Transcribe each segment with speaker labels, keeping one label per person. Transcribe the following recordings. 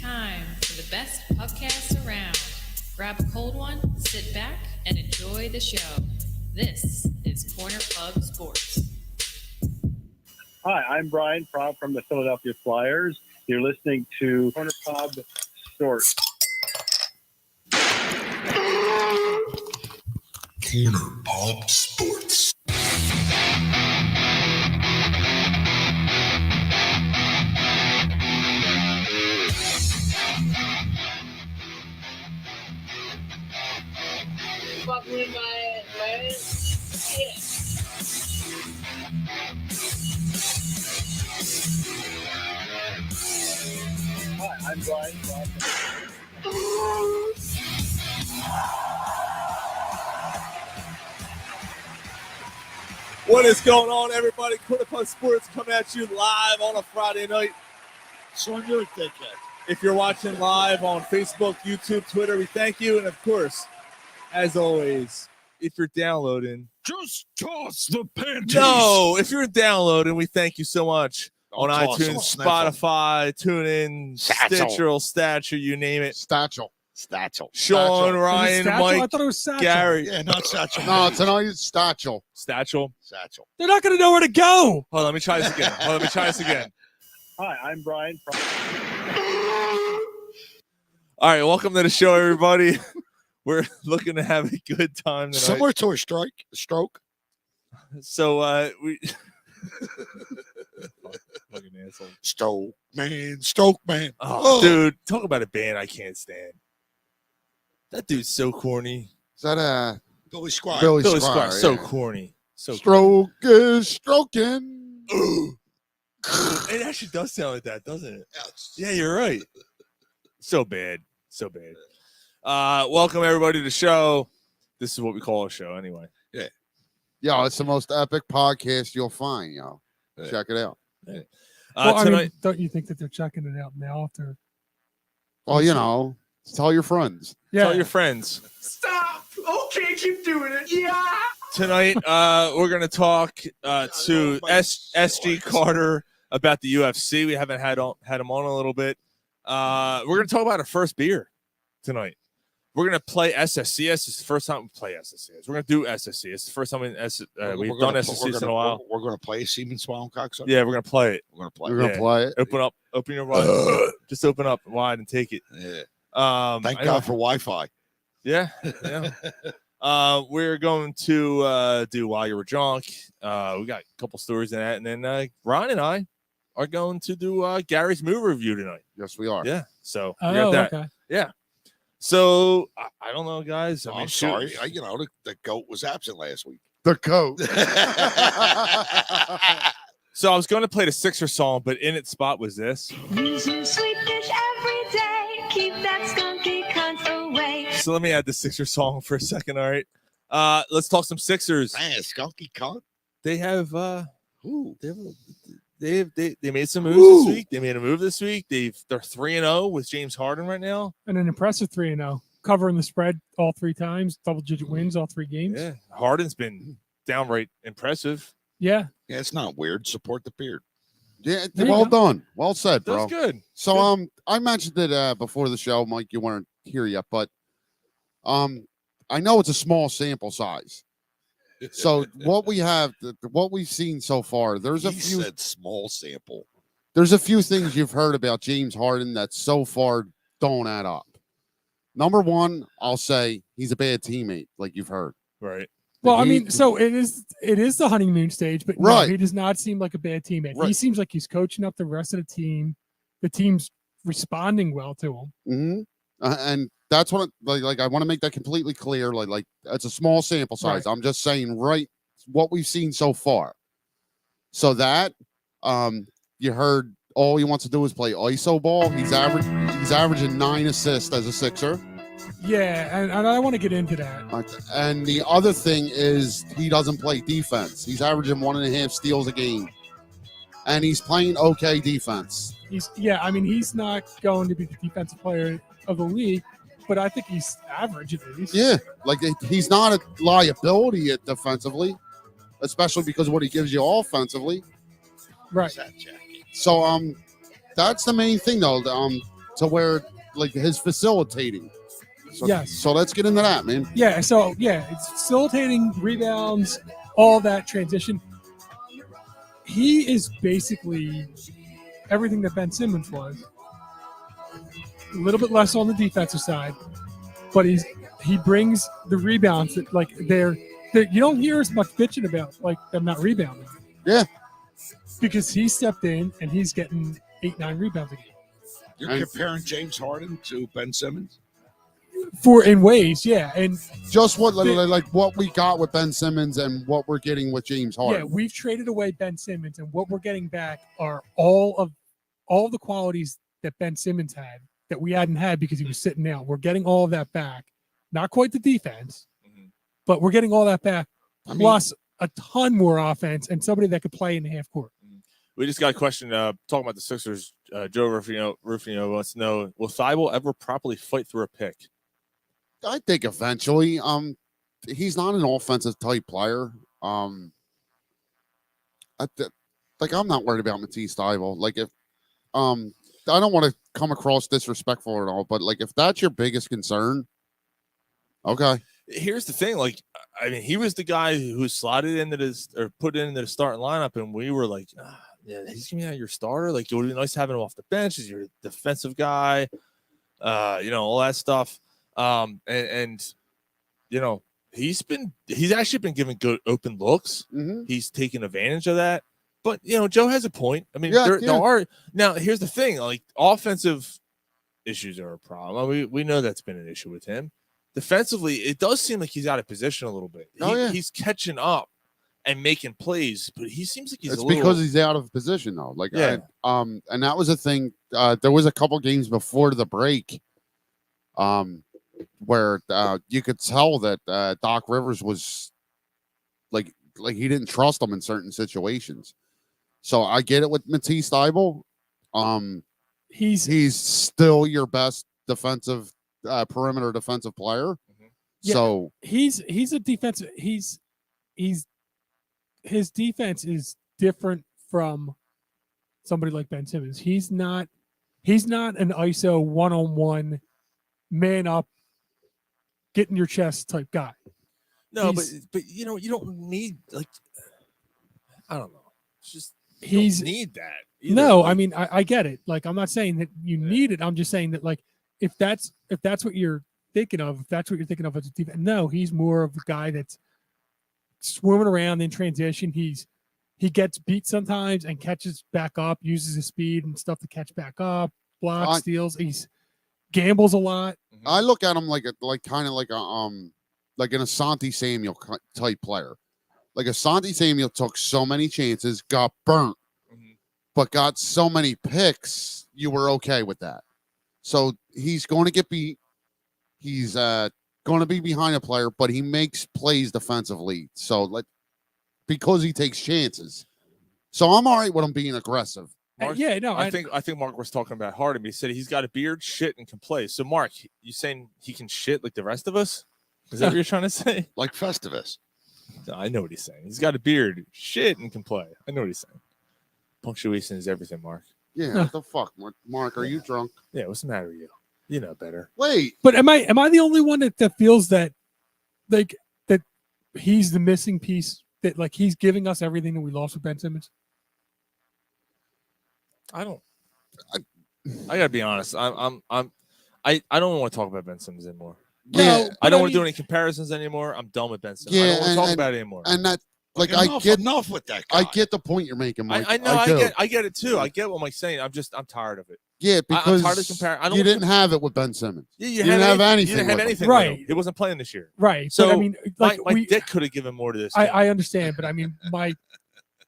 Speaker 1: time for the best podcast around. Grab a cold one, sit back, and enjoy the show. This is Corner Pub Sports.
Speaker 2: Hi, I'm Brian Propp from the Philadelphia Flyers. You're listening to Corner Pub Sports.
Speaker 3: Corner Pub Sports.
Speaker 4: Fuck with my shit.
Speaker 2: Hi, I'm Brian Propp.
Speaker 5: What is going on, everybody? Corner Pub Sports coming at you live on a Friday night.
Speaker 3: So on your dickhead.
Speaker 5: If you're watching live on Facebook, YouTube, Twitter, we thank you. And, of course, as always, if you're downloading.
Speaker 3: Just toss the panties.
Speaker 5: No, if you're downloading, we thank you so much.
Speaker 3: Don't
Speaker 5: on
Speaker 3: toss
Speaker 5: iTunes,
Speaker 3: them.
Speaker 5: Spotify, TuneIn, Stitcher, Stature, you name it.
Speaker 3: Satchel.
Speaker 5: Sean, Ryan, Mike,
Speaker 6: I thought it was Satchel.
Speaker 5: Gary.
Speaker 3: Yeah, not Satchel.
Speaker 7: No, tonight it's Satchel.
Speaker 5: Satchel.
Speaker 6: They're not going to know where to go.
Speaker 5: Hold on, let me try this again.
Speaker 2: Hi, I'm Brian Propp.
Speaker 5: All right, welcome to the show, everybody. We're looking to have a good time tonight.
Speaker 3: Similar to a stroke.
Speaker 5: So we fucking asshole.
Speaker 3: Stroke man.
Speaker 5: Oh, dude, talk about a band I can't stand. That dude's so corny.
Speaker 7: Is that
Speaker 3: Billy Squire.
Speaker 7: Billy
Speaker 5: Billy
Speaker 7: Squire?
Speaker 5: Squire, so
Speaker 7: Yeah.
Speaker 5: corny. So
Speaker 7: Stroke is stroking.
Speaker 5: corny. It actually does sound like that, doesn't it?
Speaker 3: Yes.
Speaker 5: Yeah, you're right. So bad. Welcome everybody to the show. This is what we call a show anyway.
Speaker 7: Yo, it's the most epic podcast you'll find, yo.
Speaker 3: Yeah.
Speaker 7: Check it out.
Speaker 6: Well, I
Speaker 5: Tonight,
Speaker 6: mean, don't you think that they're checking it out now? After
Speaker 7: Well, you know, tell your friends.
Speaker 5: tell your friends.
Speaker 4: Stop! Okay, keep doing it. Yeah!
Speaker 5: Tonight, we're going to talk to SG Carter about the UFC. We haven't had him on a little bit. We're going to talk about our first beer tonight. We're going to play SSCS. It's the first time we play SSCS. We're going to do SSC. It's the first time we've done SSCS in a while.
Speaker 3: We're going to play Seaman Swallow Cocksucker.
Speaker 5: Yeah, we're going to play it.
Speaker 3: We're going to play
Speaker 7: We're going to play it.
Speaker 5: Open your wide. Just open up wide and take it.
Speaker 3: Yeah.
Speaker 5: I
Speaker 3: Thank
Speaker 5: know.
Speaker 3: God for Wi-Fi.
Speaker 5: Yeah. We're going to do While You Were Drunk. We got a couple stories in that. And then Ron and I are going to do Gary's movie review tonight.
Speaker 7: Yes, we are.
Speaker 5: Yeah. So we got that.
Speaker 6: okay.
Speaker 5: Yeah. So I don't know, guys.
Speaker 3: I'm sorry. The goat was absent last week.
Speaker 7: The coat.
Speaker 5: So I was going to play the Sixer song, but in its spot was this.
Speaker 8: Use your sweet dish every day. Keep that skunky cunt away.
Speaker 5: So let me add the Sixer song for a second. All right. Let's talk some Sixers.
Speaker 3: Man, skunky cunt.
Speaker 5: They have
Speaker 3: Ooh.
Speaker 5: they made some moves this week. They made a move this week. They're 3-0 with James Harden right now.
Speaker 6: And an impressive 3-0, covering the spread all three times, double-digit wins all three games.
Speaker 5: Yeah, Harden's been downright impressive.
Speaker 6: Yeah.
Speaker 3: Yeah, it's not weird. Support the beard.
Speaker 7: Yeah,
Speaker 6: There you
Speaker 7: well
Speaker 6: go.
Speaker 7: done. Well said, bro.
Speaker 5: That's good.
Speaker 7: So I mentioned it before the show, Mike. You weren't here yet, but I know it's a small sample size. So what we have, what we've seen so far, there's a few.
Speaker 3: Said small sample.
Speaker 7: There's a few things you've heard about James Harden that so far don't add up. Number one, I'll say he's a bad teammate, like you've heard.
Speaker 5: Right.
Speaker 6: Well, I
Speaker 7: He-
Speaker 6: mean, so it is the honeymoon stage, but no,
Speaker 7: Right.
Speaker 6: he does not seem like a bad teammate. He
Speaker 7: Right.
Speaker 6: seems like he's coaching up the rest of the team. The team's responding well to him.
Speaker 7: Mm-hmm. And that's what like I want to make that completely clear. Like it's a small sample size.
Speaker 6: Right.
Speaker 7: I'm just saying what we've seen so far. So that you heard all he wants to do is play ISO ball. He's averaging 9 assists as a Sixer.
Speaker 6: Yeah, and I want to get into that.
Speaker 7: And the other thing is he doesn't play defense. He's averaging 1.5 steals a game. And he's playing okay defense.
Speaker 6: He's not going to be the defensive player of the league, but I think he's average at least.
Speaker 7: Yeah, like he's not a liability defensively, especially because of what he gives you offensively.
Speaker 6: Right.
Speaker 3: That jacket.
Speaker 7: So that's the main thing though. to where like his facilitating. So,
Speaker 6: Yes.
Speaker 7: So let's get into that, man.
Speaker 6: Yeah, so yeah, it's facilitating, rebounds, all that transition. He is basically everything that Ben Simmons was. A little bit less on the defensive side, but he brings the rebounds that like they're you don't hear as much bitching about like them not rebounding.
Speaker 7: Yeah.
Speaker 6: Because he stepped in and he's getting 8-9 rebounds a game.
Speaker 3: You're comparing James Harden to Ben Simmons?
Speaker 6: In ways, yeah. And
Speaker 7: just what like what we got with Ben Simmons and what we're getting with James Harden.
Speaker 6: Yeah, we've traded away Ben Simmons, and what we're getting back are all the qualities that Ben Simmons had that we hadn't had because he was sitting out. We're getting all of that back. Not quite the defense, but we're getting all that back. Plus a ton more offense and somebody that could play in the half court.
Speaker 5: We just got a question talking about the Sixers. Joe Rufino wants to know, will Thibault ever properly fight through a pick?
Speaker 7: I think eventually. He's not an offensive type player. I'm not worried about Matisse Thybulle. Like if I don't want to come across disrespectful at all, but like if that's your biggest concern, okay.
Speaker 5: Here's the thing, like I mean, he was the guy who slotted into this or put it into the starting lineup, and we were like, yeah, he's gonna be your starter. Like it would be nice having him off the bench as your defensive guy, all that stuff. And he's actually been given good open looks.
Speaker 7: Mm-hmm.
Speaker 5: He's taken advantage of that. But Joe has a point. I mean,
Speaker 7: Yeah,
Speaker 5: there are now. Here's the thing: like offensive issues are a problem. I mean, we know that's been an issue with him. Defensively, it does seem like he's out of position a little bit. He's catching up and making plays, but he seems like he's.
Speaker 7: It's because he's out of position though. Like and that was a thing. There was a couple games before the break, where you could tell that Doc Rivers was like he didn't trust him in certain situations. So I get it with Matisse Thybulle. He's still your best defensive perimeter defensive player.
Speaker 6: Yeah,
Speaker 7: so
Speaker 6: he's a defensive. His defense is different from somebody like Ben Simmons. He's not an ISO 1-on-1 man up, get in your chest type guy.
Speaker 5: No, but you don't need like I don't know. It's just you don't need that. Either.
Speaker 6: No,
Speaker 5: like,
Speaker 6: I mean I get it. Like I'm not saying that you need it. I'm just saying that like if that's what you're thinking of, if that's what you're thinking of as a defense, no, he's more of a guy that's swimming around in transition. He gets beat sometimes and catches back up, uses his speed and stuff to catch back up, blocks, steals. He's gambles a lot.
Speaker 7: I look at him like an Asante Samuel type player. Like Asante Samuel took so many chances, got burnt, but got so many picks, you were okay with that. So he's going to get beat. He's going to be behind a player, but he makes plays defensively. So because he takes chances. So I'm all right with him being aggressive.
Speaker 5: Mark, I think Mark was talking about Harden. He said he's got a beard, shit, and can play. So Mark, you saying he can shit like the rest of us? Is that what you're trying to say?
Speaker 3: Like Festivus.
Speaker 5: No, I know what he's saying. He's got a beard, shit, and can play. I know what he's saying. Punctuation is everything, Mark.
Speaker 7: Yeah, what the fuck, Mark? Are you drunk?
Speaker 5: Yeah, what's the matter with you? You know better.
Speaker 7: Wait,
Speaker 6: but am I the only one that feels that like that he's the missing piece, that like he's giving us everything that we lost with Ben Simmons?
Speaker 5: I gotta be honest. I don't want to talk about Ben Simmons anymore.
Speaker 7: Yeah,
Speaker 5: I don't want to do any comparisons anymore. I'm done with Ben Simmons.
Speaker 7: Yeah,
Speaker 5: I don't want to talk about it anymore.
Speaker 7: And that, like,
Speaker 3: enough with that guy.
Speaker 7: I get the point you're making, Mike.
Speaker 5: I know. I get it too. I get what Mike's saying. I'm tired of it.
Speaker 7: Yeah, because
Speaker 5: I'm tired of comparing.
Speaker 7: You didn't have it with Ben Simmons.
Speaker 5: Yeah,
Speaker 7: you didn't have anything.
Speaker 5: You didn't have anything.
Speaker 6: Right.
Speaker 5: It wasn't playing this year.
Speaker 6: Right.
Speaker 5: So
Speaker 6: but, I mean, like
Speaker 5: my dick could have given more to this.
Speaker 6: I understand, but I mean,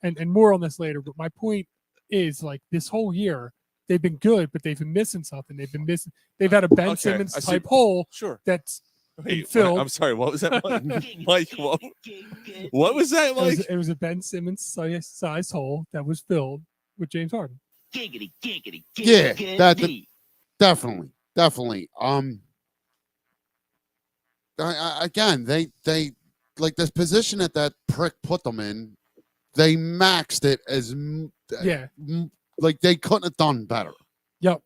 Speaker 6: and more on this later. But my point is, like, this whole year they've been good, but they've been missing something. They've had a Ben Simmons type hole.
Speaker 5: Sure.
Speaker 6: That's
Speaker 5: Wait,
Speaker 6: filled.
Speaker 5: I'm sorry. What was that, Mike? What was that, Mike?
Speaker 6: It was a Ben Simmons size hole that was filled with James Harden.
Speaker 7: Yeah, that definitely. Again, they like this position that prick put them in. They maxed it as like they couldn't have done better.
Speaker 6: Yep.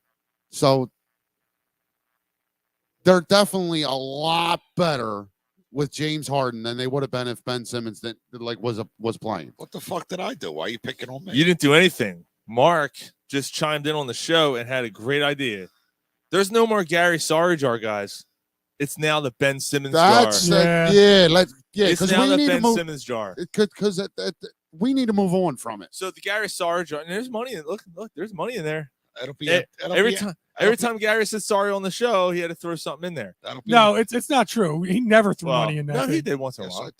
Speaker 7: So they're definitely a lot better with James Harden than they would have been if Ben Simmons was playing.
Speaker 3: What the fuck did I do? Why are you picking on me?
Speaker 5: You didn't do anything. Mark just chimed in on the show and had a great idea. There's no more Gary Sarjar, guys. It's now the Ben Simmons jar.
Speaker 7: It's
Speaker 5: Because now
Speaker 7: we
Speaker 5: the
Speaker 7: need
Speaker 5: Ben
Speaker 7: to move.
Speaker 5: Simmons jar.
Speaker 7: Because we need to move on from it.
Speaker 5: So the Gary Sarjar, and there's money. Look, there's money in there.
Speaker 3: That'll be
Speaker 5: Every time Gary said sorry on the show, he had to throw something in there.
Speaker 6: No, it's not true. He never threw money in that.
Speaker 5: No, he
Speaker 6: thing.
Speaker 5: did once in a while.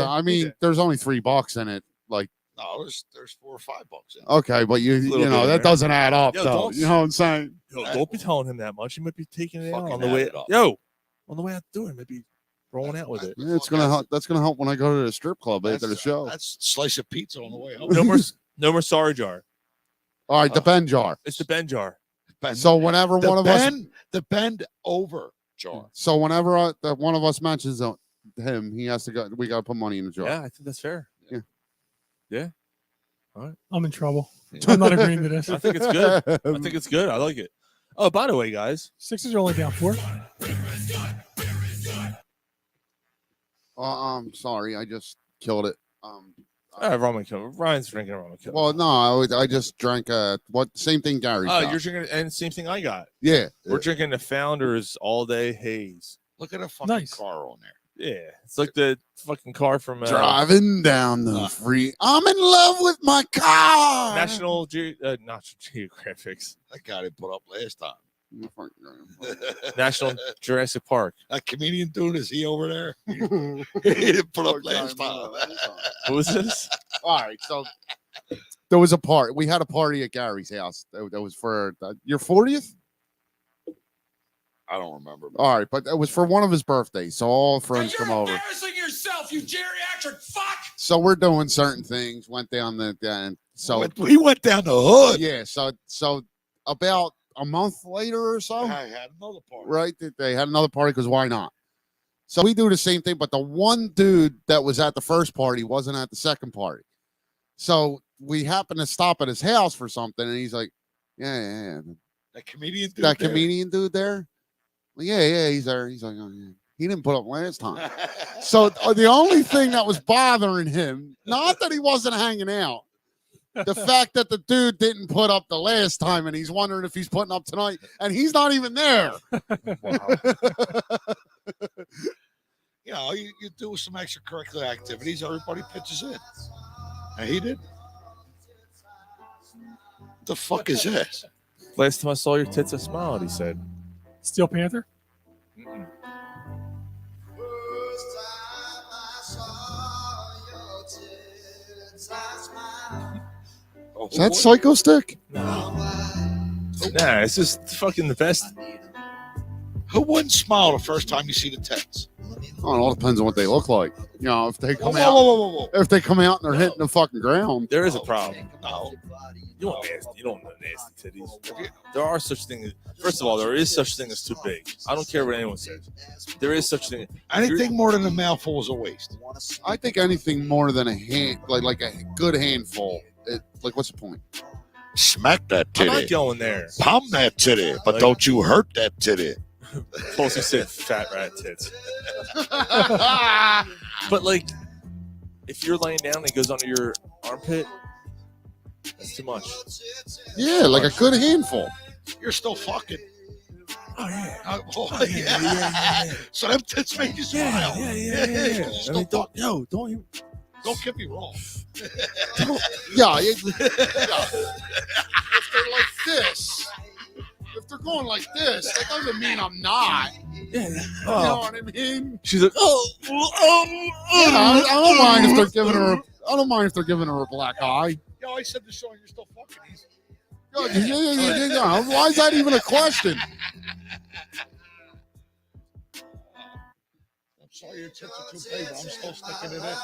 Speaker 7: I mean, there's only $3 in it. Like,
Speaker 3: no, there's $4 or $5 in it.
Speaker 7: Okay, but you know that doesn't add up,
Speaker 5: Yo,
Speaker 7: though. You know what I'm saying?
Speaker 5: Yo, don't be telling him that much. He might be taking it out
Speaker 3: Fucking
Speaker 5: on the way.
Speaker 3: add it up.
Speaker 5: Yo, on the way out the door, maybe rolling out with it.
Speaker 7: Yeah, it's gonna help. That's gonna help when I go to the strip club after the show.
Speaker 3: That's a slice of pizza on the way home.
Speaker 5: No more Sarjar.
Speaker 7: All right, the Ben jar.
Speaker 5: It's the Ben jar.
Speaker 7: So whenever one of us,
Speaker 3: the bend over jar.
Speaker 7: so whenever one of us mentions him, he has to go. We gotta put money in the jar.
Speaker 5: Yeah, I think that's fair.
Speaker 7: Yeah.
Speaker 5: Yeah. All right.
Speaker 6: I'm in trouble. I'm not agreeing to this.
Speaker 5: I think it's good. I think it's good. I like it. Oh, by the way, guys,
Speaker 6: Sixers are only down 4.
Speaker 7: Sorry, I just killed it.
Speaker 5: Ryan's drinking a rum and kill.
Speaker 7: Well, no, I just drank same thing Gary.
Speaker 5: Oh, you're drinking, and same thing I got.
Speaker 7: Yeah,
Speaker 5: We're drinking the Founders All Day Haze.
Speaker 3: Look at a fucking
Speaker 6: Nice.
Speaker 3: car on there.
Speaker 5: Yeah, it's like the fucking car from
Speaker 7: driving down the free. I'm in love with my car.
Speaker 5: National Geographics.
Speaker 3: That guy they put up last time.
Speaker 5: National Jurassic Park.
Speaker 3: That comedian dude, is he over there? He didn't put up last time.
Speaker 5: Who was this?
Speaker 7: All right, so there was a party. We had a party at Gary's house. That was for your 40th.
Speaker 3: I don't remember.
Speaker 7: All right, but it was for one of his birthdays, so all friends come over.
Speaker 4: Embarrassing yourself, you geriatric fuck!
Speaker 7: So we're doing certain things. Went down
Speaker 3: We went down the hood.
Speaker 7: Yeah, so about a month later or so,
Speaker 3: I had another party.
Speaker 7: right? They had another party because why not? So we do the same thing, but the one dude that was at the first party wasn't at the second party. So we happened to stop at his house for something, and he's like, "Yeah.
Speaker 3: That comedian dude.
Speaker 7: That comedian dude there? Well, yeah, he's there." He's like, "Oh, yeah. He didn't put up last time." So the only thing that was bothering him, not that he wasn't hanging out, the fact that the dude didn't put up the last time, and he's wondering if he's putting up tonight, and he's not even there.
Speaker 3: You know, you do some extracurricular activities, everybody pitches in. And he did. The fuck is this?
Speaker 5: Last time I saw your tits, I smiled. He said,
Speaker 6: Steel Panther?
Speaker 7: Is that Psycho Stick?
Speaker 5: Nah, it's just fucking the best.
Speaker 3: Who wouldn't smile the first time you see the tits?
Speaker 7: Oh, it all depends on what they look like. You know, if they come
Speaker 3: Whoa,
Speaker 7: out,
Speaker 3: whoa.
Speaker 7: if they come out and they're hitting the fucking ground.
Speaker 5: There is a problem.
Speaker 3: No.
Speaker 5: You don't nasty. You don't know nasty titties. There are such things. First of all, there is such thing as too big. I don't care what anyone says. There is such thing.
Speaker 3: Anything more than a mouthful is a waste.
Speaker 7: I think anything more than a hand, like a good handful. Like, what's the point?
Speaker 3: Smack that
Speaker 5: I'm not
Speaker 3: titty.
Speaker 5: going there.
Speaker 3: Palm that titty, but
Speaker 5: Like-
Speaker 3: don't you hurt that titty.
Speaker 5: Tulsi said fat rat tits. But like, if you're laying down and it goes under your armpit, that's too much.
Speaker 7: Yeah, like a good handful.
Speaker 3: You're still fucking.
Speaker 5: Oh yeah.
Speaker 3: Yeah. So them tits make you smile.
Speaker 5: Yeah.
Speaker 3: You're
Speaker 5: I
Speaker 3: still
Speaker 5: mean,
Speaker 3: fucking.
Speaker 5: don't
Speaker 3: Get me wrong.
Speaker 7: Yeah. If they're like this, if they're going like this, that doesn't mean I'm not.
Speaker 5: Yeah.
Speaker 7: You know what I mean?
Speaker 5: She's like,
Speaker 7: I don't mind if they're giving her. I don't mind if they're giving her a black eye.
Speaker 3: Yo, I said the show and you're still fucking.
Speaker 7: Yeah. Why is that even a question?
Speaker 3: I'm sorry your tits are too big, but I'm still sticking it in.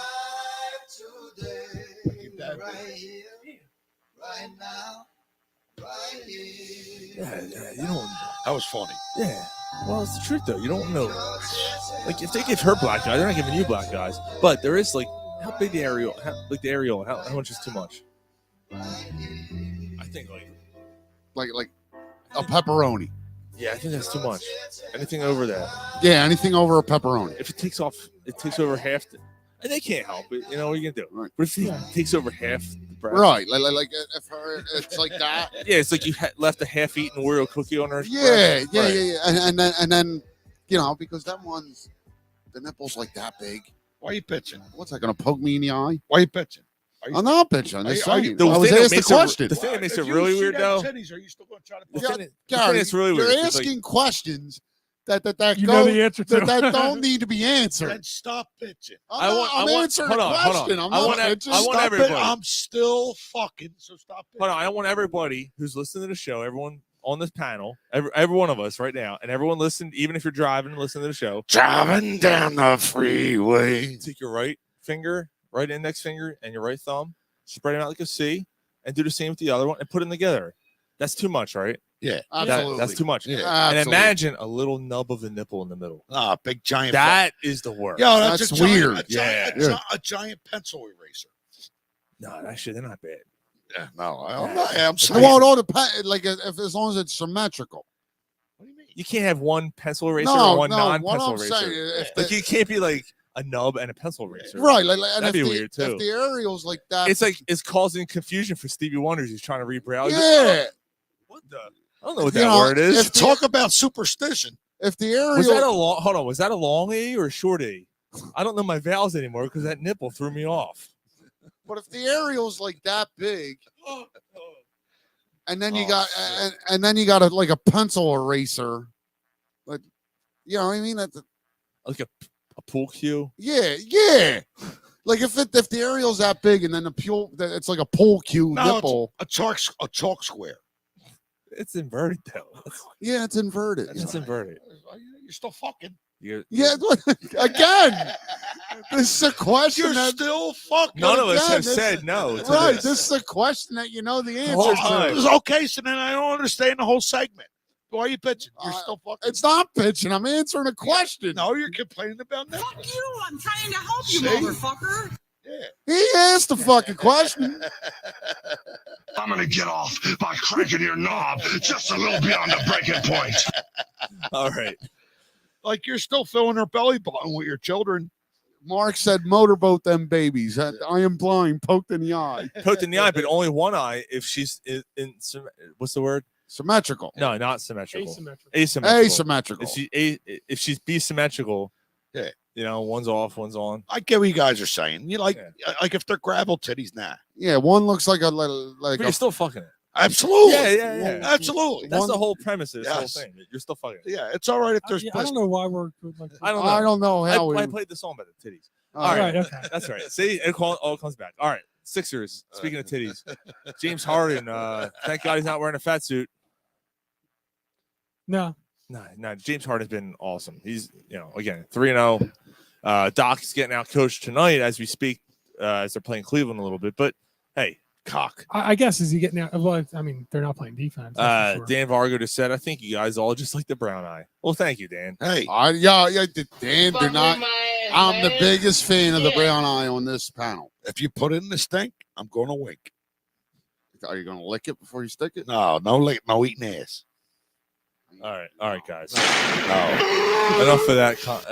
Speaker 3: Keep that.
Speaker 5: Yeah, you don't.
Speaker 3: That was funny.
Speaker 5: Yeah. Well, it's the truth though. You don't know. Like, if they give her black eyes, they're not giving you black eyes. But there is like, how big the areola? How much is too much? I think like
Speaker 7: Like a pepperoni.
Speaker 5: Yeah, I think that's too much. Anything over that.
Speaker 7: Yeah, anything over a pepperoni.
Speaker 5: If it takes over half. And they can't help it. You know what are you gonna do?
Speaker 7: Right.
Speaker 5: But if it takes over half the bread,
Speaker 7: Right, like if it's like that.
Speaker 5: Yeah, it's like you left a half-eaten Oreo cookie on her.
Speaker 7: Yeah,
Speaker 5: bread. Right.
Speaker 7: yeah. And then because that one's the nipples like that big.
Speaker 3: Why are you pitching?
Speaker 7: What's that gonna poke me in the eye?
Speaker 3: Why are you pitching?
Speaker 7: I'm not pitching. I'm just saying.
Speaker 5: The
Speaker 7: I was
Speaker 5: thing that
Speaker 7: asked the
Speaker 5: makes it-
Speaker 7: question.
Speaker 5: The thing that makes it
Speaker 3: If you
Speaker 5: really
Speaker 3: see
Speaker 5: weird
Speaker 3: them
Speaker 5: though.
Speaker 3: titties, are you still going to try to
Speaker 5: The
Speaker 3: pitch?
Speaker 5: thing, the thing
Speaker 7: Gary,
Speaker 5: that's really weird.
Speaker 7: you're
Speaker 5: is like-
Speaker 7: asking questions that
Speaker 6: You
Speaker 7: go
Speaker 6: know the answer to.
Speaker 7: that don't need to be answered.
Speaker 3: Then stop pitching.
Speaker 7: I'm answering
Speaker 5: hold
Speaker 7: a
Speaker 5: on, hold on.
Speaker 7: question. I'm
Speaker 5: I
Speaker 7: not
Speaker 5: want
Speaker 7: pitching.
Speaker 5: I want
Speaker 3: Stop
Speaker 5: everybody.
Speaker 3: it. I'm still fucking. So stop pitching.
Speaker 5: Hold on, I want everybody who's listening to the show, everyone on this panel, every one of us right now, and everyone listen, even if you're driving and listening to the show,
Speaker 3: Driving down the freeway.
Speaker 5: take your right finger, right index finger, and your right thumb, spread them out like a C, and do the same with the other one, and put them together. That's too much, right?
Speaker 3: Yeah,
Speaker 7: Absolutely.
Speaker 5: That's too much.
Speaker 3: Yeah.
Speaker 5: And
Speaker 7: Absolutely.
Speaker 5: imagine a little nub of the nipple in the middle.
Speaker 3: Ah, big giant.
Speaker 5: That is the worst.
Speaker 3: Yo, that's
Speaker 7: That's
Speaker 3: a giant,
Speaker 7: weird.
Speaker 3: A giant,
Speaker 7: Yeah.
Speaker 3: a giant pencil eraser.
Speaker 5: No, that shit, they're not bad.
Speaker 3: Yeah, no, I'm not. I'm
Speaker 7: Well,
Speaker 3: saying.
Speaker 7: it all depends. Like if as long as it's symmetrical.
Speaker 3: What do you mean?
Speaker 5: You can't have one pencil eraser
Speaker 7: No,
Speaker 5: or one
Speaker 7: no. What
Speaker 5: non-pencil
Speaker 7: I'm
Speaker 5: eraser.
Speaker 7: saying, if
Speaker 5: Like
Speaker 7: the,
Speaker 5: you can't be like a nub and a pencil eraser.
Speaker 7: right, like and
Speaker 5: That'd
Speaker 7: if
Speaker 5: be
Speaker 7: the,
Speaker 5: weird, too.
Speaker 7: If the aerial's like that,
Speaker 5: It's like it's causing confusion for Stevie Wonder. He's trying to read Braille. He's like,
Speaker 7: yeah.
Speaker 5: what the? I don't know what
Speaker 7: You
Speaker 5: that
Speaker 7: know,
Speaker 5: word is.
Speaker 7: if the-
Speaker 3: Talk about superstition.
Speaker 7: If the aerial,
Speaker 5: Was that a long? Hold on. Was that a long A or a short A? I don't know my vowels anymore because that nipple threw me off.
Speaker 7: but if the aerial's like that big, and then you
Speaker 3: Oh,
Speaker 7: got
Speaker 3: shit.
Speaker 7: and then you got like a pencil eraser, like you know what I mean?
Speaker 5: Like a pool cue.
Speaker 7: Yeah. Like if the aerial's that big and then it's like a pool cue
Speaker 3: No,
Speaker 7: nipple.
Speaker 3: it's a chalk square.
Speaker 5: It's inverted though.
Speaker 7: Yeah, it's inverted.
Speaker 5: It's inverted.
Speaker 3: You're still fucking.
Speaker 7: Yeah, again, this is a question.
Speaker 3: You're
Speaker 7: that,
Speaker 3: still fucking.
Speaker 5: None of us
Speaker 7: again,
Speaker 5: have
Speaker 7: this-
Speaker 5: said no. to
Speaker 7: right.
Speaker 5: this.
Speaker 7: This is a question that you know the
Speaker 5: whole
Speaker 7: answer
Speaker 5: time.
Speaker 7: to.
Speaker 3: Okay, so then I don't understand the whole segment. Why are you pitching? You're still fucking.
Speaker 7: It's not pitching. I'm answering a question.
Speaker 3: No, you're complaining about that.
Speaker 9: Fuck you! I'm trying to help you,
Speaker 3: See?
Speaker 9: motherfucker.
Speaker 3: Yeah.
Speaker 7: He asked the fucking question.
Speaker 10: I'm gonna get off by cranking your knob just a little beyond the breaking point.
Speaker 5: All right.
Speaker 3: Like you're still filling her belly button with your children.
Speaker 7: Mark said, "Motorboat them babies." I am blind, poked in the eye.
Speaker 5: Poked in the eye, but only one eye if she's in what's the word?
Speaker 7: Symmetrical.
Speaker 5: No, not symmetrical.
Speaker 6: Asymmetrical.
Speaker 5: Asymmetrical.
Speaker 7: Asymmetrical.
Speaker 5: If she's bisymmetrical,
Speaker 3: Yeah.
Speaker 5: you know, one's off, one's on.
Speaker 3: I get what you guys are saying. You like if they're gravel titties, nah.
Speaker 7: Yeah, one looks like a little like
Speaker 5: But you're still fucking it.
Speaker 3: Absolutely.
Speaker 5: Yeah.
Speaker 3: Absolutely.
Speaker 5: That's the whole premise of this
Speaker 3: Yes.
Speaker 5: whole thing. You're still fucking it.
Speaker 3: Yeah, it's all right if there's.
Speaker 6: I don't know why we're like.
Speaker 5: I don't know.
Speaker 7: I don't know how
Speaker 5: I
Speaker 7: we.
Speaker 5: played the song about the titties.
Speaker 7: All
Speaker 5: All
Speaker 7: right.
Speaker 5: right.
Speaker 6: okay.
Speaker 5: That's right. See, it all comes back. All right. Sixers. Speaking of titties, James Harden. Thank God he's not wearing a fat suit.
Speaker 6: No.
Speaker 5: No. James Harden's been awesome. He's, again, 3-0. Doc's getting out coached tonight as we speak, as they're playing Cleveland a little bit. But hey, cock.
Speaker 6: I guess is he getting out? Well, I mean, they're not playing defense. that's for sure.
Speaker 5: Dan Vargo just said, I think you guys all just like the brown eye. Well, thank you, Dan.
Speaker 3: Hey,
Speaker 7: yeah. Dan, they're not. I'm the biggest fan of the brown eye on this panel.
Speaker 3: if you put it in the stink, I'm going to wink.
Speaker 7: Are you going to lick it before you stick it?
Speaker 3: No eating ass.
Speaker 5: All right, guys.
Speaker 3: No,
Speaker 5: Enough of that topic.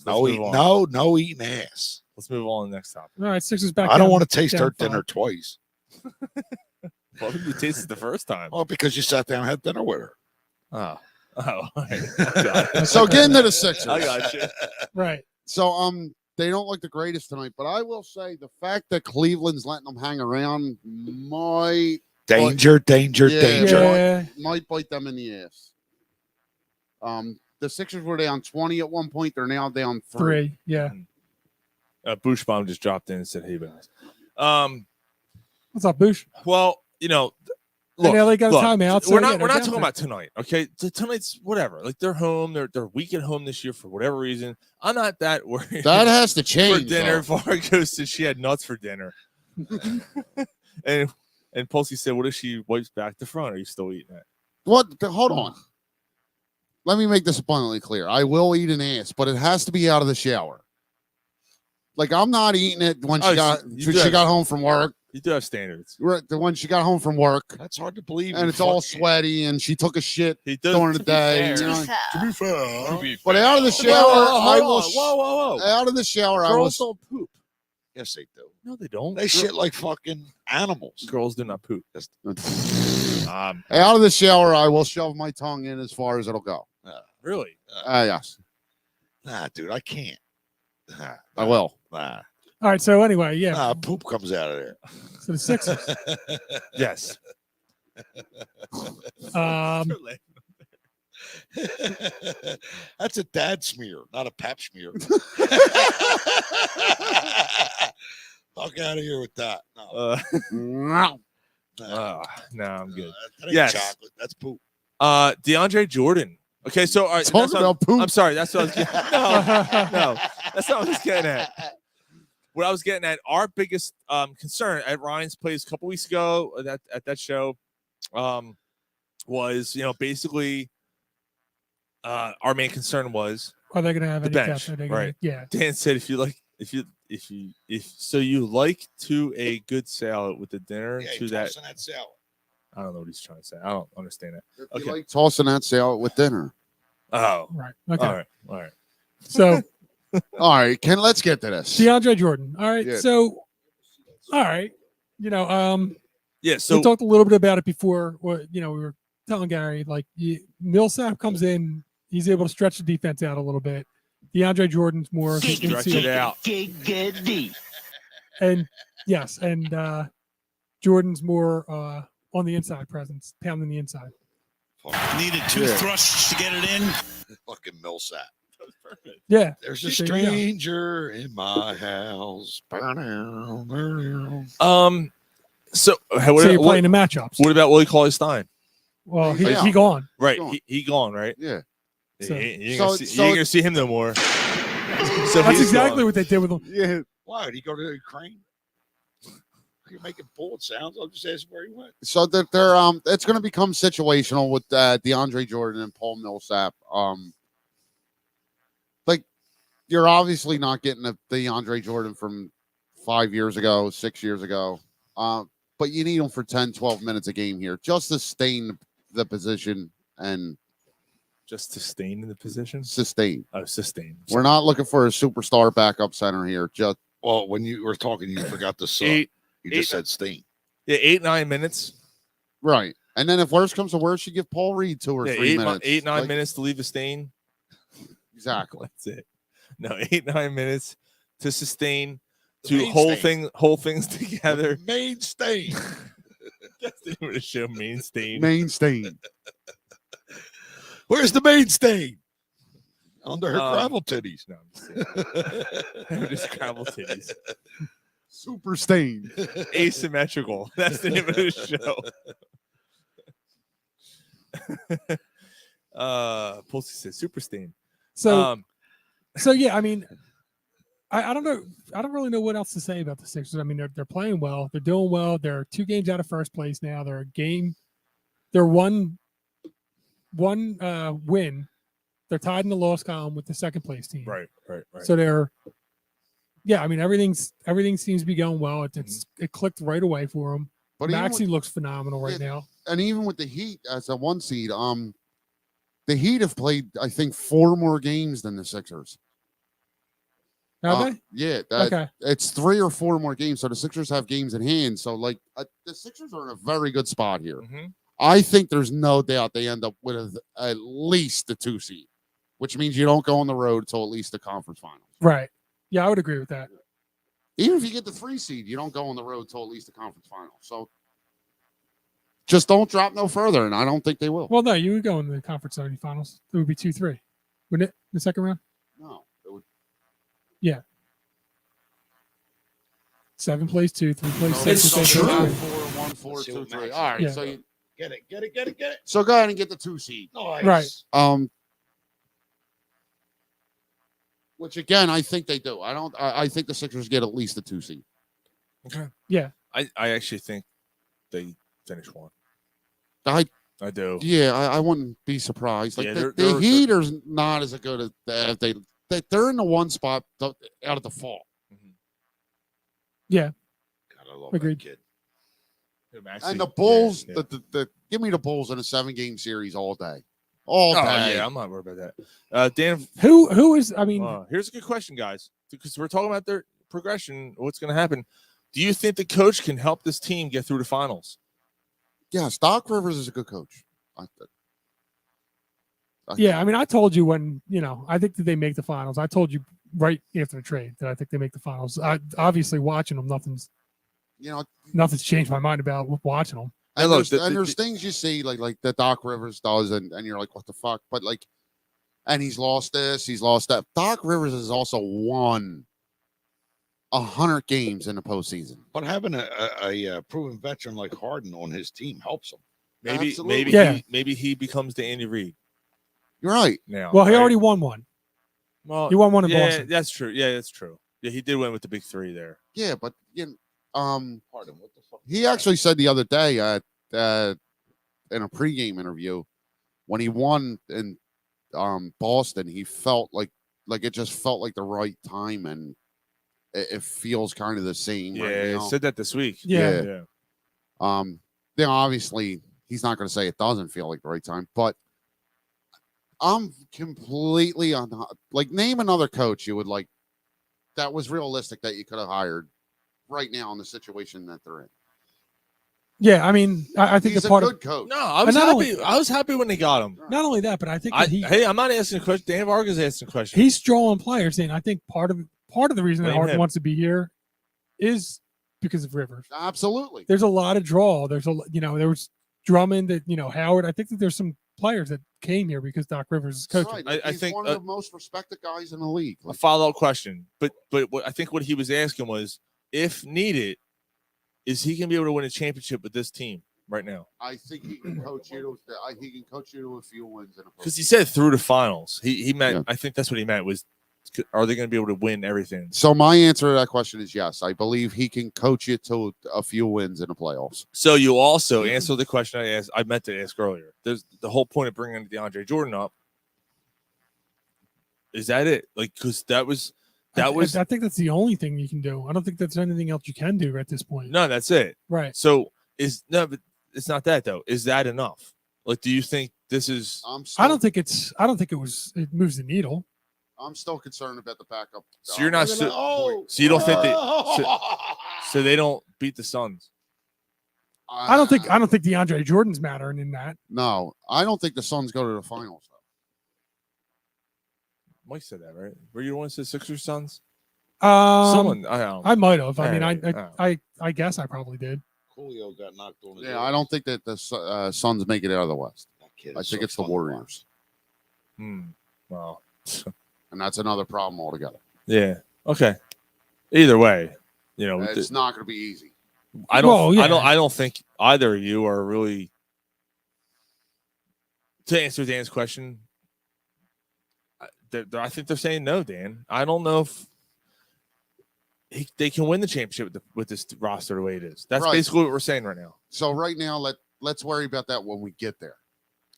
Speaker 3: no,
Speaker 5: Let's move on.
Speaker 3: no eating ass.
Speaker 5: Let's move on to the next topic.
Speaker 6: All right, Sixers back.
Speaker 3: I don't
Speaker 6: down-
Speaker 3: want to taste
Speaker 6: down
Speaker 3: her
Speaker 6: 5.
Speaker 3: dinner twice.
Speaker 5: Well, you tasted the first time.
Speaker 3: Well, because you sat down and had dinner with her.
Speaker 5: Oh. All right. Got it.
Speaker 7: So getting to the Sixers.
Speaker 5: I got you.
Speaker 6: Right.
Speaker 7: So they don't look the greatest tonight, but I will say the fact that Cleveland's letting them hang around might
Speaker 3: Danger.
Speaker 6: Yeah.
Speaker 7: might bite them in the ass. The Sixers were down 20 at one point. They're now down 3.
Speaker 6: 3. Yeah.
Speaker 5: Bushbaum just dropped in and said, "Hey, guys."
Speaker 6: What's up, Boosh?
Speaker 5: Well,
Speaker 6: And LA got a timeout. So
Speaker 5: we're
Speaker 6: yeah,
Speaker 5: not
Speaker 6: they're down
Speaker 5: talking
Speaker 6: 3.
Speaker 5: about tonight, okay? Tonight's whatever. Like they're home. They're weak at home this year for whatever reason. I'm not that worried.
Speaker 7: That has to
Speaker 5: for
Speaker 7: change.
Speaker 5: dinner.
Speaker 7: though.
Speaker 5: Vargo said she had nuts for dinner, and Pulsey said, "What if she wipes back to front? Are you still eating it?"
Speaker 7: What? Hold on. Let me make this abundantly clear. I will eat an ass, but it has to be out of the shower. Like I'm not eating it when
Speaker 5: Oh,
Speaker 7: she got
Speaker 5: you
Speaker 7: she
Speaker 5: did.
Speaker 7: got home from work.
Speaker 5: You do have standards.
Speaker 7: Right, the one she got home from work,
Speaker 3: That's hard to believe.
Speaker 7: and
Speaker 3: you
Speaker 7: it's all
Speaker 3: fucking-
Speaker 7: sweaty, and she took a shit
Speaker 5: He does.
Speaker 7: during the day.
Speaker 3: fair.
Speaker 7: You know,
Speaker 3: To be fair.
Speaker 7: but out of the shower, I will.
Speaker 5: Whoa.
Speaker 7: Out of the shower, I
Speaker 5: Girls
Speaker 7: will.
Speaker 5: don't poop.
Speaker 3: Yes, they do.
Speaker 5: No, they don't.
Speaker 3: They shit like fucking animals.
Speaker 5: Girls do not poop.
Speaker 7: Out of the shower, I will shove my tongue in as far as it'll go.
Speaker 5: Really?
Speaker 7: Yes,
Speaker 3: Nah, dude, I can't. Nah,
Speaker 7: I will.
Speaker 3: Nah,
Speaker 6: All right. So anyway, yeah.
Speaker 3: nah, poop comes out of there.
Speaker 6: So the Sixers.
Speaker 5: Yes.
Speaker 3: That's a dad smear, not a pap smear. Fuck out of here with that. No,
Speaker 7: No.
Speaker 5: No, I'm good.
Speaker 3: that ain't
Speaker 5: Yes.
Speaker 3: chocolate. That's poop.
Speaker 5: DeAndre Jordan. Okay, so all right,
Speaker 7: Talk
Speaker 5: that's what-
Speaker 7: about poop.
Speaker 5: I'm sorry. That's what I was getting. No, that's not what I was getting at. What I was getting at, our biggest concern at Ryan's place a couple weeks ago at that show was, basically our main concern was
Speaker 6: Are they going to have
Speaker 5: the
Speaker 6: any
Speaker 5: bench,
Speaker 6: depth? Are they gonna,
Speaker 5: right?
Speaker 6: Yeah.
Speaker 5: Dan said if you like to a good salad with the dinner
Speaker 3: Yeah,
Speaker 5: to that.
Speaker 3: that salad.
Speaker 5: I don't know what he's trying to say. I don't understand that.
Speaker 7: If
Speaker 5: Okay.
Speaker 7: you like tossing that salad with dinner.
Speaker 5: Oh,
Speaker 6: Right. Okay.
Speaker 5: all right.
Speaker 6: So
Speaker 7: All right, let's get to this.
Speaker 6: DeAndre Jordan. All right.
Speaker 7: Yeah.
Speaker 6: So, all right.
Speaker 5: Yeah. So
Speaker 6: we talked a little bit about it before. We were telling Gary, like, Millsap comes in, he's able to stretch the defense out a little bit. DeAndre Jordan's more of an
Speaker 5: stretch it out.
Speaker 6: And yes, and Jordan's more on the inside presence, pounding the inside.
Speaker 11: Needed two thrusts to get it in.
Speaker 3: Fucking Millsap.
Speaker 6: Yeah.
Speaker 3: There's a
Speaker 6: There you go.
Speaker 3: stranger in my house.
Speaker 5: So
Speaker 6: So you're playing the matchups.
Speaker 5: What about Willie Cauley-Stein?
Speaker 6: Well,
Speaker 7: Yeah.
Speaker 6: he gone.
Speaker 5: Right,
Speaker 7: Gone.
Speaker 5: he gone, right?
Speaker 7: Yeah.
Speaker 6: So-
Speaker 5: You ain't
Speaker 7: So-
Speaker 5: gonna see him no more. So
Speaker 6: That's
Speaker 5: he's
Speaker 6: exactly
Speaker 5: gone.
Speaker 6: what they did with him.
Speaker 7: Yeah.
Speaker 3: Why did he go to Ukraine? You're making bullet sounds. I'll just ask where he went.
Speaker 7: So that they're it's going to become situational with DeAndre Jordan and Paul Millsap. Like you're obviously not getting a DeAndre Jordan from 5 years ago, 6 years ago. But you need him for 10, 12 minutes a game here just to sustain the position and
Speaker 5: Just to stay in the position.
Speaker 7: sustain.
Speaker 5: Oh, sustain.
Speaker 7: We're not looking for a superstar backup center here. Just
Speaker 3: Well, when you were talking, you forgot the sub.
Speaker 5: Eight-
Speaker 3: You just
Speaker 5: eight-
Speaker 3: said Steen.
Speaker 5: Yeah, 8-9 minutes.
Speaker 7: right. And then if worse comes to worse, you give Paul Reed 2 or
Speaker 5: Yeah,
Speaker 7: 3
Speaker 5: eight,
Speaker 7: minutes.
Speaker 5: 8-9
Speaker 7: Like,
Speaker 5: minutes to leave a stain.
Speaker 7: Exactly.
Speaker 5: That's it. No, 8-9 minutes to sustain,
Speaker 3: The
Speaker 5: to
Speaker 3: main
Speaker 5: hold things together.
Speaker 3: The main stain.
Speaker 5: That's the name of the show, main stain.
Speaker 7: Main stain.
Speaker 3: Where's the main stain? Under her
Speaker 5: Um,
Speaker 3: gravel titties.
Speaker 5: No, I'm just kidding. They're just gravel titties.
Speaker 7: Super stain.
Speaker 5: Asymmetrical. That's the name of the show. Pulsey says super stain.
Speaker 6: So, so yeah, I mean, I don't know. I don't really know what else to say about the Sixers. I mean, they're playing well. They're doing well. They're 2 games out of first place now. They're a game. They're one win. They're tied in the loss column with the second place team.
Speaker 5: Right.
Speaker 6: So they're, yeah. I mean, everything seems to be going well. It clicked right away for them.
Speaker 7: But even
Speaker 6: Maxey
Speaker 7: with-
Speaker 6: looks phenomenal right now.
Speaker 7: and even with the Heat as a 1 seed, the Heat have played, I think, 4 more games than the Sixers.
Speaker 6: Have they?
Speaker 7: Yeah,
Speaker 6: Okay.
Speaker 7: it's 3 or 4 more games. So the Sixers have games in hand. So like the Sixers are in a very good spot here.
Speaker 5: Mm-hmm.
Speaker 7: I think there's no doubt they end up with at least the 2 seed, which means you don't go on the road till at least the conference finals.
Speaker 6: Right. Yeah, I would agree with that.
Speaker 7: Even if you get the 3 seed, you don't go on the road till at least the conference finals. So just don't drop no further, and I don't think they will.
Speaker 6: Well, no, you would go in the conference semifinals. It would be 2-3, wouldn't it? The second round.
Speaker 7: No, it would.
Speaker 6: Yeah. 7 plays 2, 3 plays 6.
Speaker 7: It's
Speaker 6: two plays
Speaker 7: true.
Speaker 6: three.
Speaker 7: 1, 4, 2, 3. All right,
Speaker 6: Yeah.
Speaker 7: so you,
Speaker 3: Get it.
Speaker 7: so go ahead and get the 2 seed.
Speaker 3: Nice.
Speaker 6: Right.
Speaker 7: Which again, I think they do. I think the Sixers get at least the 2 seed.
Speaker 5: Okay.
Speaker 6: Yeah.
Speaker 5: I actually think they finish 1.
Speaker 7: I
Speaker 5: do.
Speaker 7: Yeah, I wouldn't be surprised. Like
Speaker 5: Yeah,
Speaker 7: the
Speaker 5: they're-
Speaker 7: Heat are not as good as they're in the 1 spot out of the fall.
Speaker 6: Yeah.
Speaker 3: God, I love
Speaker 6: Agreed.
Speaker 3: that kid.
Speaker 7: And the Bulls, give me the Bulls in a 7-game series all day. All
Speaker 5: Oh,
Speaker 7: day.
Speaker 5: yeah, I'm not worried about that. Dan,
Speaker 6: Who is? I mean,
Speaker 5: here's a good question, guys, because we're talking about their progression. What's going to happen? Do you think the coach can help this team get through the finals?
Speaker 7: Yes, Doc Rivers is a good coach.
Speaker 6: yeah. I mean, I told you when I think that they make the finals. I told you right after the trade that I think they make the finals. Obviously watching them, nothing's changed my mind about watching them.
Speaker 7: And there's things you see like that Doc Rivers does, and you're like, what the fuck? But and he's lost this, he's lost that. Doc Rivers has also won 100 games in the postseason.
Speaker 3: But having a proven veteran like Harden on his team helps him.
Speaker 5: Maybe he becomes the Andy Reid.
Speaker 7: You're right.
Speaker 5: Now,
Speaker 6: Well, he already won one.
Speaker 5: Well,
Speaker 6: he won one in
Speaker 5: yeah,
Speaker 6: Boston.
Speaker 5: That's true. Yeah, that's true. Yeah, he did win with the big three there.
Speaker 7: Yeah, but
Speaker 3: Harden, what the fuck?
Speaker 7: he actually said the other day in a pregame interview when he won in Boston, he felt like it just felt like the right time, and it feels kind of the same.
Speaker 5: Yeah,
Speaker 7: right now.
Speaker 5: he said that this week.
Speaker 7: Yeah. Obviously he's not going to say it doesn't feel like the right time, but I'm completely name another coach you would like that was realistic that you could have hired right now in the situation that they're in.
Speaker 6: Yeah, I mean, I think
Speaker 7: he's
Speaker 6: the part
Speaker 7: a good
Speaker 6: of
Speaker 7: coach.
Speaker 5: No, I was happy. I was happy when they got him.
Speaker 6: not only that, but I think that
Speaker 5: Hey, I'm not asking a question. Dan Vargas asking a question.
Speaker 6: he's drawing players in. I think part of the reason that
Speaker 5: Blame
Speaker 6: Harden
Speaker 5: him.
Speaker 6: wants to be here is because of Rivers.
Speaker 7: Absolutely.
Speaker 6: There's a lot of draw. There's there was Drummond, that Howard. I think that there's some players that came here because Doc Rivers is
Speaker 7: That's
Speaker 6: coaching.
Speaker 7: right.
Speaker 5: I
Speaker 7: He's
Speaker 5: think
Speaker 7: one of the most respected guys in the league.
Speaker 5: A follow-up question, but I think what he was asking was, if needed, is he going to be able to win a championship with this team right now?
Speaker 7: I think he can coach you to a few wins in a
Speaker 5: Because he said through the finals. He meant. I think that's what he meant was, are they going to be able to win everything?
Speaker 7: So my answer to that question is yes. I believe he can coach you to a few wins in the playoffs.
Speaker 5: So you also answer the question I meant to ask earlier. There's the whole point of bringing DeAndre Jordan up. Is that it? Like, because that was.
Speaker 6: I think that's the only thing you can do. I don't think there's anything else you can do at this point.
Speaker 5: No, that's it.
Speaker 6: Right.
Speaker 5: So but it's not that though. Is that enough? Like, do you think this is?
Speaker 6: I don't think it moves the needle.
Speaker 7: I'm still concerned about the backup.
Speaker 5: So you're not. So you don't think so they don't beat the Suns?
Speaker 6: I don't think DeAndre Jordan's mattering in that.
Speaker 7: No, I don't think the Suns go to the finals.
Speaker 5: Mike said that, right? Were you the one that said Sixers Suns?
Speaker 6: Someone
Speaker 5: I
Speaker 6: might have. I mean,
Speaker 5: right.
Speaker 6: I guess I probably did.
Speaker 3: Coolio got knocked on his
Speaker 7: Yeah, I don't think that the Suns make it out of the West. I think it's the Warriors.
Speaker 5: Well,
Speaker 7: and that's another problem altogether.
Speaker 5: Yeah. Okay. Either way,
Speaker 7: it's not going to be easy.
Speaker 5: I don't think either of you are really. To answer Dan's question, I think they're saying no, Dan. I don't know if they can win the championship with this roster the way it is. That's basically what we're saying right now.
Speaker 7: So right now, let's worry about that when we get there.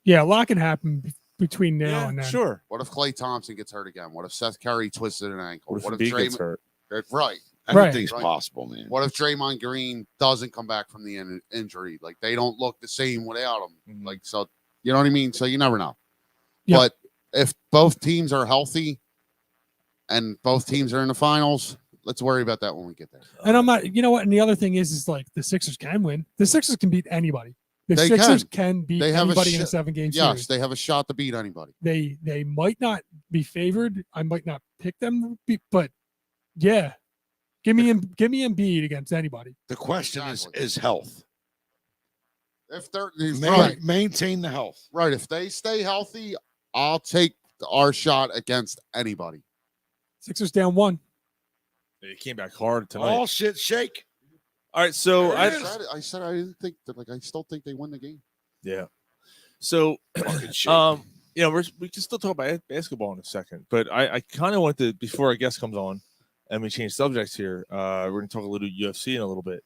Speaker 6: Yeah, a lot can happen between now and then.
Speaker 5: Sure.
Speaker 7: What if Klay Thompson gets hurt again? What if Seth Curry twisted an ankle?
Speaker 5: What if Embiid gets hurt?
Speaker 7: Right.
Speaker 3: Anything's possible, man.
Speaker 7: What if Draymond Green doesn't come back from the injury? Like, they don't look the same without him.
Speaker 5: Mm-hmm.
Speaker 7: Like, so, you know what I mean? So you never know.
Speaker 6: Yep.
Speaker 7: But if both teams are healthy and both teams are in the finals, let's worry about that when we get there.
Speaker 6: And I'm not, and the other thing is like the Sixers can win. The Sixers can beat anybody. The
Speaker 7: They
Speaker 6: Sixers can beat
Speaker 7: They have
Speaker 6: anybody in a 7-game series.
Speaker 7: Yes, they have a shot to beat anybody.
Speaker 6: They might not be favored. I might not pick them, but yeah, give me Embiid against anybody.
Speaker 3: The question is health.
Speaker 7: If they're
Speaker 3: maintain the health.
Speaker 7: Right. If they stay healthy, I'll take our shot against anybody.
Speaker 6: Sixers down 1.
Speaker 5: They came back hard tonight.
Speaker 3: All shit shake.
Speaker 5: All right, so
Speaker 7: I said I didn't think that. Like, I still think they win the game.
Speaker 5: Yeah. So, we can still talk about basketball in a second, but I kind of want to, before our guest comes on and we change subjects here, we're going to talk a little UFC in a little bit.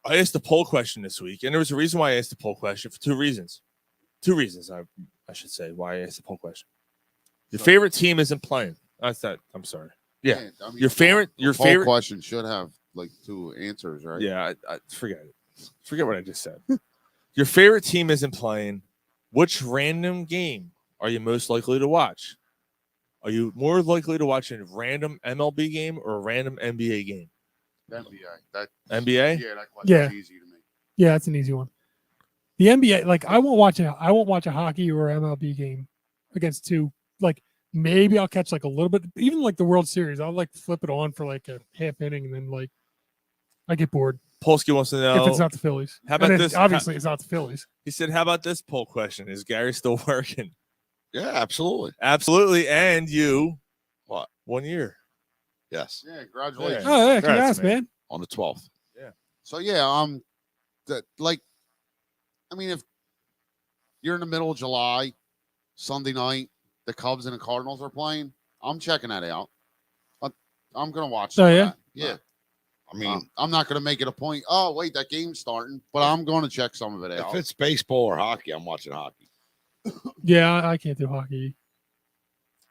Speaker 5: I asked the poll question this week, and there was a reason why I asked the poll question for 2 reasons. 2 reasons, I should say, why I asked the poll question. Your favorite team isn't playing. I'm sorry. Yeah.
Speaker 7: Man, I mean,
Speaker 5: your favorite
Speaker 7: question should have like two answers, right?
Speaker 5: Yeah, I forget it. Forget what I just said. Your favorite team isn't playing. Which random game are you most likely to watch? Are you more likely to watch a random MLB game or a random NBA game?
Speaker 7: NBA. That
Speaker 5: NBA?
Speaker 7: Yeah, that question's
Speaker 6: Yeah.
Speaker 7: easy to me.
Speaker 6: Yeah, that's an easy one. The NBA, like I won't watch a hockey or MLB game against two. Like maybe I'll catch like a little bit, even like the World Series. I'll like flip it on for like a half inning and then like I get bored.
Speaker 5: Polsky wants to know
Speaker 6: If it's not the Phillies.
Speaker 5: How about
Speaker 6: And
Speaker 5: this?
Speaker 6: Obviously, it's not the Phillies.
Speaker 5: He said, "How about this poll question? Is Gary still working?"
Speaker 3: Yeah, absolutely.
Speaker 5: Absolutely. And you,
Speaker 3: What?
Speaker 5: 1 year.
Speaker 3: Yes.
Speaker 7: Yeah, congratulations.
Speaker 6: Oh yeah,
Speaker 5: Congrats,
Speaker 6: congrats, man.
Speaker 3: On the 12th.
Speaker 7: So yeah, I mean, if you're in the middle of July, Sunday night, the Cubs and the Cardinals are playing, I'm checking that out. I'm gonna watch.
Speaker 6: Oh,
Speaker 7: some of
Speaker 6: yeah?
Speaker 7: that. Yeah.
Speaker 3: I mean,
Speaker 7: I'm not gonna make it a point. Oh wait, that game's starting, but I'm going to check some of it
Speaker 3: if
Speaker 7: out.
Speaker 3: it's baseball or hockey, I'm watching hockey.
Speaker 6: Yeah, I can't do hockey.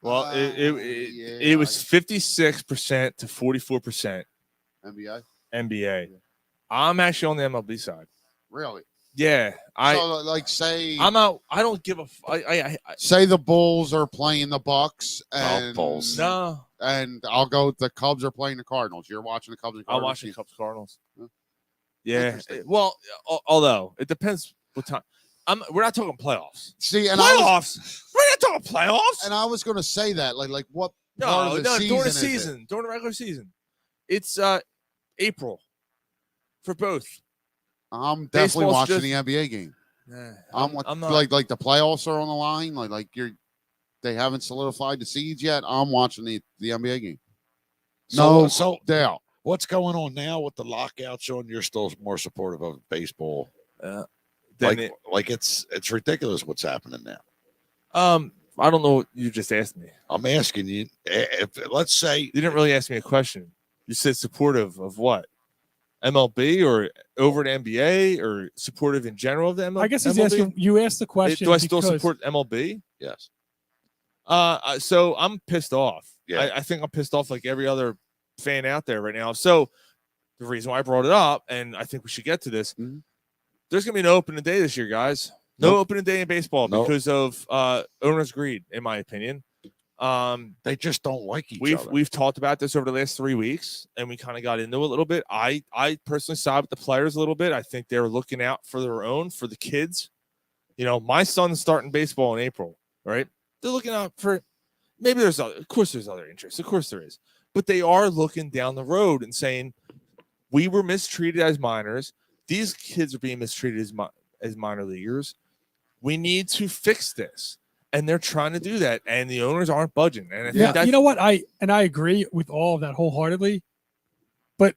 Speaker 5: Well, it was 56% to 44%
Speaker 7: NBA.
Speaker 5: NBA. I'm actually on the MLB side.
Speaker 7: Really?
Speaker 5: Yeah,
Speaker 7: So like, say
Speaker 5: I'm out. I don't give a. I
Speaker 7: say the Bulls are playing the Bucks and
Speaker 3: Bulls.
Speaker 5: no.
Speaker 7: and I'll go. The Cubs are playing the Cardinals. You're watching the Cubs and
Speaker 5: I'll
Speaker 7: Cardinals.
Speaker 5: watch the Cubs Cardinals.
Speaker 7: Huh.
Speaker 5: Yeah.
Speaker 7: Interesting.
Speaker 5: Well, although it depends what time. We're not talking playoffs.
Speaker 7: See, and
Speaker 5: Playoffs. We're not talking playoffs.
Speaker 7: I was going to say that, like what part
Speaker 5: No,
Speaker 7: of the
Speaker 5: no,
Speaker 7: season
Speaker 5: during the
Speaker 7: is it?
Speaker 5: season, during the regular season, it's April for both.
Speaker 7: I'm definitely
Speaker 5: Baseball's
Speaker 7: watching
Speaker 5: just-
Speaker 7: the NBA game.
Speaker 5: I'm not
Speaker 7: like the playoffs are on the line. Like they haven't solidified the seeds yet. I'm watching the NBA game.
Speaker 3: So
Speaker 7: doubt.
Speaker 3: What's going on now with the lockout, Sean? You're still more supportive of baseball. Like it's ridiculous what's happening now.
Speaker 5: I don't know what you just asked me.
Speaker 3: I'm asking you, if let's say
Speaker 5: You didn't really ask me a question. You said supportive of what? MLB or over the NBA or supportive in general of the MLB?
Speaker 6: I guess he's asking. You asked the question.
Speaker 5: Do I still
Speaker 6: because-
Speaker 5: support MLB?
Speaker 3: yes.
Speaker 5: So I'm pissed off.
Speaker 3: Yeah.
Speaker 5: I think I'm pissed off like every other fan out there right now. So the reason why I brought it up, and I think we should get to this,
Speaker 7: Mhm.
Speaker 5: there's gonna be no opening day this year, guys. No
Speaker 3: Nope.
Speaker 5: opening day in baseball
Speaker 3: Nope.
Speaker 5: because of owners' greed, in my opinion.
Speaker 3: They just don't like each other.
Speaker 5: We've talked about this over the last 3 weeks, and we kind of got into it a little bit. I personally side with the players a little bit. I think they're looking out for their own, for the kids. You know, my son's starting baseball in April, right? They're looking out for. Maybe there's of course there's other interests, of course there is, but they are looking down the road and saying we were mistreated as minors. These kids are being mistreated as minor leaguers. We need to fix this. And they're trying to do that, and the owners aren't budging. And I think that's,
Speaker 6: you know what? I agree with all of that wholeheartedly. But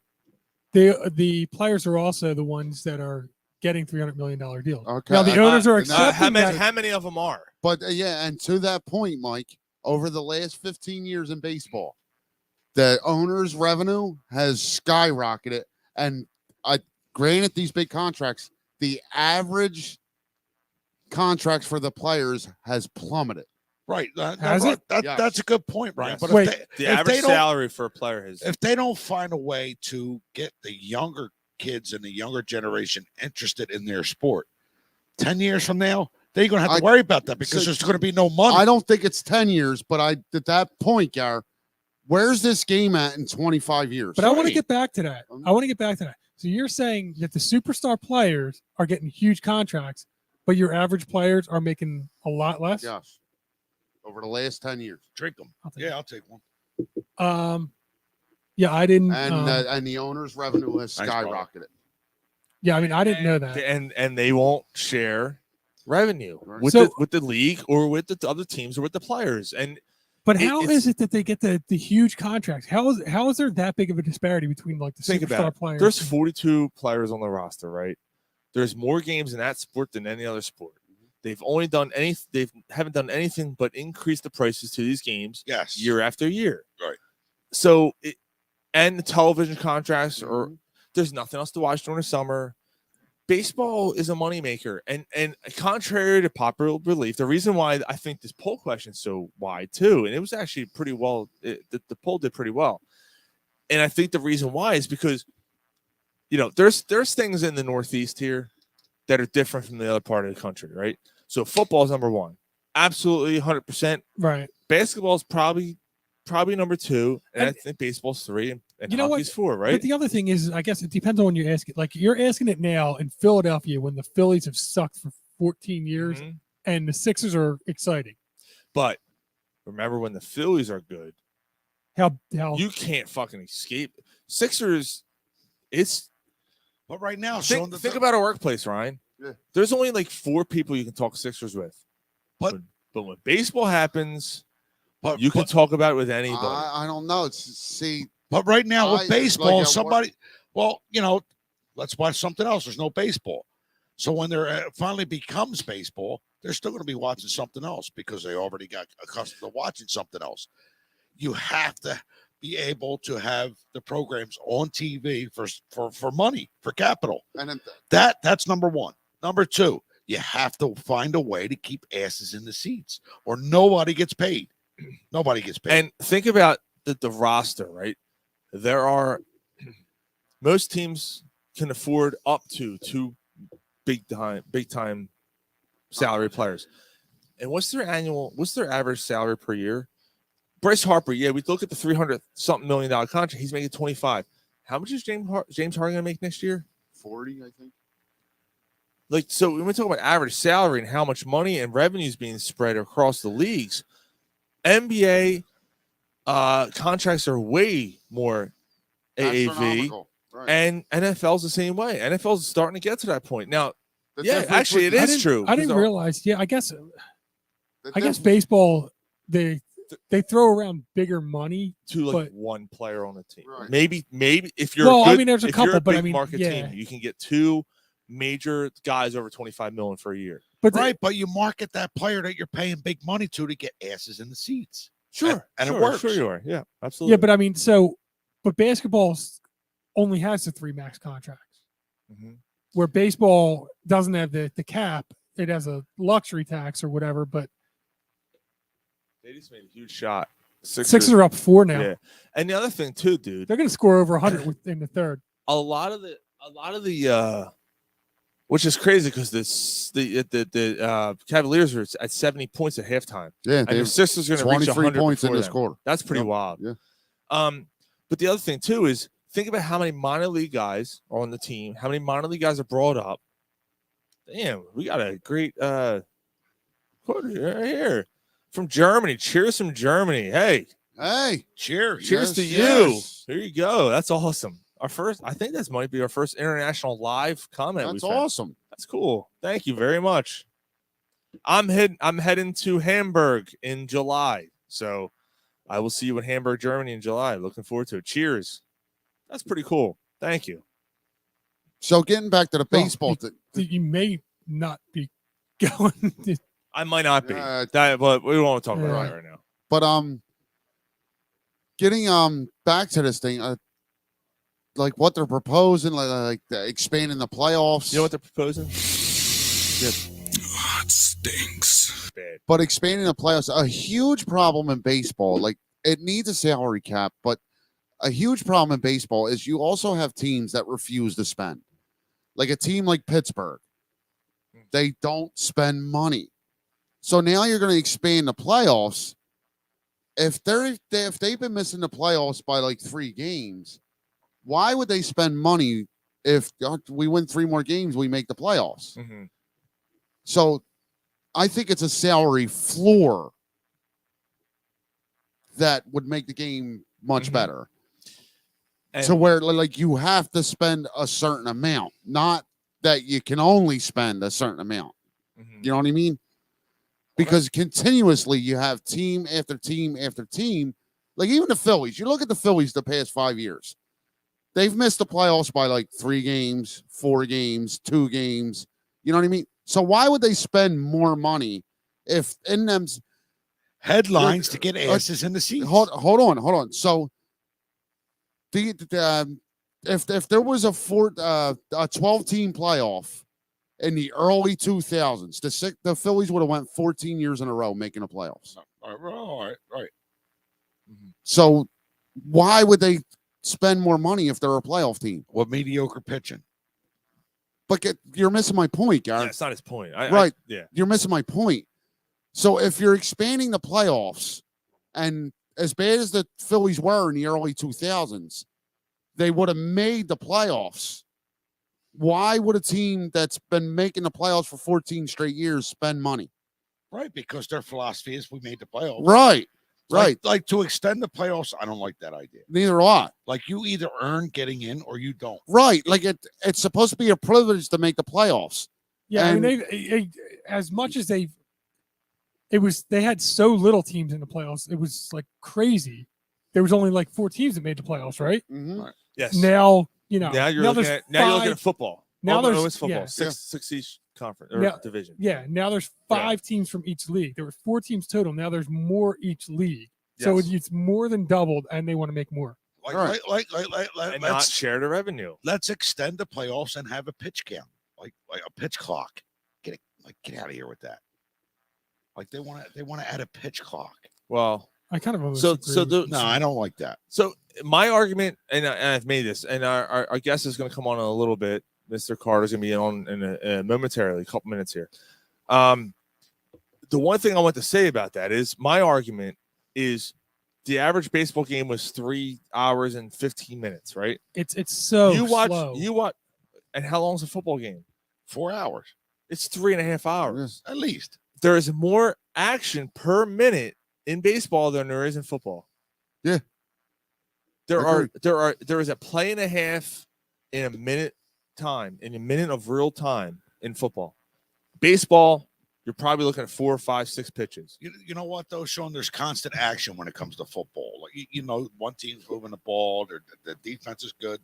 Speaker 6: the players are also the ones that are getting $300 million deals.
Speaker 7: Okay.
Speaker 6: Now the owners are
Speaker 7: and that-
Speaker 6: accepting that.
Speaker 5: how many of them are?
Speaker 7: But yeah, and to that point, Mike, over the last 15 years in baseball, the owners' revenue has skyrocketed. And granted, these big contracts, the average contracts for the players has plummeted.
Speaker 3: Right.
Speaker 6: Has it?
Speaker 7: Yes.
Speaker 3: That's a good point, Brian.
Speaker 5: Yes.
Speaker 3: But
Speaker 6: Wait.
Speaker 5: The
Speaker 3: if
Speaker 5: average
Speaker 3: they don't-
Speaker 5: salary for a player has.
Speaker 3: if they don't find a way to get the younger kids and the younger generation interested in their sport, 10 years from now, they're going to have to worry about that because
Speaker 7: so-
Speaker 3: there's going to be no money.
Speaker 7: I don't think it's 10 years, but at that point, Gar, where's this game at in 25 years?
Speaker 6: But I want to
Speaker 3: Right.
Speaker 6: get back to that. So you're saying that the superstar players are getting huge contracts, but your average players are making a lot less?
Speaker 7: Yes. Over the last 10 years.
Speaker 3: Drink them.
Speaker 6: I'll take
Speaker 3: Yeah, I'll take one.
Speaker 6: Yeah, I didn't.
Speaker 7: And the owner's revenue has
Speaker 3: Thanks, brother.
Speaker 7: skyrocketed.
Speaker 6: Yeah, I mean, I didn't know that.
Speaker 5: and they won't share revenue with
Speaker 6: So-
Speaker 5: the league or with the other teams or with the players. And
Speaker 6: But how
Speaker 5: it's-
Speaker 6: is it that they get the huge contracts? How is there that big of a disparity between like the
Speaker 5: think
Speaker 6: superstar
Speaker 5: about it.
Speaker 6: players?
Speaker 5: There's 42 players on the roster, right? There's more games in that sport than any other sport. They've only done they haven't done anything but increase the prices to these games
Speaker 3: Yes.
Speaker 5: year after year.
Speaker 3: Right.
Speaker 5: So and the television contracts or there's nothing else to watch during the summer. Baseball is a moneymaker. And contrary to popular belief, the reason why I think this poll question is so wide too, and it was actually pretty well, the poll did pretty well. And I think the reason why is because there's things in the Northeast here that are different from the other part of the country, right? So football is number one, absolutely 100%.
Speaker 6: Right.
Speaker 5: Basketball is probably number two, and I think baseball's three, and hockey's four, right?
Speaker 6: But the other thing is, I guess it depends on when you ask it. Like you're asking it now in Philadelphia when the Phillies have sucked for 14 years, and the Sixers are exciting.
Speaker 5: But remember when the Phillies are good,
Speaker 6: how
Speaker 5: you can't fucking escape Sixers.
Speaker 3: But right now,
Speaker 5: think about a workplace, Ryan.
Speaker 7: Yeah.
Speaker 5: There's only like 4 people you can talk Sixers with. But when baseball happens, you can talk about it with anybody.
Speaker 7: I don't know.
Speaker 3: But right now with baseball,
Speaker 7: somebody.
Speaker 3: Let's watch something else. There's no baseball. So when there finally becomes baseball, they're still going to be watching something else because they already got accustomed to watching something else. You have to be able to have the programs on TV for money, for capital.
Speaker 7: And
Speaker 3: That's number one. Number two, you have to find a way to keep asses in the seats or nobody gets paid. Nobody gets paid.
Speaker 5: And think about the roster, right? There are most teams can afford up to 2 big time salary players. And what's their average salary per year? Bryce Harper, we look at the $300-something million contract. He's making 25. How much is James Harden going to make next year?
Speaker 7: 40, I think.
Speaker 5: Like, so when we talk about average salary and how much money and revenue is being spread across the leagues, NBA contracts are way more AAV,
Speaker 7: right.
Speaker 5: and NFL's the same way. NFL's starting to get to that point now. Actually, it is true.
Speaker 6: I didn't realize. Yeah, I guess baseball they throw around bigger money
Speaker 5: to like
Speaker 6: but,
Speaker 5: one player on the team.
Speaker 7: Right.
Speaker 5: Maybe if you're a good,
Speaker 6: there's a couple,
Speaker 5: you're a
Speaker 6: but
Speaker 5: big
Speaker 6: I mean,
Speaker 5: market team, you can get 2 major guys over $25 million for a year.
Speaker 3: But you market that player that you're paying big money to get asses in the seats.
Speaker 5: Sure,
Speaker 3: and it works.
Speaker 5: Sure, you are. Yeah, absolutely.
Speaker 6: Yeah, but I mean, but basketball only has the 3 max contracts, where baseball doesn't have the cap. It has a luxury tax or whatever, but
Speaker 5: they just made a huge shot.
Speaker 6: Sixers are up 4 now.
Speaker 5: Yeah, and the other thing too, dude,
Speaker 6: they're going to score over 100 in the third.
Speaker 5: A lot of the which is crazy because the Cavaliers are at 70 points at halftime.
Speaker 7: Yeah,
Speaker 5: and the Sixers are going to reach 100
Speaker 7: points in
Speaker 5: this
Speaker 7: this quarter.
Speaker 5: That's pretty wild.
Speaker 7: Yeah.
Speaker 5: But the other thing too is think about how many minor league guys are on the team. How many minor league guys are brought up? Damn, we got a great quote right here from Germany. Cheers from Germany. Hey, cheers! Cheers to you.
Speaker 7: Yes.
Speaker 5: Here you go. That's awesome. I think this might be our first international live comment.
Speaker 7: That's awesome.
Speaker 5: That's cool. Thank you very much. I'm heading to Hamburg in July, so I will see you in Hamburg, Germany in July. Looking forward to it. Cheers. That's pretty cool. Thank you.
Speaker 7: So getting back to the baseball,
Speaker 6: you may not be going.
Speaker 5: I might not be, but we won't talk about it right now.
Speaker 7: But getting back to this thing, like what they're proposing, like expanding the playoffs.
Speaker 5: You know what they're proposing?
Speaker 10: It stinks.
Speaker 5: Bad.
Speaker 7: But expanding the playoffs, a huge problem in baseball. Like it needs a salary cap, but a huge problem in baseball is you also have teams that refuse to spend. Like a team like Pittsburgh, they don't spend money. So now you're going to expand the playoffs. If they've been missing the playoffs by like 3 games, why would they spend money if we win 3 more games, we make the playoffs?
Speaker 5: Mm-hmm.
Speaker 7: So I think it's a salary floor that would make the game much better. And so where like you have to spend a certain amount, not that you can only spend a certain amount. You know what I mean? Because continuously you have team after team after team. Like even the Phillies, you look at the Phillies the past 5 years. They've missed the playoffs by like 3 games, 4 games, 2 games. You know what I mean? So why would they spend more money if in them
Speaker 3: headlines to get asses in the seats?
Speaker 7: Hold on. So if there was a 12-team playoff in the early 2000s, the Phillies would have went 14 years in a row making the playoffs.
Speaker 3: All right.
Speaker 7: So why would they spend more money if they're a playoff team.
Speaker 3: With mediocre pitching.
Speaker 7: But you're missing my point,
Speaker 5: Yeah,
Speaker 7: Garrett.
Speaker 5: it's not his point. Yeah.
Speaker 7: You're missing my point. So if you're expanding the playoffs, and as bad as the Phillies were in the early 2000s, they would have made the playoffs. Why would a team that's been making the playoffs for 14 straight years spend money?
Speaker 3: Right, because their philosophy is we made the playoffs.
Speaker 7: Right. Right.
Speaker 3: Like to extend the playoffs, I don't like that idea.
Speaker 7: Neither do I.
Speaker 3: Like you either earn getting in or you don't.
Speaker 7: Right. Like it's supposed to be a privilege to make the playoffs.
Speaker 6: Yeah,
Speaker 7: And-
Speaker 6: I mean, they as much as they had so little teams in the playoffs, it was like crazy. There was only like 4 teams that made the playoffs, right?
Speaker 7: Mm-hmm.
Speaker 3: Right.
Speaker 5: Yes.
Speaker 6: Now, you know,
Speaker 5: Now you're
Speaker 6: now
Speaker 5: looking
Speaker 6: there's
Speaker 5: at you're looking
Speaker 6: five-
Speaker 5: at football.
Speaker 6: Now there's
Speaker 5: it's football.
Speaker 6: yeah.
Speaker 5: Six each conference or
Speaker 6: Now-
Speaker 5: division.
Speaker 6: Yeah, now there's 5 teams from each league. There were 4 teams total. Now there's more each league. So
Speaker 5: Yes.
Speaker 6: it's more than doubled, and they want to make more.
Speaker 3: Like,
Speaker 5: And not share the revenue.
Speaker 3: let's extend the playoffs and have a pitch count, like a pitch clock. Get out of here with that. Like they want to add a pitch clock.
Speaker 5: Well,
Speaker 6: I kind of almost
Speaker 5: so
Speaker 6: agree.
Speaker 3: No, I don't like that.
Speaker 5: So my argument, and I've made this, and our guest is going to come on in a little bit. Mr. Carter's going to be on in momentarily, a couple minutes here. The one thing I want to say about that is my argument is the average baseball game was 3 hours and 15 minutes, right?
Speaker 6: It's so
Speaker 5: you watch,
Speaker 6: slow.
Speaker 5: and how long's a football game?
Speaker 3: 4 hours.
Speaker 5: It's 3.5 hours
Speaker 3: At least.
Speaker 5: There is more action per minute in baseball than there is in football.
Speaker 7: Yeah.
Speaker 5: There is a play and a half in a minute time, in a minute of real time in football. Baseball, you're probably looking at 4, 5, 6 pitches.
Speaker 3: You know what though, Sean? There's constant action when it comes to football. Like you know, one team's moving the ball, the defense is good.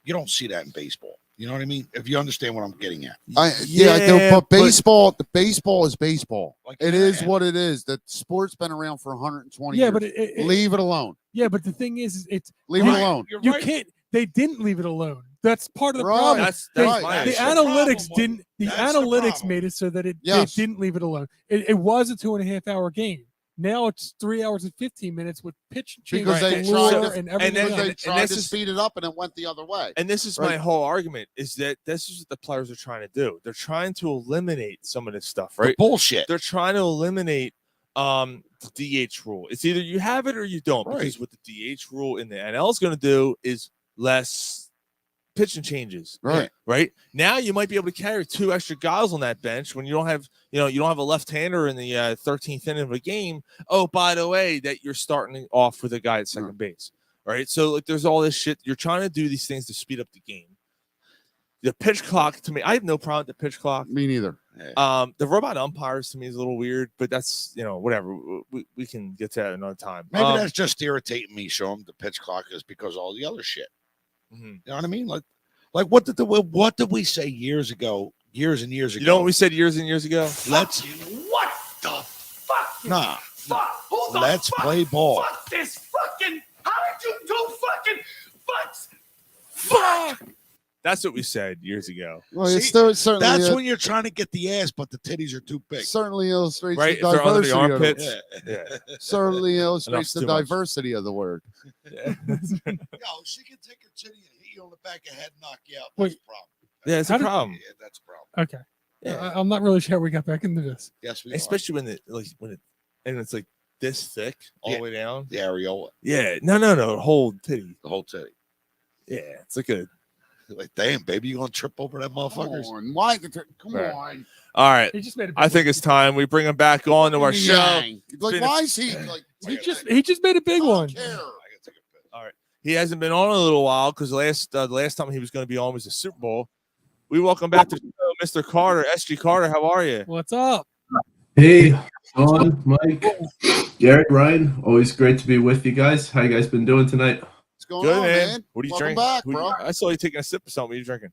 Speaker 3: You don't see that in baseball. You know what I mean? If you understand what I'm getting at.
Speaker 7: I do, but baseball, the baseball is baseball.
Speaker 3: Like,
Speaker 7: it is what it is. The sport's been around for 120
Speaker 6: Yeah,
Speaker 7: years.
Speaker 6: but
Speaker 7: leave it alone.
Speaker 6: Yeah, but the thing is it's
Speaker 7: Leave it alone.
Speaker 6: You can't. They didn't leave it alone. That's part of the
Speaker 7: Right.
Speaker 6: problem.
Speaker 5: That's
Speaker 6: the
Speaker 5: my issue.
Speaker 6: analytics didn't. The
Speaker 3: That's the
Speaker 6: analytics
Speaker 3: problem.
Speaker 6: made it so that they
Speaker 7: Yes.
Speaker 6: didn't leave it alone. It was a 2.5 hour game. Now it's 3 hours and 15 minutes with pitch change
Speaker 7: Because they
Speaker 6: galore
Speaker 7: tried to-
Speaker 6: and everything.
Speaker 5: then-
Speaker 7: Because they
Speaker 6: else.
Speaker 7: tried to
Speaker 5: this is-
Speaker 7: speed it up and it went the other way.
Speaker 5: And this is
Speaker 7: Right.
Speaker 5: my whole argument, is that this is what the players are trying to do. They're trying to eliminate some of this stuff,
Speaker 3: The
Speaker 5: right?
Speaker 3: bullshit.
Speaker 5: They're trying to eliminate the DH rule. It's either you have it or you don't.
Speaker 3: Right.
Speaker 5: Because what the DH rule in the NL is going to do is less pitching changes.
Speaker 7: Right.
Speaker 5: Right. Now you might be able to carry 2 extra guys on that bench when you don't have, you don't have a left-hander in the 13th inning of a game. Oh, by the way, that you're starting off with a guy at second base. Right. So like there's all this shit. You're trying to do these things to speed up the game. The pitch clock, to me, I have no problem with the pitch clock.
Speaker 7: Me neither.
Speaker 5: The robot umpires to me is a little weird, but that's whatever. We can get to that another time.
Speaker 3: Maybe that's just irritating me, Sean. The pitch clock is because of all the other shit.
Speaker 5: Mhm.
Speaker 3: You know what I mean? Like what did we say years ago? Years and years ago.
Speaker 5: You know what we said years and years ago?
Speaker 3: Let's
Speaker 4: What the fuck?
Speaker 3: nah.
Speaker 4: Fuck. Hold on.
Speaker 3: Let's play ball.
Speaker 4: Fuck this fucking. How did you do fucking fuck?
Speaker 5: That's what we said years ago.
Speaker 7: Well,
Speaker 3: See,
Speaker 7: it's still certainly
Speaker 3: That's when you're trying to get the ass, but the titties are too big.
Speaker 7: certainly illustrates
Speaker 5: Right?
Speaker 7: the
Speaker 5: If they're under the
Speaker 7: diversity. Of
Speaker 5: armpits.
Speaker 7: it.
Speaker 5: Yeah.
Speaker 7: Certainly illustrates
Speaker 5: Enough's
Speaker 7: the
Speaker 5: too much.
Speaker 7: diversity of the word.
Speaker 5: Yeah.
Speaker 3: Yo, she can take her titty and hit you on the back of the head, knock you out.
Speaker 6: Wait.
Speaker 3: That's a problem.
Speaker 5: Yeah, it's
Speaker 6: How
Speaker 5: a
Speaker 6: did-
Speaker 5: problem.
Speaker 3: Yeah, that's a problem.
Speaker 6: Okay.
Speaker 5: Yeah.
Speaker 6: I'm not really sure how we got back into this.
Speaker 3: Yes, we
Speaker 5: Especially when it's like this thick all
Speaker 3: Yeah.
Speaker 5: the way down.
Speaker 3: are. The areola,
Speaker 5: Yeah. No. Whole titty.
Speaker 3: the whole titty.
Speaker 5: Yeah. It's like a.
Speaker 3: Like, damn, baby, you gonna trip over that motherfuckers?
Speaker 7: Come on. Why? Come
Speaker 5: Right.
Speaker 7: on.
Speaker 5: All right.
Speaker 6: He just made a
Speaker 5: I think it's time we bring him back on to our show.
Speaker 7: Dang. Like,
Speaker 5: been a-
Speaker 7: why is he like?
Speaker 6: He just made a big
Speaker 7: I
Speaker 6: one.
Speaker 7: don't care.
Speaker 3: I gotta take a piss.
Speaker 5: He hasn't been on in a little while because the last time he was going to be on was the Super Bowl. We welcome back to the show, Mr. Carter, SG Carter. How are you?
Speaker 6: What's up?
Speaker 12: Hey, Sean, Mike, Garrett, Ryan. Always great to be with you guys. How you guys been doing tonight?
Speaker 7: What's going
Speaker 5: Good,
Speaker 7: on,
Speaker 5: man.
Speaker 7: man?
Speaker 5: What are you
Speaker 7: Welcome
Speaker 5: drinking?
Speaker 7: back, bro.
Speaker 5: I saw you taking a sip of something. What are you drinking?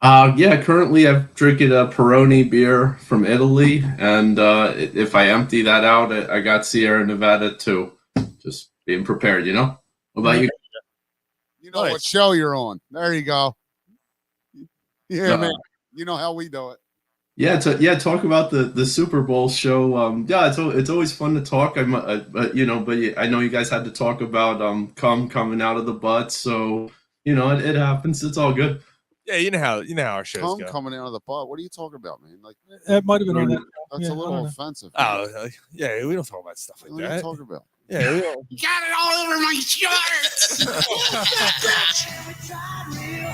Speaker 12: Yeah, currently I'm drinking a Peroni beer from Italy, and if I empty that out, I got Sierra Nevada too. Just being prepared, What about you?
Speaker 7: You know what show you're on. There you go. Yeah,
Speaker 12: No.
Speaker 7: man. You know how we do it.
Speaker 12: Yeah, talk about the Super Bowl show. Yeah, it's always fun to talk. But I know you guys had to talk about coming out of the butt. So it happens. It's all good.
Speaker 5: Yeah, you know how our shows go.
Speaker 7: Coming out of the butt. What are you talking about, man? Like
Speaker 6: It might have been on that.
Speaker 7: that's a little offensive.
Speaker 5: Oh, yeah, we don't talk about stuff like
Speaker 7: What are
Speaker 5: that.
Speaker 7: you talking about?
Speaker 5: Yeah, we don't.
Speaker 4: You got it all over my shirt.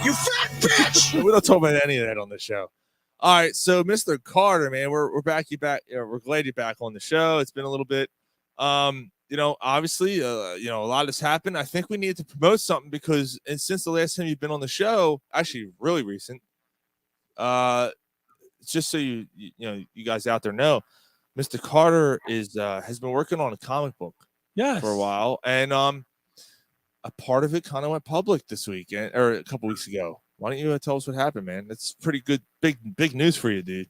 Speaker 4: You fat bitch.
Speaker 5: We don't talk about any of that on the show. All right, so Mr. Carter, man, we're back. We're glad you're back on the show. It's been a little bit. Obviously, a lot has happened. I think we need to promote something because, and since the last time you've been on the show, actually really recent, just so you guys out there know, Mr. Carter has been working on a comic book for a while, and a part of it kind of went public this weekend or a couple weeks ago. Why don't you tell us what happened, man? That's pretty good, big news for you, dude.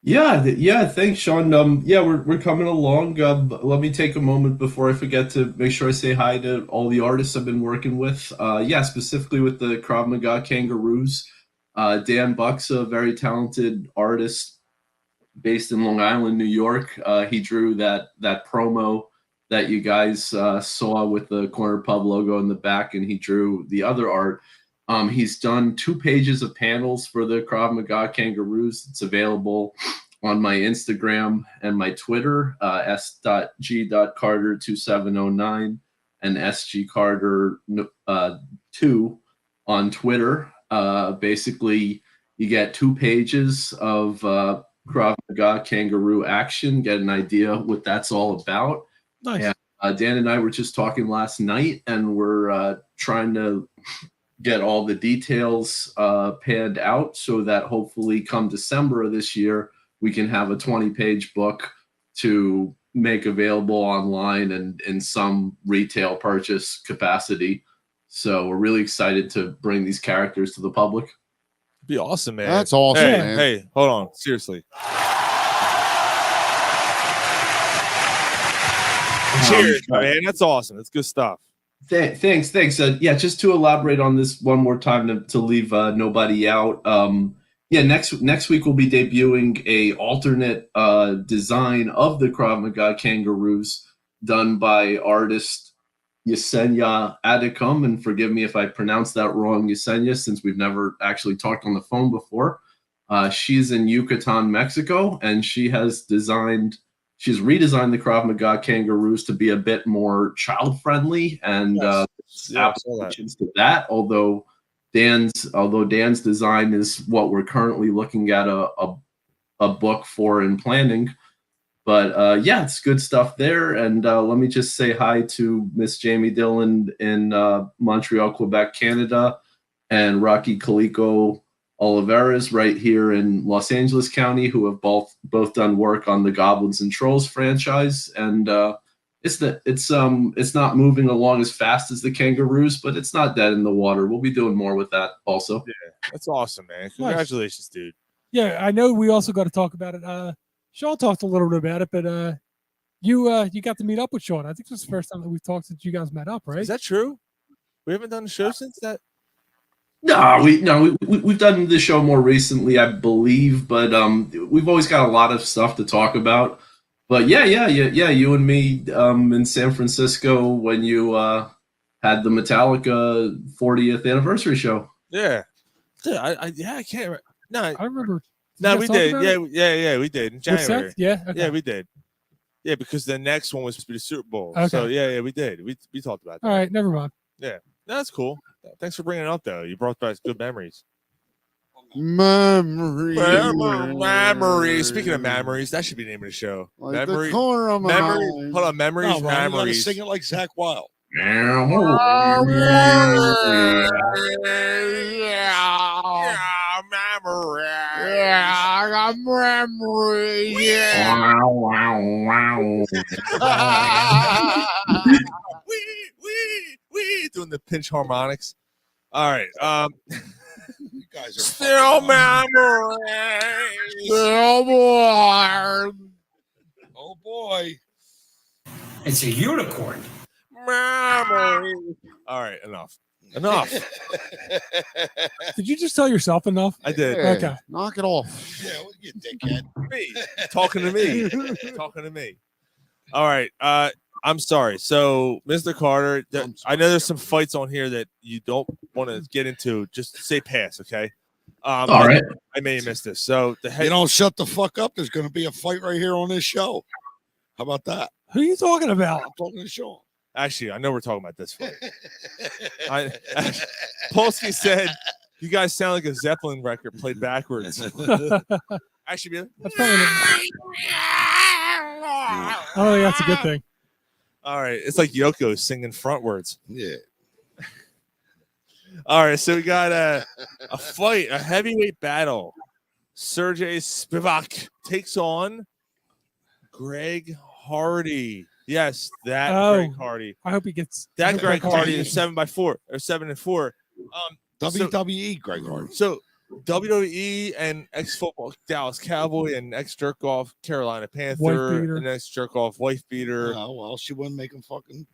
Speaker 12: Yeah. Thanks, Sean. We're coming along. Let me take a moment before I forget to make sure I say hi to all the artists I've been working with. Specifically with the Krav Maga Kangaroos. Dan Buck's a very talented artist based in Long Island, New York. He drew that promo that you guys saw with the Corner Pub logo in the back, and he drew the other art. He's done 2 pages of panels for the Krav Maga Kangaroos. It's available on my Instagram and my Twitter, s.g.carter2709 and sgcarter2 on Twitter. Basically, you get 2 pages of Krav Maga Kangaroo action, get an idea what that's all about.
Speaker 6: Nice.
Speaker 12: And, Dan and I were just talking last night, and we're trying to get all the details panned out so that hopefully come December of this year, we can have a 20-page book to make available online and in some retail purchase capacity. So we're really excited to bring these characters to the public.
Speaker 5: It'd be awesome, man.
Speaker 7: That's awesome, man.
Speaker 5: Hey, hold on. Seriously. Cheers, man. That's awesome. That's good stuff.
Speaker 12: Thanks. Just to elaborate on this one more time to leave nobody out. Next week we'll be debuting a alternate design of the Krav Maga Kangaroos done by artist Yesenia Adicum, and forgive me if I pronounced that wrong, Yesenia, since we've never actually talked on the phone before. She's in Yucatan, Mexico, and she's redesigned the Krav Maga Kangaroos to be a bit more child-friendly and applications to that. Although Dan's design is what we're currently looking at a book for and planning. But it's good stuff there. And let me just say hi to Miss Jamie Dillon in Montreal, Quebec, Canada, and Rocky Calico Oliveras right here in Los Angeles County, who have both done work on the Goblins and Trolls franchise. And it's not moving along as fast as the Kangaroos, but it's not dead in the water. We'll be doing more with that also.
Speaker 5: Yeah, that's awesome, man. Congratulations, dude.
Speaker 6: Yeah, I know we also got to talk about it. Sean talked a little bit about it, but you got to meet up with Sean. I think this is the first time that we've talked since you guys met up, right?
Speaker 5: Is that true? We haven't done a show since that?
Speaker 12: No, we've done the show more recently, I believe, but we've always got a lot of stuff to talk about. But yeah, you and me in San Francisco when you had the Metallica 40th anniversary show.
Speaker 5: Yeah. I can't remember. No,
Speaker 6: I remember.
Speaker 5: No, we did. Yeah, we did in January.
Speaker 6: Yeah, okay.
Speaker 5: Yeah, we did. Yeah, because the next one was supposed to be the Super Bowl.
Speaker 6: Okay.
Speaker 5: So yeah, we did. We talked about that.
Speaker 6: All right, never mind.
Speaker 5: Yeah, that's cool. Thanks for bringing it up, though. You brought back good memories.
Speaker 7: Memories.
Speaker 5: Speaking of memories, that should be the name of the show.
Speaker 7: Like
Speaker 5: Memories.
Speaker 7: the corner of my
Speaker 5: Memories.
Speaker 7: eye.
Speaker 5: Hold on, memories.
Speaker 3: No, Ron, you gotta
Speaker 5: memories.
Speaker 3: sing it like Zach Wild.
Speaker 5: We doing the pinch harmonics. All right.
Speaker 3: You guys are
Speaker 5: Still memories.
Speaker 3: Oh boy.
Speaker 4: It's a unicorn.
Speaker 5: Memories. All right, enough. Enough.
Speaker 6: Did you just tell yourself enough?
Speaker 5: I did.
Speaker 7: Yeah,
Speaker 6: Okay.
Speaker 7: knock it off.
Speaker 3: Yeah, well, you dickhead.
Speaker 5: Me. Talking to me. Talking to me. All right. I'm sorry. So, Mr. Carter, I know there's some fights on here that you don't want to get into. Just say pass, okay?
Speaker 12: All right.
Speaker 5: I may have missed this. So the head.
Speaker 3: You don't shut the fuck up. There's going to be a fight right here on this show. How about that?
Speaker 6: Who are you talking about?
Speaker 3: I'm talking to Sean.
Speaker 5: Actually, I know we're talking about this fight. Polsky said, "You guys sound like a Zeppelin record played backwards." Actually,
Speaker 6: That's probably I don't think that's a good thing.
Speaker 5: all right. It's like Yoko singing frontwards.
Speaker 3: Yeah.
Speaker 5: All right, so we got a fight, a heavyweight battle. Sergey Spivak takes on Greg Hardy. Yes, that Greg Hardy.
Speaker 6: I hope he gets
Speaker 5: That Greg Hardy is 7-4 or 7-4.
Speaker 3: WWE Greg Hardy.
Speaker 5: So WWE and ex-football Dallas Cowboy and ex-jerk-off Carolina Panther and ex-jerk-off wife beater.
Speaker 3: Oh, well, she wouldn't make him fucking.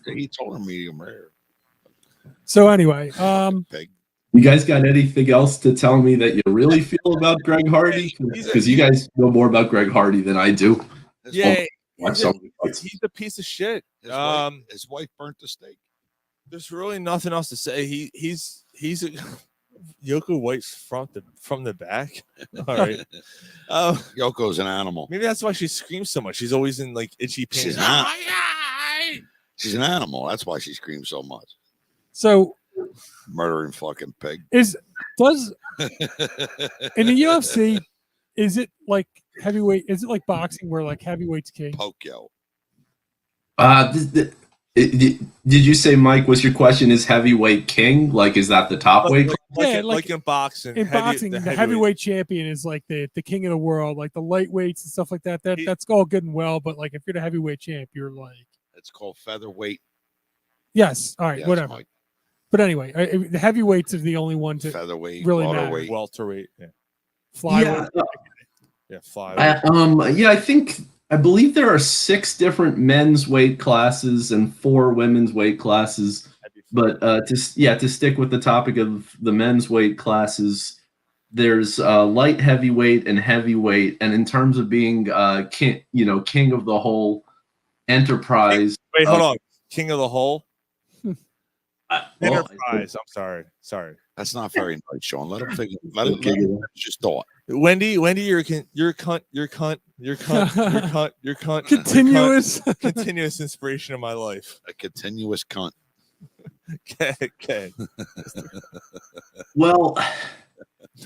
Speaker 3: He told her medium rare.
Speaker 6: So anyway,
Speaker 12: you guys got anything else to tell me that you really feel about Greg Hardy? Because you guys know more about Greg Hardy than I do.
Speaker 5: Yeah, he's a piece of shit.
Speaker 3: His wife burnt the steak.
Speaker 5: There's really nothing else to say. He's a Yoko White's from the back. All right.
Speaker 3: Yoko's an animal.
Speaker 5: Maybe that's why she screams so much. She's always in like itchy pain.
Speaker 3: She's an animal. That's why she screams so much.
Speaker 6: So
Speaker 3: murdering fucking pig.
Speaker 6: Does in the UFC, is it like heavyweight? Is it like boxing where like heavyweight's king?
Speaker 3: Pokyo.
Speaker 12: Did you say, Mike, was your question, is heavyweight king? Like, is that the top weight?
Speaker 5: Like in boxing.
Speaker 6: In boxing, the heavyweight champion is like the king of the world. Like the lightweights and stuff like that. That's all good and well, but like if you're the heavyweight champ, you're like.
Speaker 3: It's called featherweight.
Speaker 6: Yes. All right.
Speaker 3: Yes,
Speaker 6: whatever.
Speaker 3: Mike.
Speaker 6: But anyway, the heavyweights are the only ones that
Speaker 3: featherweight,
Speaker 6: really
Speaker 3: welterweight,
Speaker 6: matter.
Speaker 5: Welterweight,
Speaker 6: flyweight.
Speaker 5: Flyweight.
Speaker 12: I believe there are 6 different men's weight classes and 4 women's weight classes. But to stick with the topic of the men's weight classes, there's light heavyweight and heavyweight. And in terms of being king of the whole enterprise.
Speaker 5: Wait, hold on. King of the whole? Enterprise. I'm sorry.
Speaker 3: That's not very nice, Sean. Let him figure. Let him finish his thought.
Speaker 5: Wendy, you're cunt. Continuous inspiration of my life.
Speaker 3: A continuous cunt.
Speaker 5: Okay.
Speaker 12: Well,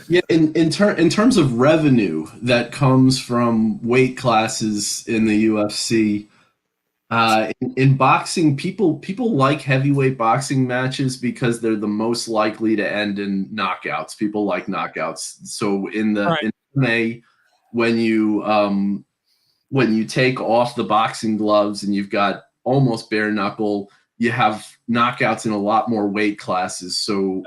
Speaker 12: yeah. In terms of revenue that comes from weight classes in the UFC. In boxing, people like heavyweight boxing matches because they're the most likely to end in knockouts. People like knockouts. So in MMA, when you take off the boxing gloves and you've got almost bare knuckle, you have knockouts in a lot more weight classes. So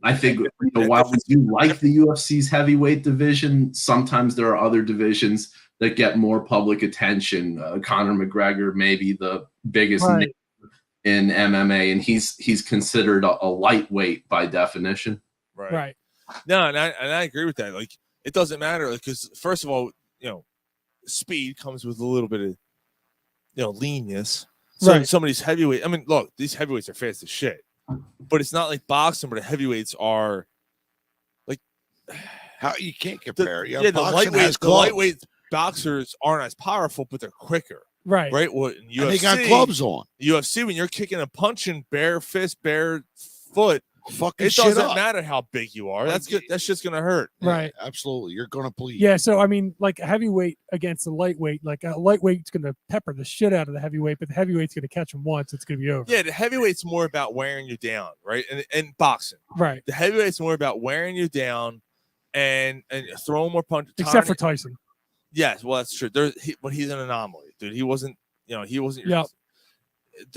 Speaker 12: I think while we do like the UFC's heavyweight division, sometimes there are other divisions that get more public attention. Conor McGregor may be the biggest name in MMA, and he's considered a lightweight by definition.
Speaker 5: Right. No, and I agree with that. Like, it doesn't matter because first of all, speed comes with a little bit of leanness. So some of these heavyweight. I mean, look, these heavyweights are fast as shit, but it's not like boxing where the heavyweights are like
Speaker 3: how you can't compare.
Speaker 5: The lightweight boxers aren't as powerful, but they're quicker.
Speaker 6: Right.
Speaker 5: Well, in UFC,
Speaker 3: and they got gloves on.
Speaker 5: UFC, when you're kicking and punching bare fist, bare foot,
Speaker 3: fucking
Speaker 5: it
Speaker 3: shit
Speaker 5: doesn't
Speaker 3: up.
Speaker 5: matter how big you are. That's good. That's just gonna hurt.
Speaker 6: Right.
Speaker 3: Yeah, absolutely. You're gonna bleed.
Speaker 6: Yeah. So I mean, like a heavyweight against a lightweight, like a lightweight's gonna pepper the shit out of the heavyweight, but the heavyweight's gonna catch him once. It's gonna be over.
Speaker 5: Yeah, the heavyweight's more about wearing you down, right? And boxing,
Speaker 6: right?
Speaker 5: The heavyweight's more about wearing you down and throwing more punches.
Speaker 6: Except for Tyson.
Speaker 5: Yes, well, that's true. But he's an anomaly, dude. He wasn't. He wasn't.
Speaker 6: Yep.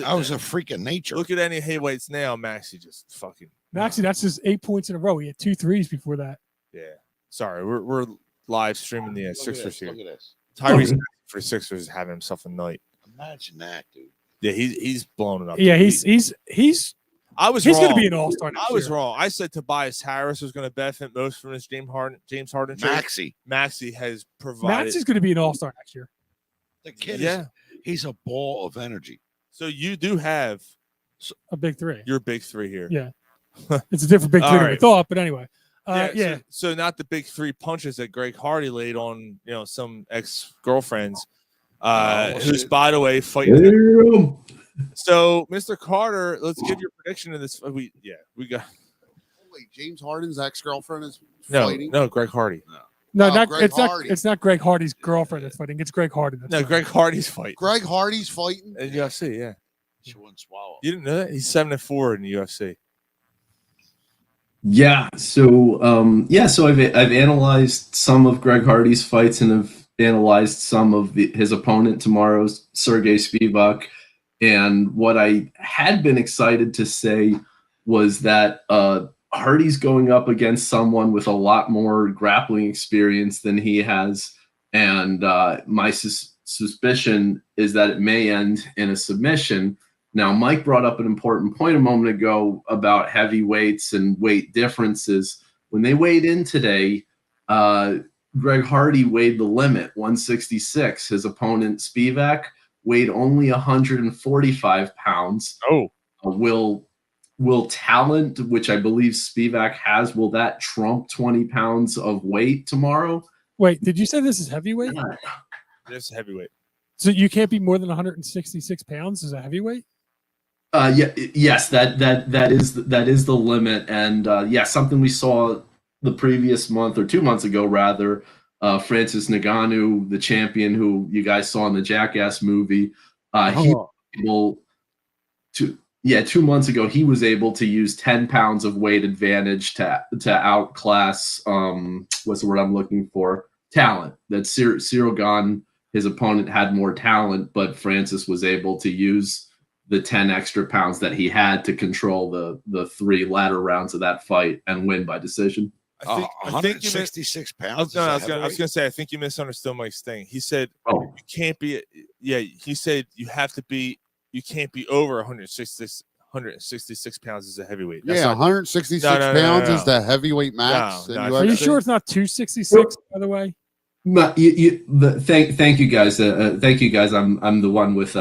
Speaker 3: I was a freak of nature.
Speaker 5: Look at any heavyweights now. Maxie just fucking.
Speaker 6: Maxie, that's just 8 points in a row. He had 2 threes before that.
Speaker 5: Yeah. Sorry, we're live streaming the Sixers here.
Speaker 3: Look at this.
Speaker 5: Tyrese for Sixers is having himself a night.
Speaker 3: Imagine that, dude.
Speaker 5: Yeah, he's blowing it up.
Speaker 6: Yeah, he's.
Speaker 5: I was
Speaker 6: He's
Speaker 5: wrong.
Speaker 6: going to be an all-star next
Speaker 5: I was
Speaker 6: year.
Speaker 5: wrong. I said Tobias Harris was going to benefit most from this James Harden trade. Maxey has provided.
Speaker 6: Max is going to be an all-star next year.
Speaker 3: The kid
Speaker 5: Yeah.
Speaker 3: he's a ball of energy.
Speaker 5: So you do have
Speaker 6: A big three.
Speaker 5: your big three here.
Speaker 6: Yeah. It's a different big
Speaker 5: All
Speaker 6: three than we
Speaker 5: right.
Speaker 6: thought, but anyway. Yeah.
Speaker 5: So not the big three punches that Greg Hardy laid on, some ex-girlfriends, who's, by the way, fighting. So, Mr. Carter, let's give your prediction of this. We got
Speaker 7: Wait, James Harden's ex-girlfriend is
Speaker 5: no,
Speaker 7: fighting?
Speaker 5: no, Greg Hardy.
Speaker 6: No,
Speaker 7: Greg
Speaker 6: it's
Speaker 7: Hardy.
Speaker 6: not Greg Hardy's girlfriend that's fighting. It's Greg Hardy. That's
Speaker 5: No,
Speaker 6: fighting.
Speaker 5: Greg Hardy's fighting.
Speaker 7: Greg Hardy's fighting?
Speaker 5: In UFC, yeah.
Speaker 3: She wouldn't swallow.
Speaker 5: You didn't know that? He's 7-4 in the UFC.
Speaker 12: Yeah. So I've analyzed some of Greg Hardy's fights and have analyzed some of his opponent tomorrow's Sergey Spivak. And what I had been excited to say was that Hardy's going up against someone with a lot more grappling experience than he has. And my suspicion is that it may end in a submission. Now, Mike brought up an important point a moment ago about heavyweights and weight differences. When they weighed in today, Greg Hardy weighed the limit, 166. His opponent, Spivak, weighed only 145 pounds.
Speaker 5: Oh.
Speaker 12: Will talent, which I believe Spivak has, will that trump 20 pounds of weight tomorrow?
Speaker 6: Wait, did you say this is heavyweight?
Speaker 5: This is heavyweight.
Speaker 6: So you can't be more than 166 pounds as a heavyweight?
Speaker 12: Yes, that is the limit, and something we saw the previous month or 2 months ago, rather. Francis Ngannou, the champion who you guys saw in the Jackass movie, he was able to. Yeah, 2 months ago, he was able to use 10 pounds of weight advantage to outclass, what's the word I'm looking for? Talent. That Cyril Gane, his opponent, had more talent, but Francis was able to use the 10 extra pounds that he had to control the three latter rounds of that fight and win by decision.
Speaker 5: I think
Speaker 3: 166 pounds.
Speaker 5: I was going to say, I think you misunderstood Mike's thing. He said you can't be. Yeah, he said you can't be over 166 pounds as a heavyweight. That's
Speaker 7: 166 pounds is the heavyweight max.
Speaker 6: Are you sure it's not 266? By the way.
Speaker 12: Thank you guys. Thank you guys. I'm the one with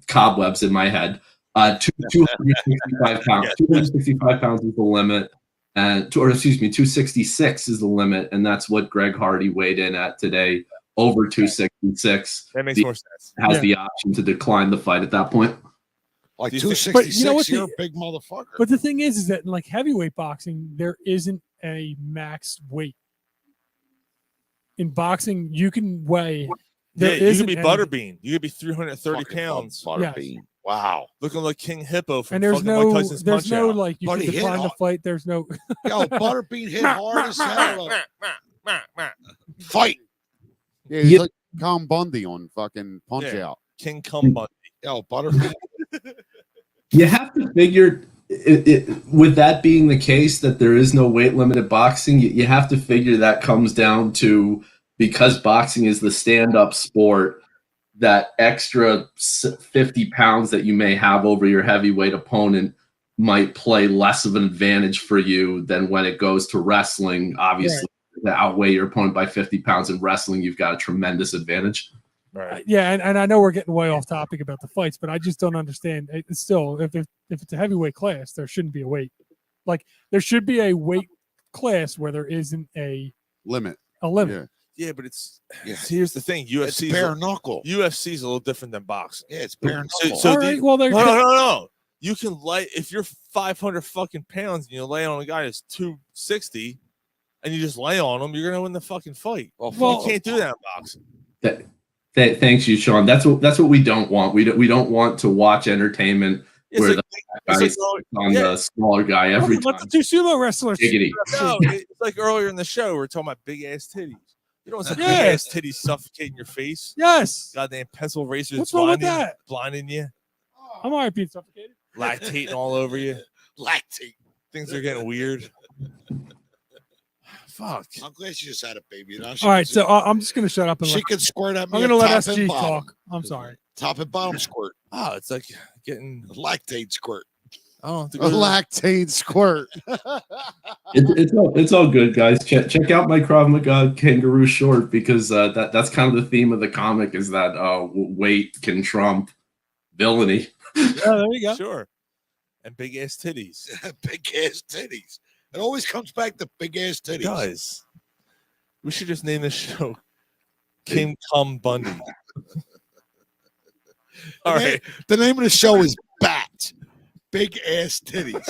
Speaker 12: cobwebs in my head. 265 pounds. 265 pounds is the limit, and 266 is the limit, and that's what Greg Hardy weighed in at today. Over 266.
Speaker 5: That makes more sense.
Speaker 12: Has the option to decline the fight at that point.
Speaker 3: Like
Speaker 6: But
Speaker 3: 266, you're a big motherfucker.
Speaker 6: But the thing is that in like heavyweight boxing, there isn't a max weight. In boxing, you can weigh.
Speaker 5: Yeah, you could
Speaker 6: isn't
Speaker 5: be
Speaker 6: any-
Speaker 5: Butterbean. You could be 330
Speaker 3: Fucking
Speaker 5: pounds.
Speaker 3: Butterbean. Wow.
Speaker 5: Looking like King Hippo from
Speaker 6: And there's
Speaker 5: fucking
Speaker 6: no,
Speaker 5: Mike Tyson's
Speaker 6: there's no
Speaker 5: Punch-Out.
Speaker 6: like you
Speaker 3: But
Speaker 6: can
Speaker 3: he hit
Speaker 6: decline the
Speaker 3: hard.
Speaker 6: fight. There's no.
Speaker 3: Yo, Butterbean hit hard as hell. Fight.
Speaker 7: Yeah, he's like Tom Bundy on fucking Punch
Speaker 5: Yeah.
Speaker 7: Out.
Speaker 5: King Cum Bundy.
Speaker 3: Yo, Butterbean.
Speaker 12: You have to figure, with that being the case, that there is no weight limit at boxing, you have to figure that comes down to, because boxing is the stand-up sport, that extra 50 pounds that you may have over your heavyweight opponent might play less of an advantage for you than when it goes to wrestling. Obviously, to outweigh your opponent by 50 pounds in wrestling, you've got a tremendous advantage.
Speaker 5: Right.
Speaker 6: Yeah, and I know we're getting way off topic about the fights, but I just don't understand. It's still, if it's a heavyweight class, there shouldn't be a weight. Like there should be a weight class where there isn't a
Speaker 7: limit.
Speaker 6: A limit.
Speaker 5: Yeah, but here's the thing. UFC
Speaker 3: bare knuckle.
Speaker 5: UFC is a little different than boxing.
Speaker 3: Yeah, it's bare knuckle.
Speaker 6: All right, well,
Speaker 5: no. You can lay if you're 500 fucking pounds and you lay on a guy that's 260, and you just lay on him, you're gonna win the fucking fight. Well, you can't do that in boxing.
Speaker 12: Thanks, you, Sean. That's what we don't want. We don't want to watch entertainment where the guy's on the smaller guy every time.
Speaker 6: The two sumo wrestlers.
Speaker 12: Giggity.
Speaker 5: No, it's like earlier in the show, we were talking about big ass titties. You don't want some big ass titties suffocating your face.
Speaker 6: Yes.
Speaker 5: Goddamn pencil racers
Speaker 6: What's wrong with that?
Speaker 5: blinding you.
Speaker 6: I'm all right being suffocated.
Speaker 5: Lactating all over you.
Speaker 3: Lactate.
Speaker 5: Things are getting weird. Fuck.
Speaker 3: I'm glad she just had a baby. Now
Speaker 6: All right, so I'm just gonna shut up and
Speaker 3: she could squirt at me.
Speaker 6: I'm gonna let
Speaker 3: top and
Speaker 6: SG
Speaker 3: bottom.
Speaker 6: talk. I'm sorry.
Speaker 3: Top and bottom squirt.
Speaker 5: Oh, it's like getting
Speaker 3: lactate squirt.
Speaker 5: Oh,
Speaker 7: A lactate squirt.
Speaker 12: It's all good, guys. Check out my Krav Maga kangaroo short because that's kind of the theme of the comic is that weight can trump villainy.
Speaker 6: Yeah, there you go.
Speaker 5: Sure. And big ass titties.
Speaker 3: Big ass titties. It always comes back to big ass titties.
Speaker 5: It does. We should just name this show King Cum Bundy. All right.
Speaker 3: The name of the show is Bat. Big ass titties.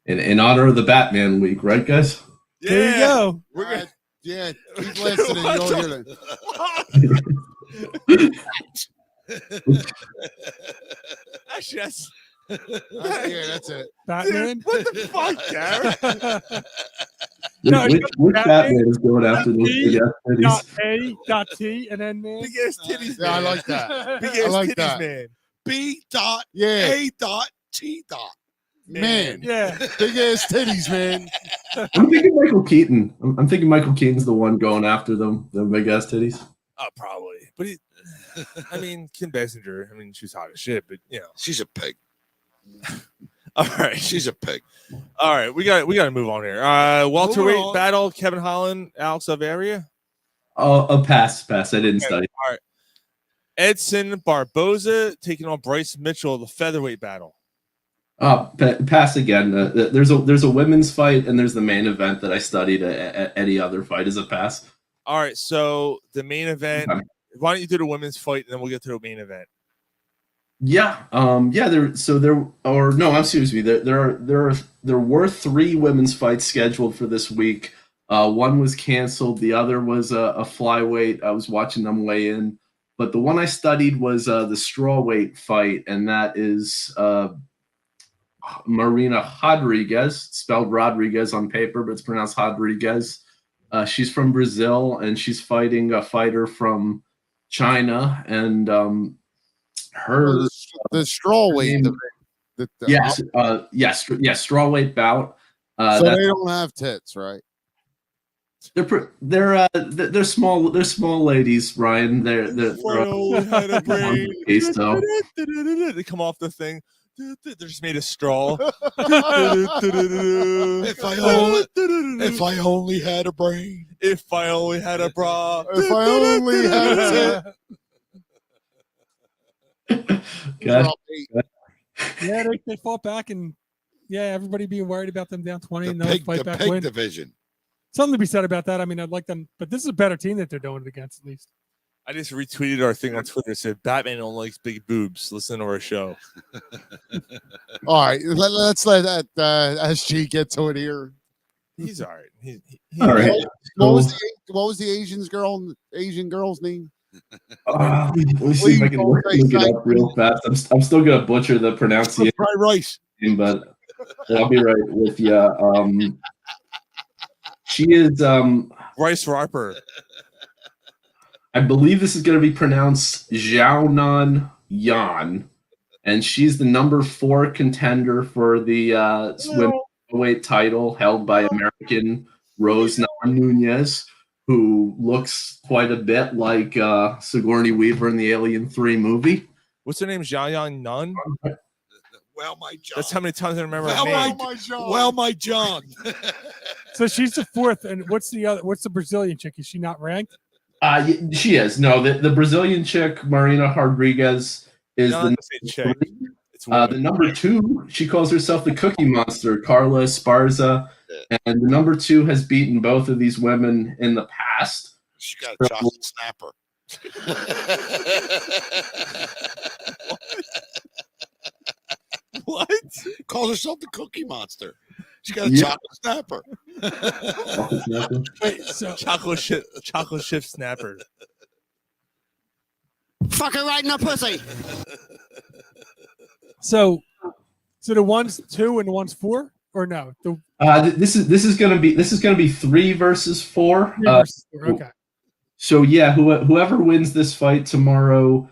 Speaker 12: In honor of the Batman week, right, guys?
Speaker 5: Yeah.
Speaker 6: There you go.
Speaker 3: We're gonna
Speaker 7: Yeah, keep listening. You'll hear it.
Speaker 5: Actually, that's
Speaker 7: Yeah, that's it.
Speaker 6: Batman.
Speaker 5: what the fuck, Garrett?
Speaker 6: No,
Speaker 12: Which Batman is going after those big ass
Speaker 6: Dot
Speaker 12: titties?
Speaker 6: A, dot T, and then man.
Speaker 5: Big ass titties,
Speaker 7: Yeah, I
Speaker 5: man.
Speaker 7: like that.
Speaker 5: Big
Speaker 7: I
Speaker 5: ass
Speaker 7: like
Speaker 5: titties,
Speaker 7: that.
Speaker 5: man.
Speaker 3: B dot
Speaker 7: Yeah,
Speaker 3: A dot T dot.
Speaker 7: man.
Speaker 6: Yeah.
Speaker 7: Big ass titties, man.
Speaker 12: I'm thinking Michael Keaton. I'm thinking Michael Keaton's the one going after them big ass titties.
Speaker 5: Oh, probably. But I mean, Kim Basinger. I mean, she's hot as shit, but you know,
Speaker 3: She's a pig.
Speaker 5: all right.
Speaker 3: She's a pig.
Speaker 5: All right, we got to move on here. Welterweight
Speaker 3: on.
Speaker 5: battle: Kevin Holland, Alex Averia.
Speaker 12: A pass. I didn't study.
Speaker 5: All right, Edson Barboza taking on Bryce Mitchell, the featherweight battle.
Speaker 12: Pass again. There's a women's fight and there's the main event that I studied. Any other fight is a pass.
Speaker 5: All right, so the main event.
Speaker 12: Okay.
Speaker 5: Why don't you do the women's fight and then we'll get to the main event?
Speaker 12: Yeah. There were 3 women's fights scheduled for this week. One was canceled. The other was a flyweight. I was watching them weigh in, but the one I studied was the strawweight fight, and that is Marina Rodriguez, spelled Rodriguez on paper, but it's pronounced Rodriguez. She's from Brazil, and she's fighting a fighter from China, and her
Speaker 7: The strawweight.
Speaker 12: yes, strawweight bout.
Speaker 7: So they don't have tits, right?
Speaker 12: They're small. They're small ladies, Ryan. They're
Speaker 5: had a brain.
Speaker 12: so.
Speaker 5: They come off the thing. They're just made of straw.
Speaker 3: If I only had a brain.
Speaker 5: If I only had a bra.
Speaker 7: If I only had a tit.
Speaker 12: Gosh.
Speaker 6: Yeah, they fought back, and yeah, everybody being worried about them down 20 and
Speaker 3: The
Speaker 6: they'll
Speaker 3: pig,
Speaker 6: fight
Speaker 3: the
Speaker 6: back
Speaker 3: pig
Speaker 6: win.
Speaker 3: division.
Speaker 6: Something to be said about that. I mean, I'd like them, but this is a better team that they're doing it against, at least.
Speaker 5: I just retweeted our thing on Twitter. It said Batman don't likes big boobs. Listen to our show.
Speaker 7: All right, let's let that SG get to it here.
Speaker 5: He's all right. He
Speaker 12: All right.
Speaker 7: What was the Asian girl's name?
Speaker 12: Let me see if I can look it up real fast. I'm still gonna butcher the pronunciation,
Speaker 3: Fried rice.
Speaker 12: but I'll be right with you. She is
Speaker 5: Bryce Harper.
Speaker 12: I believe this is going to be pronounced Xiaonan Yan, and she's the number 4 contender for the weight title held by American Rose Namajunas, who looks quite a bit like Sigourney Weaver in the Alien 3 movie.
Speaker 5: What's her name? Xiaoyan Nun?
Speaker 3: Well, my John.
Speaker 5: That's how many times I remember her
Speaker 3: Well,
Speaker 5: name.
Speaker 3: my John.
Speaker 6: So she's the 4th, and what's the Brazilian chick? Is she not ranked?
Speaker 12: She is. No, the Brazilian chick, Marina Rodriguez, is the
Speaker 5: chick.
Speaker 12: the number 2. She calls herself the Cookie Monster, Carla Esparza, and the number 2 has beaten both of these women in the past.
Speaker 3: She got a chocolate snapper.
Speaker 5: What?
Speaker 3: Calls herself the Cookie Monster. She got a
Speaker 12: Yeah.
Speaker 3: chocolate snapper.
Speaker 6: Wait, so
Speaker 5: Chocolate chip snapper.
Speaker 4: Fuck her right in the pussy.
Speaker 6: So the one's 2 and the one's 4, or no? The
Speaker 12: This is gonna be 3 versus 4.
Speaker 6: 3 versus 4. Okay.
Speaker 12: So yeah, whoever wins this fight tomorrow,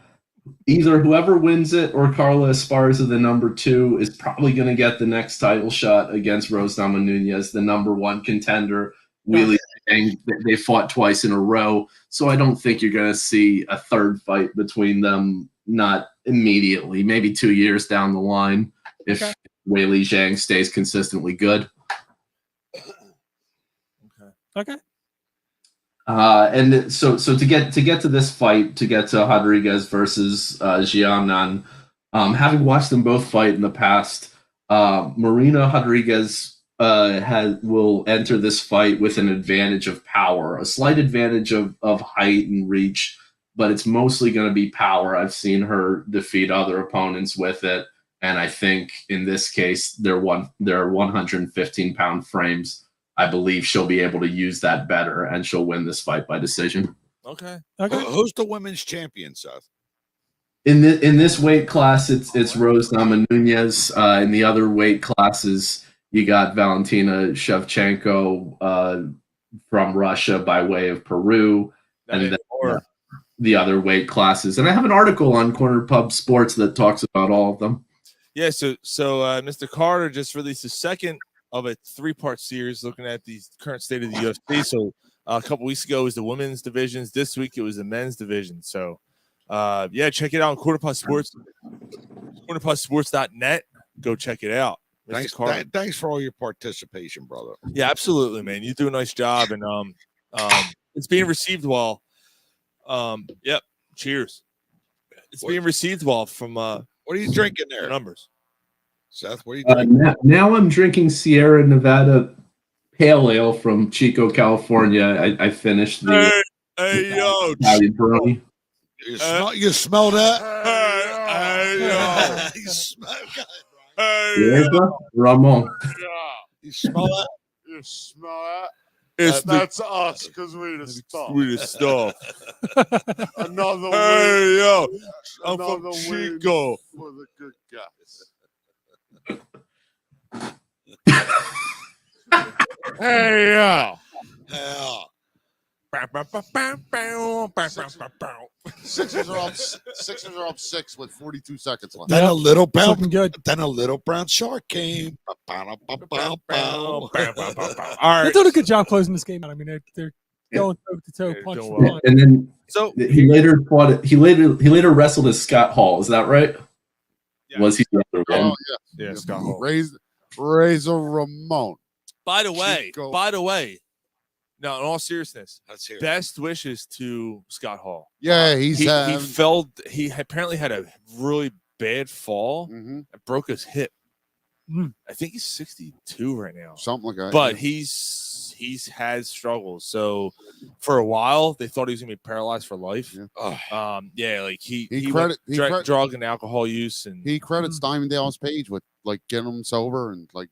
Speaker 12: either whoever wins it or Carla Esparza, the number 2, is probably going to get the next title shot against Rose Namajunas, the number 1 contender. Really, they fought twice in a row, so I don't think you're going to see a third fight between them not immediately, maybe 2 years down the line if Weili Zhang stays consistently good.
Speaker 6: Okay.
Speaker 12: And so to get to this fight, to get to Rodriguez versus Jiangnan, having watched them both fight in the past, Marina Rodriguez will enter this fight with an advantage of power, a slight advantage of height and reach, but it's mostly going to be power. I've seen her defeat other opponents with it, and I think in this case, they're 115-pound frames. I believe she'll be able to use that better, and she'll win this fight by decision.
Speaker 5: Okay.
Speaker 3: Who's the women's champion, Seth?
Speaker 12: In this weight class, it's Rose Namajunas. In the other weight classes, you got Valentina Shevchenko from Russia by way of Peru, and then the other weight classes. And I have an article on Corner Pub Sports that talks about all of them.
Speaker 5: Yeah. So Mr. Carter just released the second of a 3-part series looking at the current state of the UFC. So a couple weeks ago was the women's divisions. This week it was the men's division. So check it out on cornerpubsports.net. Go check it out.
Speaker 3: Thanks for all your participation, brother.
Speaker 5: Yeah, absolutely, man. You do a nice job, and it's being received well. Cheers. It's being received well from
Speaker 3: what are you drinking there?
Speaker 5: Numbers.
Speaker 3: Seth, what are you drinking?
Speaker 12: Now I'm drinking Sierra Nevada Pale Ale from Chico, California. I finished the Italian Peroni.
Speaker 3: You smell that?
Speaker 10: You smell
Speaker 12: Ramon.
Speaker 3: You smell that?
Speaker 10: You smell
Speaker 5: that?
Speaker 10: That's us because we the stuff.
Speaker 5: We the stuff.
Speaker 10: Another
Speaker 5: hey, yo. I'm
Speaker 10: Another
Speaker 5: from Chico.
Speaker 10: For the good guys.
Speaker 3: Hey, yeah.
Speaker 7: Sixers are up 6 with 42 seconds left.
Speaker 3: Then a little brown,
Speaker 6: good.
Speaker 3: Then a little brown shark came.
Speaker 5: All
Speaker 6: They're
Speaker 5: right.
Speaker 6: doing a good job closing this game out. I mean, they're going toe to toe, punch
Speaker 5: doing
Speaker 6: for
Speaker 5: well.
Speaker 6: punch.
Speaker 12: And then
Speaker 5: So
Speaker 12: he later fought. He later wrestled as Scott Hall. Is that right?
Speaker 5: Yeah.
Speaker 12: Was he the other one?
Speaker 7: Oh,
Speaker 5: yeah, Scott Hall.
Speaker 7: Razor Ramon.
Speaker 5: By the way,
Speaker 7: Chico.
Speaker 5: no, in all seriousness,
Speaker 3: Let's hear it.
Speaker 5: best wishes to Scott Hall.
Speaker 7: Yeah,
Speaker 5: He apparently had a really bad fall and broke his hip. I think he's 62 right now.
Speaker 7: Something like that.
Speaker 5: But he's had struggles. So for a while they thought he was gonna be paralyzed for life. Like he went drug and alcohol use, and
Speaker 7: he credits Diamond Dallas Page with like getting him sober, and like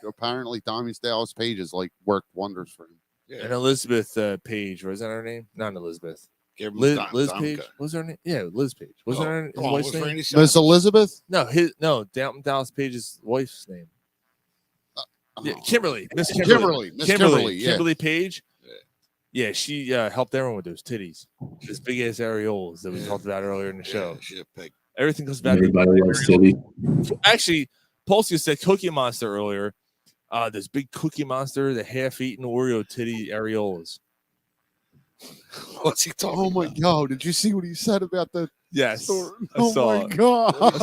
Speaker 7: apparently Diamond Dallas Page has like worked wonders for him.
Speaker 3: Yeah.
Speaker 5: And Elizabeth Page, was that her name? Not Elizabeth. Liz Page. What's her name? Yeah, Liz Page. What's her wife's name?
Speaker 7: Miss Elizabeth?
Speaker 5: No, Downton Dallas Page's wife's name. Kimberly. Miss
Speaker 7: Kimberly.
Speaker 5: Kimberly Page. Yeah, she helped everyone with those titties. Those big ass areolas that we talked about earlier in the show.
Speaker 3: She's a pig.
Speaker 5: Everything goes back.
Speaker 12: Everybody loves titty.
Speaker 5: Actually, Pulse said Cookie Monster earlier. This big Cookie Monster, the half-eaten Oreo titty areolas.
Speaker 3: What's he talking
Speaker 7: Oh my God! Did you see what he said about the?
Speaker 5: Yes,
Speaker 7: store?
Speaker 5: I saw
Speaker 7: my
Speaker 5: it.
Speaker 7: God!
Speaker 5: That's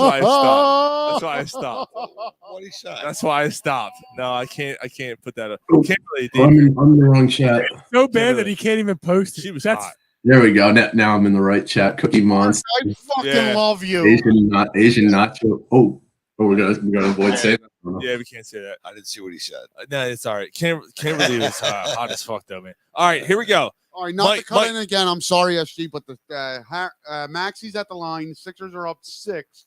Speaker 5: why I stopped.
Speaker 3: What he said?
Speaker 5: That's why I stopped. No, I can't put that up. Kimberly,
Speaker 12: I'm in the wrong chat.
Speaker 6: So bad that he can't even post it.
Speaker 5: She was
Speaker 6: That's
Speaker 5: hot.
Speaker 12: There we go. Now I'm in the right chat. Cookie Monster.
Speaker 7: I fucking love you.
Speaker 12: Asian nacho. Oh, we're gonna avoid saying that.
Speaker 5: Yeah, we can't say that.
Speaker 3: I didn't see what he said.
Speaker 5: No, it's all right. Kimberly was hot as fuck, though, man. All right, here we go.
Speaker 7: All right, not to cut in again. I'm sorry, SG, but the Maxi's at the line. Sixers are up 6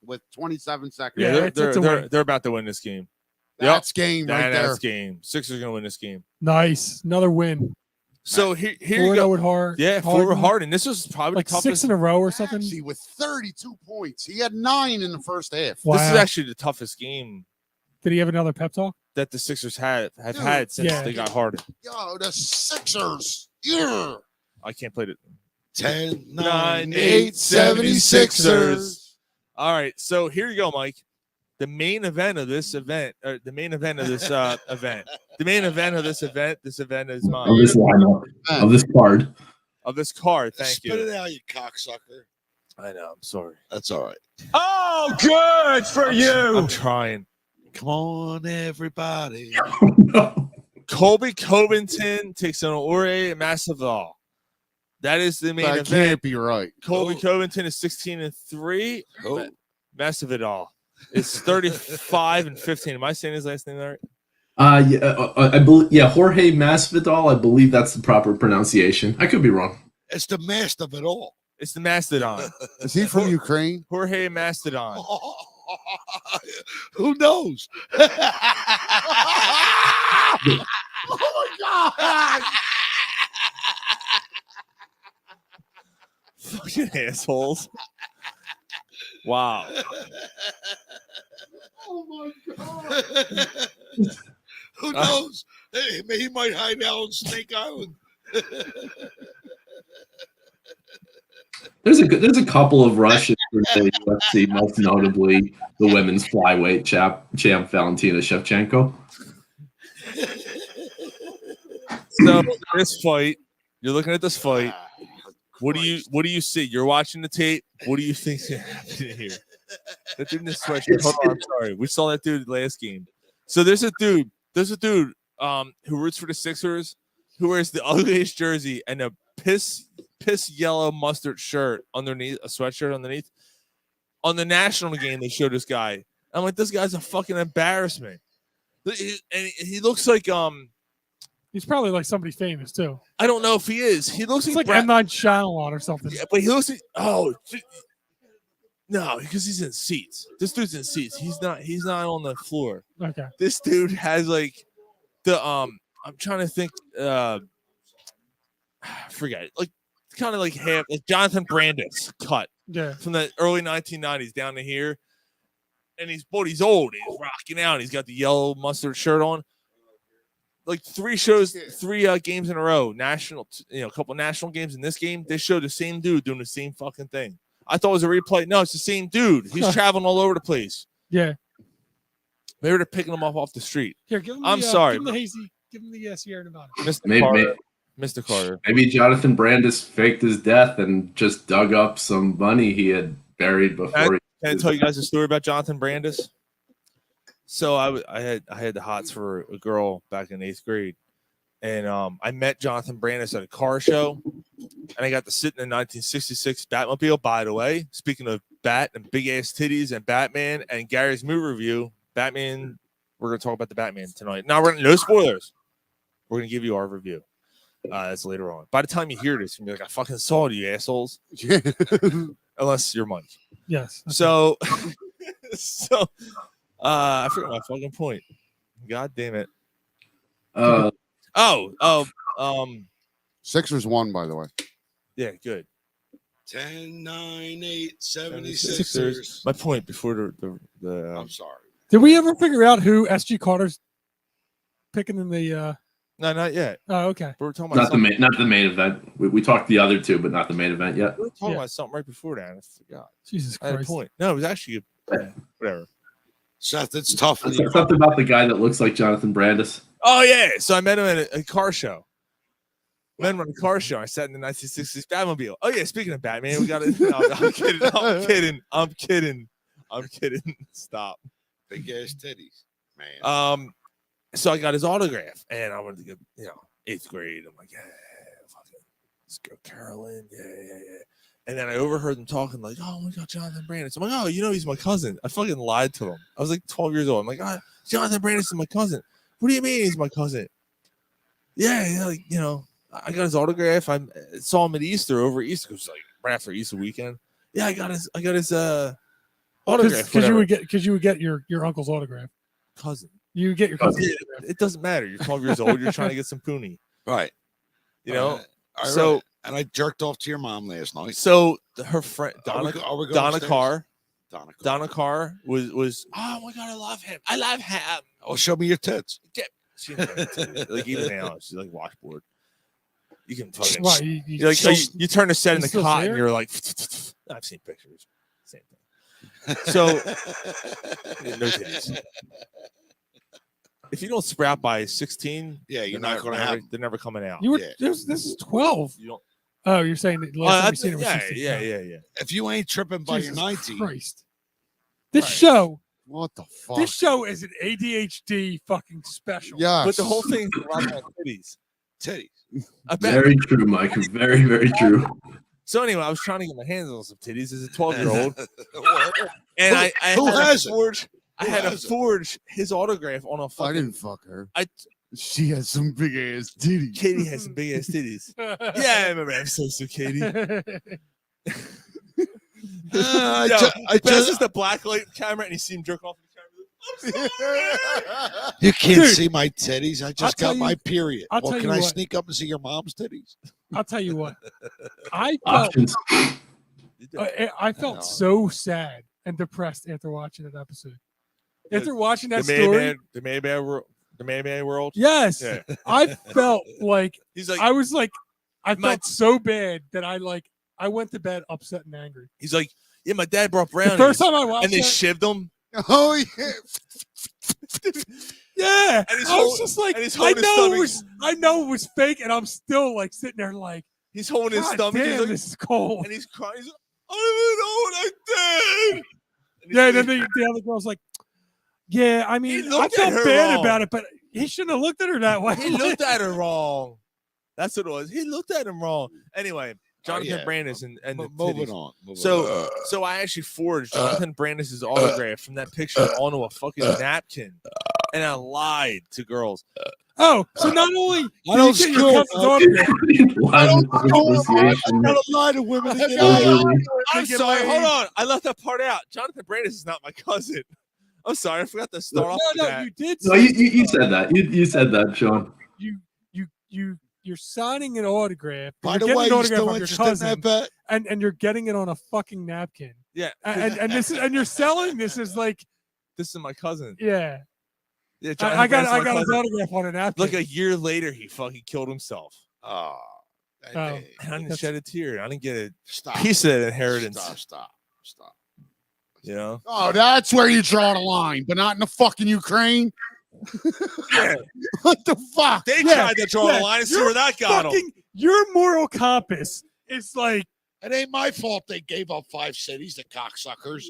Speaker 7: with 27 seconds.
Speaker 5: Yeah, they're about to win this game.
Speaker 7: That's game right there.
Speaker 5: That's game. Sixers are gonna win this game.
Speaker 6: nice. Another win.
Speaker 5: So here you go.
Speaker 6: With Harden.
Speaker 5: Yeah, 4 with Harden. This was probably
Speaker 6: like
Speaker 5: the toughest
Speaker 6: 6 in a row or something.
Speaker 7: Maxey with 32 points. He had 9 in the first half.
Speaker 6: Wow.
Speaker 5: This is actually the toughest game
Speaker 6: Did he have another pep talk?
Speaker 5: that the Sixers have had since they got Harden.
Speaker 7: Yo, the Sixers. Yeah.
Speaker 5: I can't play it.
Speaker 3: 10,
Speaker 5: 9,
Speaker 3: 8, 76ers.
Speaker 5: All right, so here you go, Mike. The main event of this event, or the main event of this event. The main event of this event. This event is mine.
Speaker 12: Of this lineup. Of this card.
Speaker 5: Of this card. Thank
Speaker 3: Spit
Speaker 5: you.
Speaker 3: it out, you cocksucker.
Speaker 5: I know. I'm sorry.
Speaker 3: That's all right.
Speaker 4: Oh, good for you.
Speaker 5: I'm trying.
Speaker 3: Come on, everybody.
Speaker 5: Colby Covington takes on Jorge Masvidal. That is the main
Speaker 7: That
Speaker 5: event.
Speaker 7: can't be right.
Speaker 5: Colby Covington is 16-3.
Speaker 3: Oh.
Speaker 5: Masvidal is 35-15. Am I saying his last name right?
Speaker 12: I believe. Yeah, Jorge Masvidal. I believe that's the proper pronunciation. I could be wrong.
Speaker 3: It's the master of it all.
Speaker 5: It's the Mastodon.
Speaker 7: Is he from Ukraine?
Speaker 5: Jorge Mastodon.
Speaker 3: Who knows? Oh my God!
Speaker 5: Fucking assholes. Wow.
Speaker 3: Oh my God! Who knows? He might hide out on Snake Island.
Speaker 12: There's a couple of rushes for the UFC, most notably the women's flyweight champ Valentina Shevchenko.
Speaker 5: So this fight, you're looking at this fight. What do you see? You're watching the tape. What do you think's happening here? That dude in the sweatshirt. Hold on, I'm sorry. We saw that dude last game. So there's a dude who roots for the Sixers, who wears the ugliest jersey and a piss yellow mustard shirt underneath, a sweatshirt underneath. On the national game, they showed this guy. I'm like, this guy's a fucking embarrassment. And he looks like
Speaker 6: He's probably like somebody famous too.
Speaker 5: I don't know if he is. He looks
Speaker 6: It's like M. Night Shyamalan or something.
Speaker 5: Yeah, but he looks like no, because he's in seats. This dude's in seats. He's not on the floor.
Speaker 6: Okay.
Speaker 5: This dude has like the I'm trying to think forget it. Like kind of like half like Jonathan Brandis cut.
Speaker 6: Yeah.
Speaker 5: From the early 1990s down to here. And he's old. He's rocking out. He's got the yellow mustard shirt on. Like three games in a row, a couple national games in this game, they showed the same dude doing the same fucking thing. I thought it was a replay. No, it's the same dude. He's traveling all over the place.
Speaker 6: Yeah.
Speaker 5: Maybe they're picking him up off the street.
Speaker 6: Here, give him
Speaker 5: I'm sorry.
Speaker 6: Give him the hazy. Give him the Sierra Nevada.
Speaker 5: Mr. Carter.
Speaker 12: Maybe Jonathan Brandis faked his death and just dug up some money he had buried before.
Speaker 5: Can I tell you guys a story about Jonathan Brandis? So I had the hots for a girl back in 8th grade, and I met Jonathan Brandis at a car show, and I got to sit in the 1966 Batmobile. By the way, speaking of Bat and big ass titties and Batman and Gary's movie review, Batman. We're gonna talk about the Batman tonight. Now no spoilers. We're gonna give you our review. That's later on. By the time you hear this, you're gonna be like, I fucking saw it, you assholes. Unless you're Mike.
Speaker 6: Yes.
Speaker 5: So I forgot my fucking point. God damn it.
Speaker 7: Sixers won, by the way.
Speaker 5: Yeah, good.
Speaker 3: 10, 9, 8,
Speaker 5: 76ers.
Speaker 3: 76ers.
Speaker 5: My point before the
Speaker 3: I'm sorry.
Speaker 6: Did we ever figure out who SG Carter's picking in the
Speaker 5: No, not yet.
Speaker 6: Oh, okay.
Speaker 5: But we're talking about
Speaker 12: not the main event. We talked the other two, but not the main event yet.
Speaker 5: We were talking about something right before that. I forgot.
Speaker 6: Jesus
Speaker 5: I had a
Speaker 6: Christ.
Speaker 5: point. No, it was actually whatever.
Speaker 3: Seth, it's tough.
Speaker 12: Something about the guy that looks like Jonathan Brandis.
Speaker 5: Oh yeah. So I met him at a car show. I met him at a car show. I sat in the 1960s Batmobile. Oh yeah. Speaking of Batman, we got it. No, I'm kidding. Stop.
Speaker 3: Big ass titties, man.
Speaker 5: So I got his autograph, and I wanted to get 8th grade. I'm like, yeah, fucking, let's go, Carolyn. Yeah. And then I overheard them talking like, oh my God, Jonathan Brandis. I'm like, oh, he's my cousin. I fucking lied to them. I was like 12 years old. I'm like, oh, Jonathan Brandis is my cousin. What do you mean he's my cousin? Yeah, like, I got his autograph. I saw him at Easter, over Easter. It was like right after Easter weekend. Yeah, I got his autograph.
Speaker 6: Because you would get your uncle's autograph.
Speaker 5: Cousin.
Speaker 6: You would get your cousin's autograph.
Speaker 5: It doesn't matter. You're 12 years old. You're trying to get some poonie.
Speaker 3: Right.
Speaker 5: So
Speaker 3: and I jerked off to your mom last night.
Speaker 5: So her friend Donna
Speaker 3: upstairs?
Speaker 5: Carr was oh my God, I love him.
Speaker 3: Oh, show me your tits.
Speaker 5: Like even now, she's like washboard. You can fucking
Speaker 6: What,
Speaker 5: you turn the set in the
Speaker 6: still
Speaker 5: cot
Speaker 6: see
Speaker 5: and
Speaker 6: her?
Speaker 5: you're like, I've seen pictures. Same thing. So no titties. If you don't sprout by 16,
Speaker 3: yeah, you're not going to have.
Speaker 5: They're never coming out.
Speaker 6: This is 12.
Speaker 5: You don't.
Speaker 6: Oh, you're saying that last time you seen it was
Speaker 5: yeah,
Speaker 6: 16.
Speaker 5: yeah.
Speaker 3: If you ain't tripping by
Speaker 6: Jesus
Speaker 3: your 19,
Speaker 6: Christ. This show,
Speaker 7: What the fuck?
Speaker 6: this show is an ADHD fucking special.
Speaker 7: Yes.
Speaker 5: But the whole thing's about titties.
Speaker 3: titties.
Speaker 5: I bet.
Speaker 12: Very true, Mike. Very, very true.
Speaker 5: So anyway, I was trying to get my hands on some titties as a 12-year-old, and I
Speaker 3: Who
Speaker 5: had
Speaker 3: has
Speaker 5: to
Speaker 3: it?
Speaker 5: forge. I
Speaker 3: Who
Speaker 5: had to
Speaker 3: has it?
Speaker 5: forge his autograph on a
Speaker 7: I
Speaker 5: fucking.
Speaker 7: didn't fuck her.
Speaker 5: I
Speaker 7: She has some big ass titties.
Speaker 5: Katie has some big ass titties. Yeah, I remember episode so Katie.
Speaker 3: I
Speaker 5: Yo,
Speaker 3: ju- I
Speaker 5: the best
Speaker 3: ju-
Speaker 5: is the black light camera, and you see him jerk off the camera.
Speaker 3: You can't
Speaker 6: Dude,
Speaker 3: see my titties. I
Speaker 6: I'll
Speaker 3: just
Speaker 6: tell
Speaker 3: got my
Speaker 6: you-
Speaker 3: period.
Speaker 6: I'll
Speaker 3: Well,
Speaker 6: tell
Speaker 3: can
Speaker 6: you
Speaker 3: I
Speaker 6: what.
Speaker 3: sneak up and see your mom's titties?
Speaker 6: I'll tell you what. I felt
Speaker 12: Options.
Speaker 6: I felt so sad and depressed after watching that episode. After watching that
Speaker 5: the
Speaker 6: story,
Speaker 5: the Mayman world.
Speaker 6: yes,
Speaker 5: Yeah.
Speaker 6: I felt like
Speaker 5: He's like,
Speaker 6: I was like, I
Speaker 5: My-
Speaker 6: felt so bad that I went to bed upset and angry.
Speaker 5: he's like, yeah, my dad brought brownies.
Speaker 6: The first time I watched
Speaker 5: and they
Speaker 6: it,
Speaker 5: shivved them.
Speaker 7: Oh yeah.
Speaker 6: yeah,
Speaker 5: And he's
Speaker 6: I was
Speaker 5: holding-
Speaker 6: just like,
Speaker 5: and he's
Speaker 6: I
Speaker 5: holding his
Speaker 6: know
Speaker 5: stomach.
Speaker 6: it was, I know it was fake, and I'm still like sitting there like,
Speaker 5: He's holding his
Speaker 6: God
Speaker 5: stomach.
Speaker 6: damn,
Speaker 5: He's like,
Speaker 6: this is cold.
Speaker 5: and he's crying. He's like, I don't even know what I did. And he's
Speaker 6: Yeah, and
Speaker 5: like-
Speaker 6: then the other girl's like, yeah, I mean, I
Speaker 5: looked at
Speaker 6: felt
Speaker 5: her
Speaker 6: bad
Speaker 5: wrong.
Speaker 6: about it, but he shouldn't have looked at her that way.
Speaker 5: He looked at her wrong. That's what it was. He looked at him wrong. Anyway, Jonathan
Speaker 3: yeah.
Speaker 5: Brandis and the
Speaker 3: Moving
Speaker 5: titties.
Speaker 3: on. moving
Speaker 5: So,
Speaker 3: on.
Speaker 5: so I actually forged Jonathan Brandis's autograph from that picture onto a fucking napkin, and I lied to girls.
Speaker 6: Oh, so not only did
Speaker 3: I don't
Speaker 6: you get your
Speaker 3: scoop.
Speaker 6: cousin's autograph,
Speaker 3: I gotta lie to women to get laid.
Speaker 5: I'm
Speaker 6: get
Speaker 5: sorry.
Speaker 6: laid.
Speaker 5: Hold on. I left that part out. Jonathan Brandis is not my cousin. I'm sorry. I forgot to start off with
Speaker 6: no,
Speaker 5: that.
Speaker 6: you did.
Speaker 12: No, you said that. You said that, Sean.
Speaker 6: You're signing an autograph.
Speaker 3: By
Speaker 6: You're
Speaker 3: the
Speaker 6: getting
Speaker 3: way,
Speaker 6: an
Speaker 3: you
Speaker 6: autograph
Speaker 3: still
Speaker 6: of your
Speaker 3: interested in
Speaker 6: cousin,
Speaker 3: that bet?
Speaker 6: and you're getting it on a fucking napkin.
Speaker 5: Yeah.
Speaker 6: And this is, and you're selling this as like,
Speaker 5: This is my cousin.
Speaker 6: Yeah,
Speaker 5: Yeah,
Speaker 6: I got
Speaker 5: Brandis is my
Speaker 6: his
Speaker 5: cousin.
Speaker 6: autograph on a napkin.
Speaker 5: Like a year later, he fucking killed himself.
Speaker 3: Oh,
Speaker 6: Oh.
Speaker 5: And I didn't
Speaker 6: That's-
Speaker 5: shed a tear. I didn't get a
Speaker 3: stop.
Speaker 5: piece of that inheritance.
Speaker 3: Stop.
Speaker 5: You know?
Speaker 7: Oh, that's where you draw the line, but not in the fucking Ukraine.
Speaker 5: Yeah.
Speaker 7: What the fuck?
Speaker 5: They
Speaker 6: Yeah,
Speaker 5: tried to draw
Speaker 6: yeah.
Speaker 5: the line and see
Speaker 6: You're
Speaker 5: where that got him.
Speaker 6: Your moral compass is like,
Speaker 3: It ain't my fault they gave up 5 cities to cocksuckers.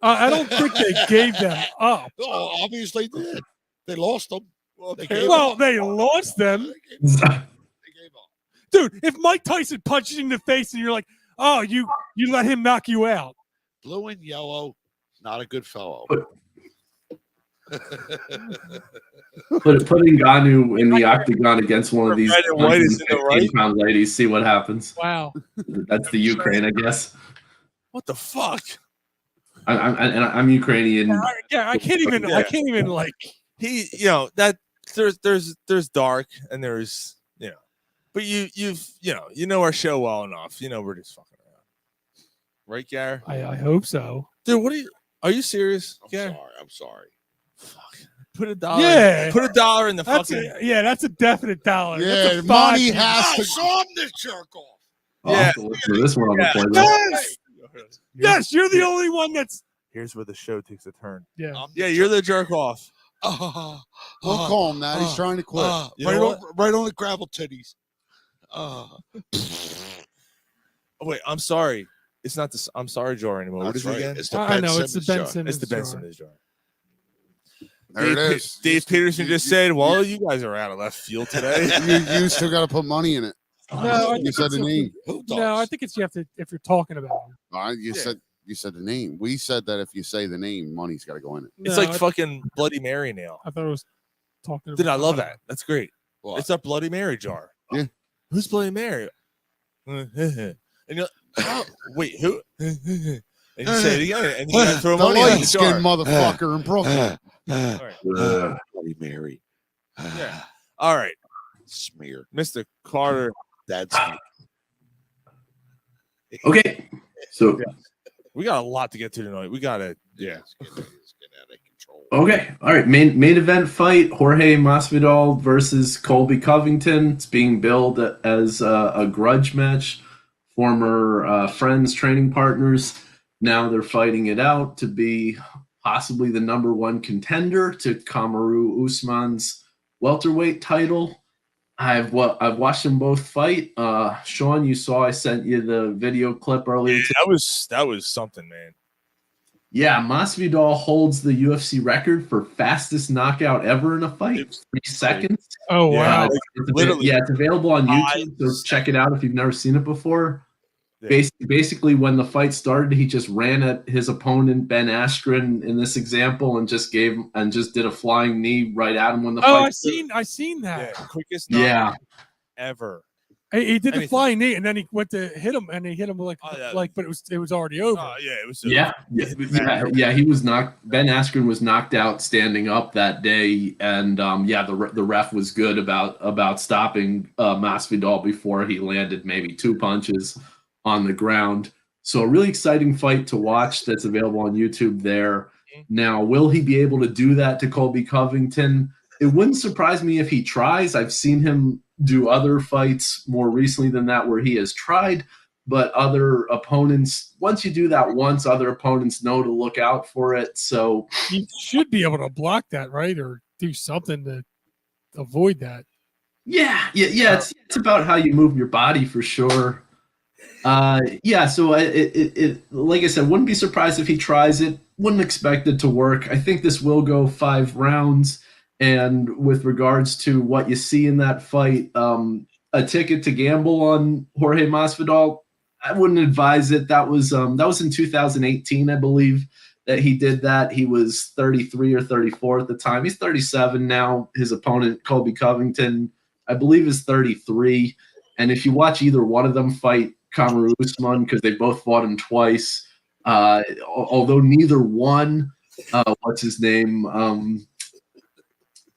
Speaker 6: I don't think they gave them up.
Speaker 3: Oh, obviously they did. They lost them. They
Speaker 6: Well, they lost them.
Speaker 3: They gave up.
Speaker 6: Dude, if Mike Tyson punches you in the face and you're like, oh, you let him knock you out.
Speaker 3: Blue and yellow, not a good fellow.
Speaker 12: Putting Ngannou in the octagon against one of these
Speaker 5: Red and white is in the right.
Speaker 12: 15-pound ladies. See what happens.
Speaker 6: Wow.
Speaker 12: That's the Ukraine, I guess.
Speaker 5: What the fuck?
Speaker 12: I'm Ukrainian.
Speaker 6: Yeah, I can't even like.
Speaker 5: He, you know, that there's dark and there's, you know, but you've you know our show well enough. You know we're just fucking around, right, Gar?
Speaker 6: I hope so.
Speaker 5: Dude, are you serious?
Speaker 3: I'm sorry.
Speaker 5: Fuck. Put $1.
Speaker 6: Yeah.
Speaker 5: Put $1 in the
Speaker 6: That's
Speaker 5: fucking.
Speaker 6: that's a definite dollar.
Speaker 7: Yeah,
Speaker 6: That's a
Speaker 7: money
Speaker 6: $5.
Speaker 7: has to.
Speaker 3: So I'm the jerk off.
Speaker 12: I'll have to listen to this one on the play.
Speaker 6: Yes, yes, you're the only one that's.
Speaker 5: Here's where the show takes a turn.
Speaker 6: Yeah.
Speaker 5: Yeah, you're the jerk off.
Speaker 7: We'll call him that. He's trying to quit.
Speaker 5: You know
Speaker 3: right on the gravel titties.
Speaker 5: Oh, wait, I'm sorry. It's not this. I'm sorry, jar anymore. What
Speaker 3: That's
Speaker 5: is it
Speaker 3: right.
Speaker 5: again?
Speaker 3: It's the
Speaker 6: I
Speaker 3: Ben
Speaker 6: know it's the
Speaker 3: Simmons
Speaker 6: Ben
Speaker 3: jar.
Speaker 6: Simmons.
Speaker 5: It's the Ben
Speaker 6: jar.
Speaker 5: Simmons jar.
Speaker 7: There it is.
Speaker 5: Dave Peterson just said, "Well, you guys are out of left field today."
Speaker 7: You still got to put money in it.
Speaker 6: No, I
Speaker 7: You
Speaker 6: think
Speaker 7: said
Speaker 6: it's
Speaker 7: the
Speaker 6: if
Speaker 7: name.
Speaker 3: Who does?
Speaker 6: No, I think it's you have to if you're talking about him.
Speaker 7: You said the name. We said that if you say the name, money's got to go in it.
Speaker 5: It's
Speaker 6: No,
Speaker 5: like fucking Bloody Mary now.
Speaker 6: I thought it was talking.
Speaker 5: Dude, I
Speaker 6: about
Speaker 5: love that. That's great.
Speaker 3: What?
Speaker 5: It's a Bloody Mary jar.
Speaker 7: Yeah.
Speaker 5: Who's Bloody Mary? And you're like, oh, wait, who? And you say it again, and you gotta throw
Speaker 7: The
Speaker 5: money in the
Speaker 7: light skinned
Speaker 5: jar.
Speaker 7: motherfucker in Brooklyn.
Speaker 5: All right.
Speaker 3: Bloody Mary.
Speaker 5: Yeah. All right,
Speaker 3: Smear.
Speaker 5: Mr. Carter.
Speaker 3: That's
Speaker 12: Okay. So,
Speaker 5: We got a lot to get to tonight. We gotta, yeah.
Speaker 3: It's getting out of control.
Speaker 12: okay. All right. Main event fight Jorge Masvidal versus Colby Covington. It's being billed as a grudge match. Former friends, training partners. Now they're fighting it out to be possibly the #1 contender to Kamaru Usman's welterweight title. I've watched them both fight. Sean, you saw I sent you the video clip earlier today.
Speaker 5: That was something, man.
Speaker 12: Yeah, Masvidal holds the UFC record for fastest knockout ever in a fight, 3 seconds.
Speaker 6: Oh wow!
Speaker 12: It's available on YouTube, so check it out if you've never seen it before. Yeah. Basically, when the fight started, he just ran at his opponent Ben Askren in this example and just did a flying knee right at him when the fight.
Speaker 6: I seen that.
Speaker 5: Yeah, quickest knockout ever.
Speaker 6: He did the flying knee, and then he went to hit him, and he hit him but it was already over.
Speaker 5: It was.
Speaker 12: Yeah. He was knocked. Ben Askren was knocked out standing up that day, and the ref was good about stopping Masvidal before he landed maybe 2 punches on the ground. So a really exciting fight to watch that's available on YouTube there. Now, will he be able to do that to Colby Covington? It wouldn't surprise me if he tries. I've seen him do other fights more recently than that where he has tried, but other opponents, once you do that once, other opponents know to look out for it. So
Speaker 6: he should be able to block that, right? Or do something to avoid that.
Speaker 12: Yeah. It's about how you move your body for sure. So it like I said, wouldn't be surprised if he tries it. Wouldn't expect it to work. I think this will go 5 rounds. And with regards to what you see in that fight, a ticket to gamble on Jorge Masvidal, I wouldn't advise it. That was in 2018, I believe, that he did that. He was 33 or 34 at the time. He's 37 now. His opponent, Colby Covington, I believe is 33. And if you watch either one of them fight Kamaru Usman, because they both fought him twice, although neither one, what's his name,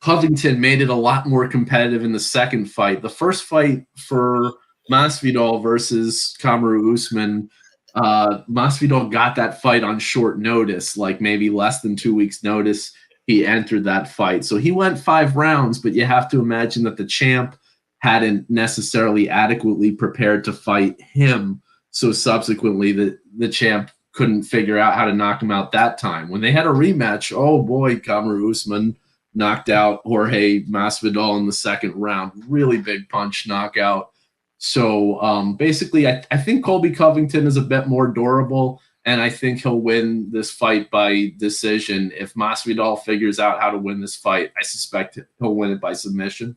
Speaker 12: Covington made it a lot more competitive in the second fight. The first fight for Masvidal versus Kamaru Usman, Masvidal got that fight on short notice, like maybe less than 2 weeks' notice. He entered that fight. So he went 5 rounds, but you have to imagine that the champ hadn't necessarily adequately prepared to fight him. So subsequently, the champ couldn't figure out how to knock him out that time. When they had a rematch, oh boy, Kamaru Usman knocked out Jorge Masvidal in the second round. Really big punch knockout. So basically, I think Colby Covington is a bit more durable, and I think he'll win this fight by decision. If Masvidal figures out how to win this fight, I suspect he'll win it by submission.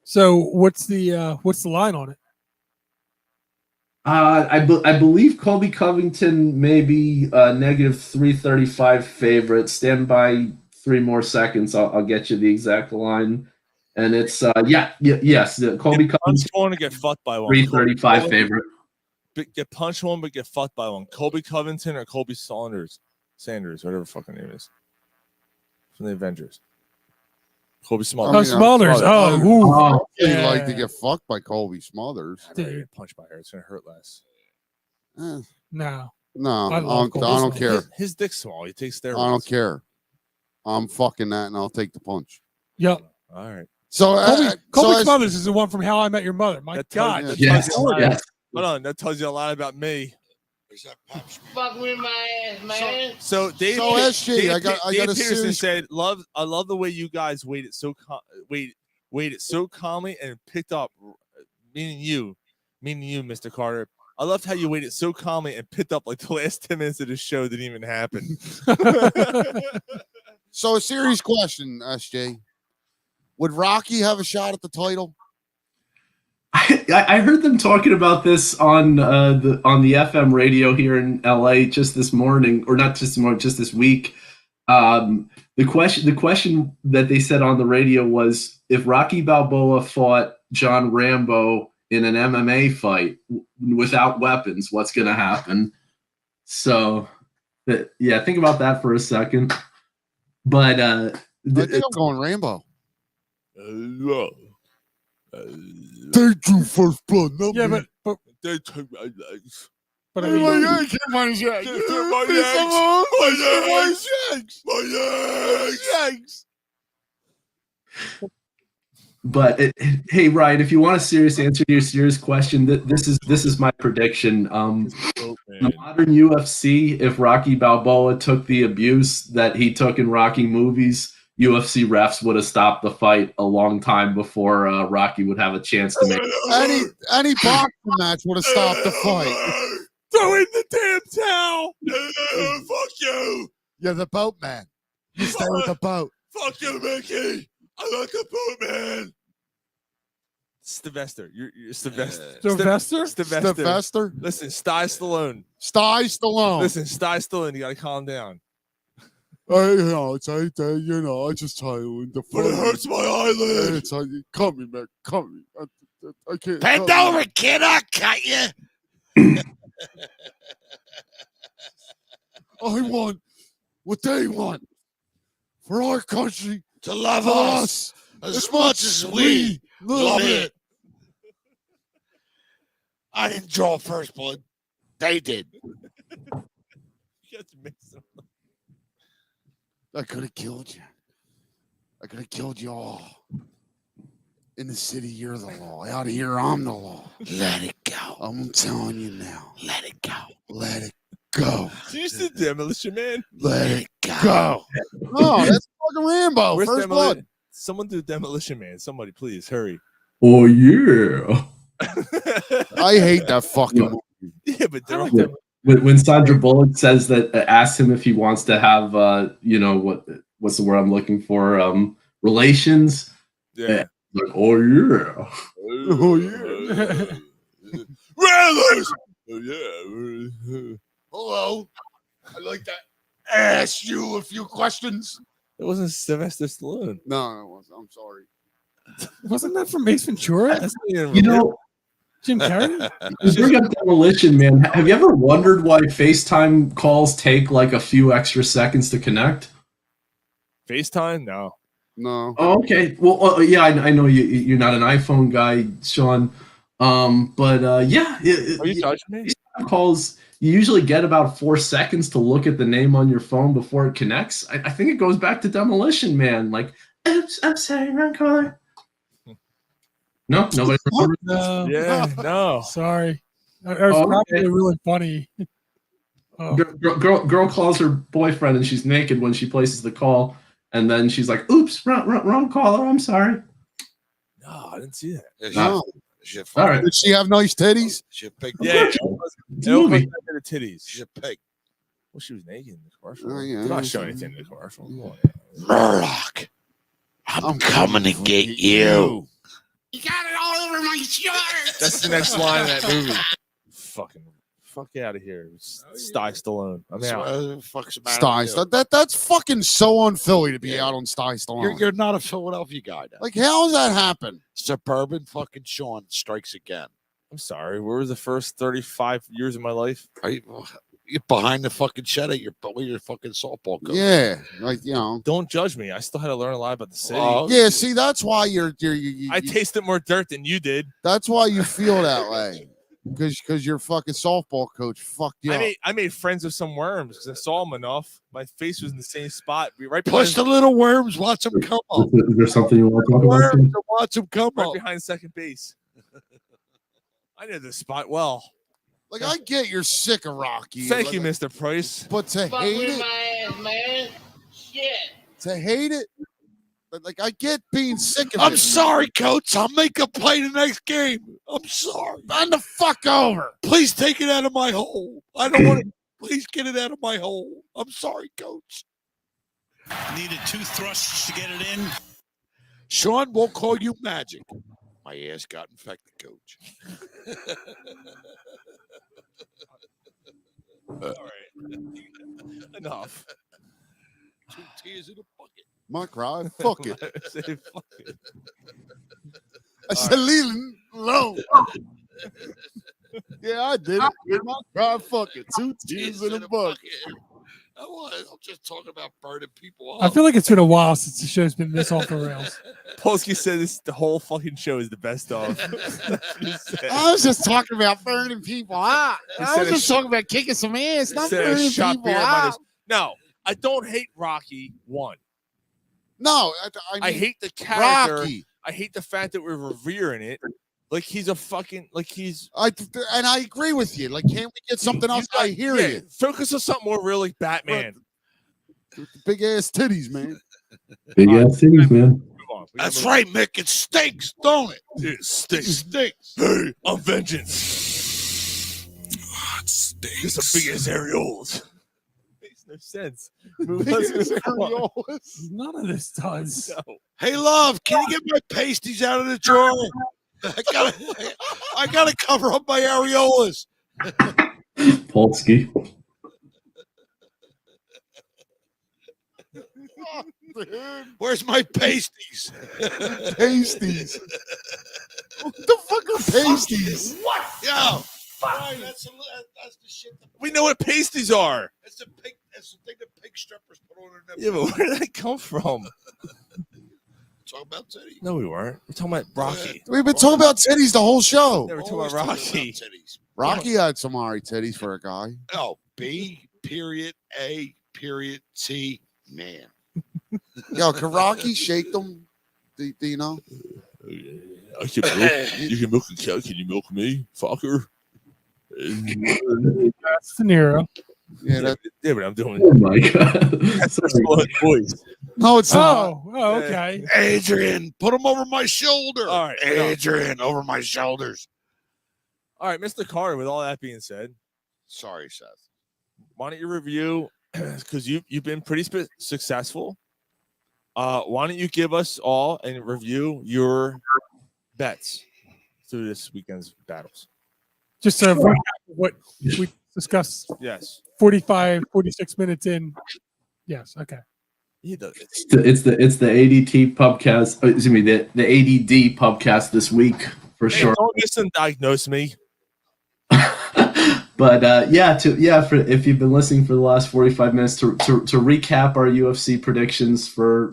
Speaker 6: So what's the line on it?
Speaker 12: I believe Colby Covington may be negative 335 favorite. Stand by 3 more seconds. I'll get you the exact line. And it's yes. Colby Covington
Speaker 5: want to get fucked by one.
Speaker 12: 335 favorite.
Speaker 5: Get punched one, but get fucked by one. Colby Covington or Colby Sanders, whatever fucking name is, from the Avengers. Colby Smothers.
Speaker 6: Smothers.
Speaker 7: You'd like to get fucked by Colby Smothers.
Speaker 5: Get punched by her. It's gonna hurt less.
Speaker 6: No,
Speaker 7: I don't care.
Speaker 5: His dick's small. He takes steroids.
Speaker 7: I don't care. I'm fucking that, and I'll take the punch.
Speaker 6: Yep.
Speaker 5: All right.
Speaker 7: So
Speaker 6: Colby Smothers is the one from How I Met Your Mother. My God.
Speaker 5: Hold on. That tells you a lot about me.
Speaker 13: Fuck with my ass, man.
Speaker 5: So Dave Peterson said, I love the way you guys waited so calmly and picked up, meaning you, Mr. Carter. I loved how you waited so calmly and picked up like the last 10 minutes of the show didn't even happen.
Speaker 7: So a serious question, SJ. Would Rocky have a shot at the title?
Speaker 12: I heard them talking about this on the FM radio here in LA just this morning, or not just this morning, just this week. The question that they said on the radio was, if Rocky Balboa fought John Rambo in an MMA fight without weapons, what's going to happen? So, think about that for a second. But
Speaker 7: I think I'm going Rambo. Take you first blood.
Speaker 6: Yeah, but
Speaker 5: they took my legs.
Speaker 6: But I mean,
Speaker 7: my legs.
Speaker 12: But hey, Ryan, if you want a serious answer to your serious question, this is my prediction. The modern UFC, if Rocky Balboa took the abuse that he took in Rocky movies, UFC refs would have stopped the fight a long time before Rocky would have a chance to make
Speaker 7: Any boxing match would have stopped the fight.
Speaker 5: Throw in the damn towel.
Speaker 3: Fuck you.
Speaker 7: You're the boatman. You stay with the boat.
Speaker 3: Fuck you, Mickey. I like the boat, man.
Speaker 5: Sylvester. You're Sylvester.
Speaker 6: Sylvester?
Speaker 7: Sylvester?
Speaker 5: Listen, Sty Stallone.
Speaker 7: Listen,
Speaker 5: Sty Stallone, you got to calm down.
Speaker 7: I just tell you in the
Speaker 3: But it hurts my eyelid.
Speaker 7: It's like, come me, man. Come me. I can't.
Speaker 3: Bend over, kid. I'll cut you.
Speaker 7: I want what they want for our country
Speaker 3: To love us as much as we love it. I didn't draw first blood. They did.
Speaker 7: I could have killed you. I could have killed you all. In the city, you're the law. Out here, I'm the law.
Speaker 3: Let it go.
Speaker 7: I'm telling you now.
Speaker 3: Let it go.
Speaker 7: Let it go.
Speaker 5: You the Demolition Man.
Speaker 7: Let it go. Oh, that's fucking Rambo.
Speaker 5: Where's
Speaker 7: First blood.
Speaker 5: Someone do Demolition Man. Somebody, please hurry.
Speaker 12: Oh yeah.
Speaker 7: I hate that fucking movie.
Speaker 5: Yeah, but they're all
Speaker 12: When Sandra Bullock says that, asks him if he wants to have, what's the word I'm looking for? Relations.
Speaker 5: Yeah.
Speaker 12: Like, oh yeah.
Speaker 7: Oh yeah.
Speaker 3: Rattlers. Oh yeah. Hello. I like that. Ask you a few questions.
Speaker 5: It wasn't Sylvester Stallone.
Speaker 7: No, it wasn't. I'm sorry.
Speaker 6: Wasn't that from Ace Ventura? That's
Speaker 12: You know,
Speaker 6: Jim Carrey?
Speaker 12: you bring up Demolition Man. Have you ever wondered why FaceTime calls take like a few extra seconds to connect?
Speaker 5: FaceTime? No.
Speaker 7: No.
Speaker 12: Oh, okay. Well, yeah, I know you're not an iPhone guy, Sean. Yeah.
Speaker 5: Are you touching me?
Speaker 12: FaceTime calls, you usually get about 4 seconds to look at the name on your phone before it connects. I think it goes back to Demolition Man. Like, oops, I'm sorry, wrong caller. No, nobody remembers.
Speaker 6: No.
Speaker 5: Yeah, no.
Speaker 6: Sorry. It was probably really funny. Oh.
Speaker 12: Girl calls her boyfriend and she's naked when she places the call, and then she's like, "Oops, wrong caller. I'm sorry."
Speaker 5: No, I didn't see that.
Speaker 7: No.
Speaker 12: All right.
Speaker 7: Did she have nice titties?
Speaker 3: She's a pig.
Speaker 5: Yeah,
Speaker 12: It's a
Speaker 5: it opens
Speaker 12: movie.
Speaker 5: up to the titties.
Speaker 3: She's a pig.
Speaker 5: Well, she was naked in the commercial.
Speaker 7: Oh, yeah.
Speaker 5: Did not show anything in the commercial. Come on.
Speaker 3: Murdoch. I'm coming to get you.
Speaker 9: You got it all over my shirt.
Speaker 5: That's the next line of that movie. Fuck out of here. Sty Stallone. I'm out.
Speaker 3: Fuck's the matter with you?
Speaker 7: That's fucking so un-Philly to be out on Sty Stallone.
Speaker 3: You're not a Philadelphia guy now.
Speaker 7: Like, how does that happen?
Speaker 3: Suburban fucking Sean strikes again.
Speaker 5: I'm sorry. Where was the first 35 years of my life?
Speaker 3: You're behind the fucking shed at your fucking softball coach.
Speaker 7: Yeah, like, you know.
Speaker 5: Don't judge me. I still had to learn a lot about the city.
Speaker 7: Yeah, see, that's why you
Speaker 5: I tasted more dirt than you did.
Speaker 7: That's why you feel that way. Because your fucking softball coach fucked you up.
Speaker 5: I made friends with some worms because I saw them enough. My face was in the same spot. Right
Speaker 3: Push the little worms. Watch them come up.
Speaker 12: Is there something you want to talk about?
Speaker 3: Worms, watch them come
Speaker 5: right
Speaker 3: up.
Speaker 5: behind second base. I knew this spot well.
Speaker 7: Like, I get you're sick of Rocky.
Speaker 5: Thank
Speaker 7: like,
Speaker 5: you, Mr. Price.
Speaker 7: But to
Speaker 13: Fuck
Speaker 7: hate
Speaker 13: with
Speaker 7: it,
Speaker 13: my ass, man. Shit.
Speaker 7: to hate it, but like, I get being sick of it.
Speaker 3: I'm sorry, coach. I'll make a play the next game. I'm sorry.
Speaker 7: Bend the fuck over.
Speaker 3: Please take it out of my hole. I don't want to. Please get it out of my hole. I'm sorry, coach.
Speaker 11: Needed 2 thrusts to get it in.
Speaker 3: Sean won't call you magic. My ass got infected, coach.
Speaker 5: All right. Enough.
Speaker 3: 2 tears in a bucket.
Speaker 7: My cry, fuck it.
Speaker 5: Say fuck it.
Speaker 7: I said, leave alone. Yeah, I did it. My cry, fuck it. 2 tears in a bucket.
Speaker 3: I'm just talking about burning people
Speaker 6: I
Speaker 3: up.
Speaker 6: feel like it's been a while since the show's been this off the rails.
Speaker 5: Polsky said the whole fucking show is the best of.
Speaker 7: I was just talking about burning people out. I
Speaker 5: Instead
Speaker 7: was
Speaker 5: of
Speaker 7: just talking about kicking some ass, not
Speaker 5: Instead of
Speaker 7: burning
Speaker 5: shot
Speaker 7: people
Speaker 5: beer
Speaker 7: out.
Speaker 5: minus- No, I don't hate Rocky 1.
Speaker 7: No,
Speaker 5: I
Speaker 7: mean,
Speaker 5: hate the character.
Speaker 7: Rocky.
Speaker 5: I hate the fact that we're revering it. Like he's a fucking he's.
Speaker 7: And I agree with you. Like, can't we get something else? I hear you.
Speaker 5: Focus on something more real, like Batman.
Speaker 7: Big ass titties, man.
Speaker 12: Big ass titties, man.
Speaker 3: That's right, Mick. It stinks, don't it?
Speaker 5: It stinks.
Speaker 3: It stinks.
Speaker 5: Hey, I'm vengeance.
Speaker 11: It stinks.
Speaker 5: Just a big ass areolas. Makes no sense.
Speaker 6: None of this does.
Speaker 5: No.
Speaker 3: Hey, love, can you get my pasties out of the drawer? I gotta cover up my areolas.
Speaker 12: Polsky.
Speaker 3: Where's my pasties?
Speaker 7: Pasties. What the fuck are pasties?
Speaker 3: What? Yo. Right, that's the shit.
Speaker 5: We know what pasties are.
Speaker 3: That's the thing that pig strippers put on their
Speaker 5: Yeah, but where did that come from?
Speaker 3: Talk about titties.
Speaker 5: No, we weren't. We're talking about Rocky.
Speaker 7: We've been talking about titties the whole show.
Speaker 5: Never talking about Rocky.
Speaker 7: Rocky had some alright titties for a guy.
Speaker 3: Oh, B period A period T man.
Speaker 7: Yo, can Rocky shake them? Do you know?
Speaker 5: I can milk. You can milk a cow. Can you milk me, fucker?
Speaker 6: That's De Niro.
Speaker 7: Yeah,
Speaker 5: but I'm doing
Speaker 12: Oh my god.
Speaker 5: That's voice.
Speaker 7: No, it's not.
Speaker 6: Oh, okay.
Speaker 3: Adrian, put him over my shoulder.
Speaker 5: All right,
Speaker 3: Adrian, over my shoulders.
Speaker 5: All right, Mr. Carter. With all that being said,
Speaker 3: sorry, Seth.
Speaker 5: Why don't you review? Because you've been pretty successful. Why don't you give us all and review your bets through this weekend's battles?
Speaker 6: Just to recap what we discussed.
Speaker 5: Yes.
Speaker 6: 46 minutes in. Yes. Okay.
Speaker 5: He does.
Speaker 12: It's the ADT pubcast. Excuse me, the ADD pubcast this week for sure.
Speaker 5: Don't misdiagnose me.
Speaker 12: But if you've been listening for the last 45 minutes to recap our UFC predictions for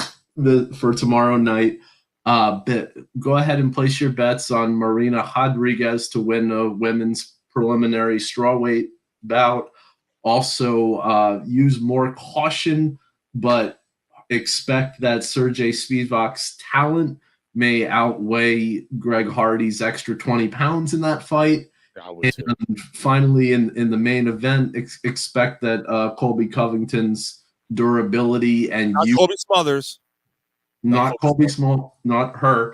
Speaker 12: tomorrow night, go ahead and place your bets on Marina Rodriguez to win a women's preliminary strawweight bout. Also, use more caution, but expect that Sergey Spivak's talent may outweigh Greg Hardy's extra 20 pounds in that fight. And finally, in the main event, expect that Colby Covington's durability and
Speaker 5: Colby Smothers,
Speaker 12: not Colby Small, not her,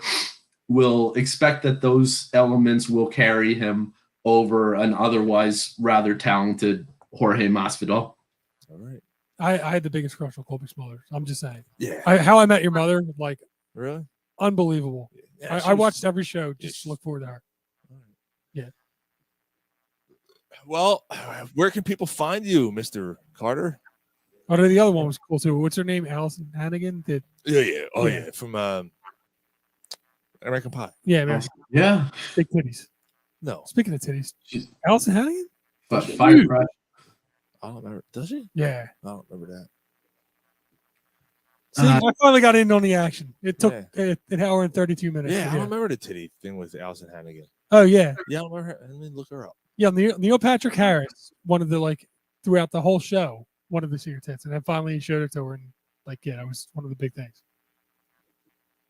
Speaker 12: will expect that those elements will carry him over an otherwise rather talented Jorge Masvidal.
Speaker 5: All right.
Speaker 6: I had the biggest crush on Colby Smothers. I'm just saying.
Speaker 5: Yeah.
Speaker 6: How I Met Your Mother, like,
Speaker 5: really
Speaker 6: unbelievable.
Speaker 5: Yeah,
Speaker 6: I watched every show just to look forward to her. Yeah.
Speaker 5: Well, where can people find you, Mr. Carter?
Speaker 6: Oh, no, the other one was cool too. What's her name? Allison Hannigan.
Speaker 5: Yeah. Oh, yeah. From American Pie.
Speaker 6: Yeah, American.
Speaker 12: Yeah.
Speaker 6: Big titties.
Speaker 5: No.
Speaker 6: Speaking of titties, Allison Hannigan.
Speaker 12: But Fire Crash.
Speaker 5: I don't remember. Does she?
Speaker 6: Yeah.
Speaker 5: I don't remember that.
Speaker 6: See, I finally got in on the action. It took an hour and 32 minutes.
Speaker 5: Yeah, I don't remember the titty thing with Allison Hannigan.
Speaker 6: Oh yeah.
Speaker 5: Yeah, I don't remember her. Let me look her up.
Speaker 6: Yeah, Neil Patrick Harris wanted to, like, throughout the whole show, wanted to see her tits, and then finally he showed it to her, and that was one of the big things.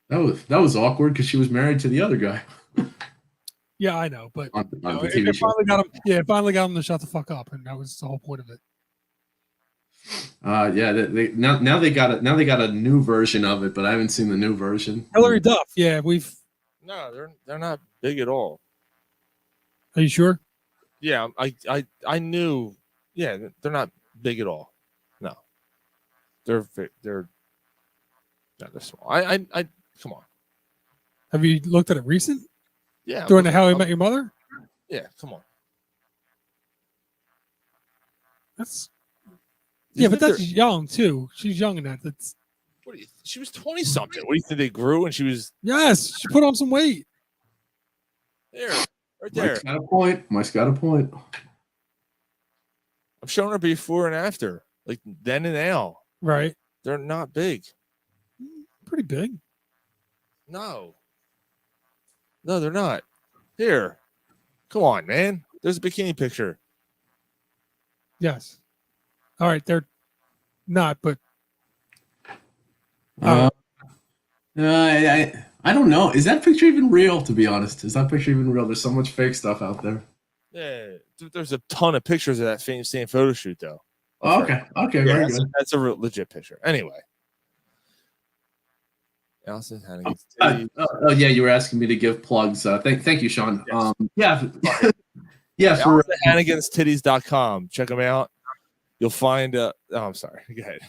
Speaker 12: That was awkward because she was married to the other guy.
Speaker 6: Yeah, I know, but
Speaker 12: on the
Speaker 6: it
Speaker 12: TV show.
Speaker 6: finally got him to shut the fuck up, and that was the whole point of it.
Speaker 12: Now they got a new version of it, but I haven't seen the new version.
Speaker 6: Hillary Duff,
Speaker 5: No, they're not big at all.
Speaker 6: Are you sure?
Speaker 5: Yeah, I knew. Yeah, they're not big at all. No, they're small. I come on.
Speaker 6: Have you looked at it recent?
Speaker 5: Yeah,
Speaker 6: during the How I Met Your Mother.
Speaker 5: Yeah, come on.
Speaker 6: But that's young too. She's young in that. That's.
Speaker 5: She was 20 something. What do you think they grew and she was?
Speaker 6: Yes, she put on some weight.
Speaker 5: There, right there.
Speaker 12: Mike's got a point. Mike's got a point.
Speaker 5: I'm showing her before and after, like then and now.
Speaker 6: Right.
Speaker 5: They're not big.
Speaker 6: Pretty big.
Speaker 5: No, they're not. Here, come on, man. There's a bikini picture.
Speaker 6: Yes. All right, they're not, but
Speaker 12: I don't know. Is that picture even real? To be honest, is that picture even real? There's so much fake stuff out there.
Speaker 5: Yeah, there's a ton of pictures of that same photo shoot, though.
Speaker 12: Oh, okay,
Speaker 5: Yeah,
Speaker 12: very good.
Speaker 5: That's a real legit picture. Anyway, Allison Hannigan's
Speaker 12: Oh yeah, you were asking me to give plugs. Thank you, Sean.
Speaker 5: Yes.
Speaker 12: Yeah, for
Speaker 5: HannigansTitties.com. Check them out. You'll find. I'm sorry. Go ahead.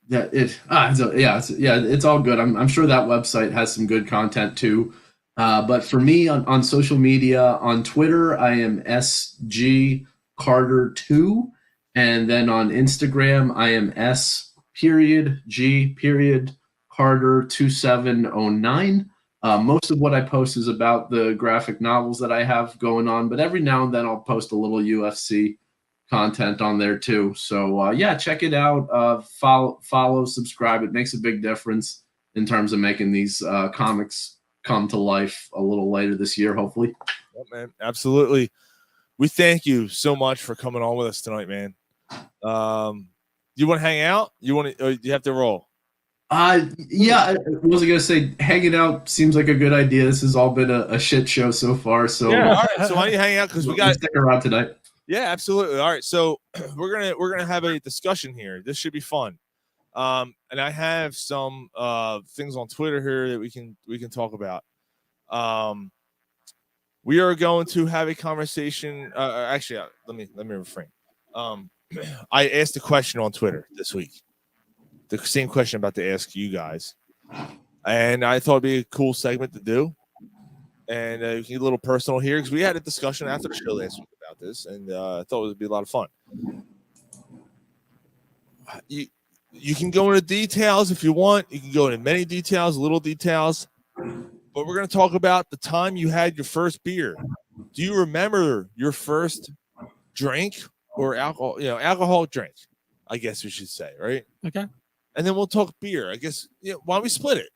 Speaker 12: Yeah, it's all good. I'm sure that website has some good content too. But for me on social media, on Twitter, I am SG Carter2, and then on Instagram, I am S.G. Carter 2709. Most of what I post is about the graphic novels that I have going on, but every now and then I'll post a little UFC content on there too. So check it out. Follow, subscribe. It makes a big difference in terms of making these comics come to life a little later this year, hopefully.
Speaker 5: Yep, man, absolutely. We thank you so much for coming on with us tonight, man. You want to hang out? You have to roll?
Speaker 12: Yeah, I wasn't gonna say hanging out seems like a good idea. This has all been a shit show so far. So
Speaker 5: yeah, all right. So why don't you hang out, because we got
Speaker 12: stick around tonight.
Speaker 5: Yeah, absolutely. All right, so we're gonna have a discussion here. This should be fun. And I have some things on Twitter here that we can talk about. We are going to have a conversation. Actually, let me refrain. I asked a question on Twitter this week. The same question I'm about to ask you guys, and I thought it'd be a cool segment to do. And you can get a little personal here, because we had a discussion after the show last week about this, and I thought it would be a lot of fun. You can go into details if you want. You can go into many details, little details, but we're going to talk about the time you had your first beer. Do you remember your first drink or alcohol? Alcoholic drink, I guess we should say, right?
Speaker 6: Okay.
Speaker 5: And then we'll talk beer. I guess, why don't we split it?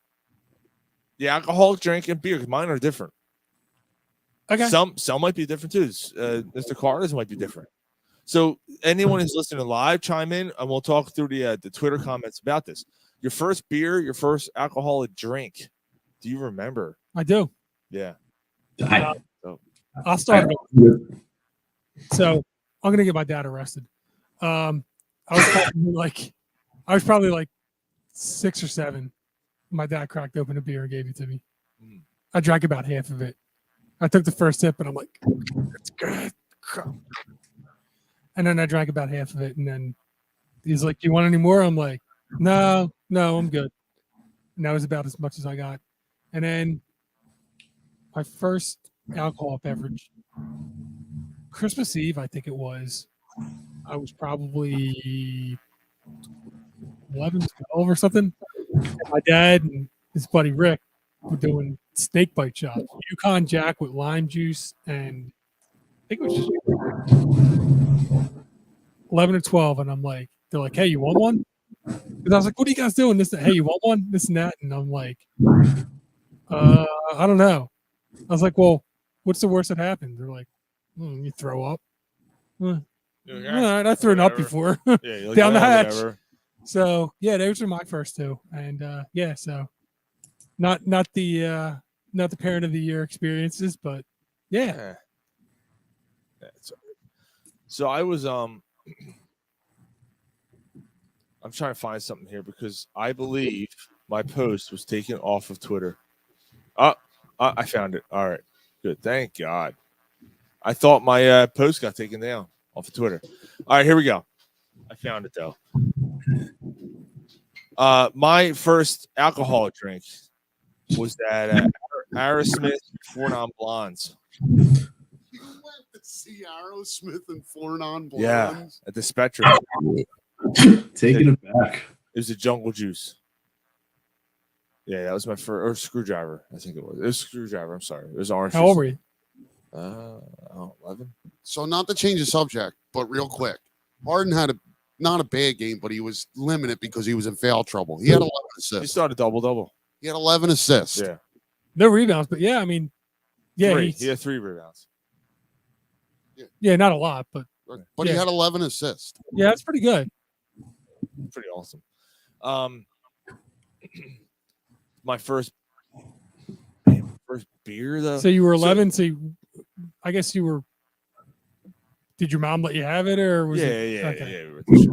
Speaker 5: The alcoholic drink and beer, because mine are different.
Speaker 6: Okay.
Speaker 5: Some might be different too. Mr. Carter's might be different. So anyone who's listening live, chime in, and we'll talk through the Twitter comments about this. Your first beer, your first alcoholic drink. Do you remember?
Speaker 6: I do.
Speaker 5: Yeah.
Speaker 6: I'll start. So I'm gonna get my dad arrested. I was probably like 6 or 7. My dad cracked open a beer and gave it to me. I drank about half of it. I took the first sip and I'm like, it's good. And then I drank about half of it, and then he's like, you want any more? I'm like, no, I'm good. And that was about as much as I got. And then my first alcohol beverage, Christmas Eve, I think it was. I was probably 11, 12 or something. And my dad and his buddy Rick were doing snake bite shots. Yukon Jack with lime juice, and I think it was just 11 or 12. And I'm like, they're like, hey, you want one? Because I was like, what are you guys doing? Hey, you want one? This and that. And I'm like, I don't know. I was like, well, what's the worst that happened? They're like, you throw up. All right, I've thrown up before.
Speaker 5: Yeah,
Speaker 6: down the hatch.
Speaker 5: Whatever.
Speaker 6: So yeah, those were my first two, and so not the parent of the year experiences, but yeah.
Speaker 5: So I was I'm trying to find something here, because I believe my post was taken off of Twitter. I found it. All right, good. Thank God. I thought my post got taken down off of Twitter. All right, here we go. I found it though. My first alcoholic drink was that Aerosmith 4 non-blondes.
Speaker 7: You went to see Aerosmith and 4 non-blondes?
Speaker 5: Yeah, at the Spectrum.
Speaker 12: Taking it back.
Speaker 5: It was a Jungle Juice. Yeah, that was my first, or Screwdriver. I think it was. It was Screwdriver. I'm sorry. It was orange.
Speaker 6: How old were you?
Speaker 5: 11.
Speaker 7: So not to change the subject, but real quick, Harden had not a bad game, but he was limited because he was in foul trouble. He had 11 assists.
Speaker 5: He started double-double.
Speaker 7: He had 11 assists.
Speaker 5: Yeah.
Speaker 6: No rebounds, but yeah, I mean, yeah,
Speaker 5: he had 3 rebounds.
Speaker 6: Yeah, not a lot, but
Speaker 7: he had 11 assists.
Speaker 6: Yeah, that's pretty good.
Speaker 5: Pretty awesome. My first beer though.
Speaker 6: So you were 11. So I guess you were. Did your mom let you have it, or was
Speaker 5: yeah.
Speaker 6: it? Okay.
Speaker 5: Yeah.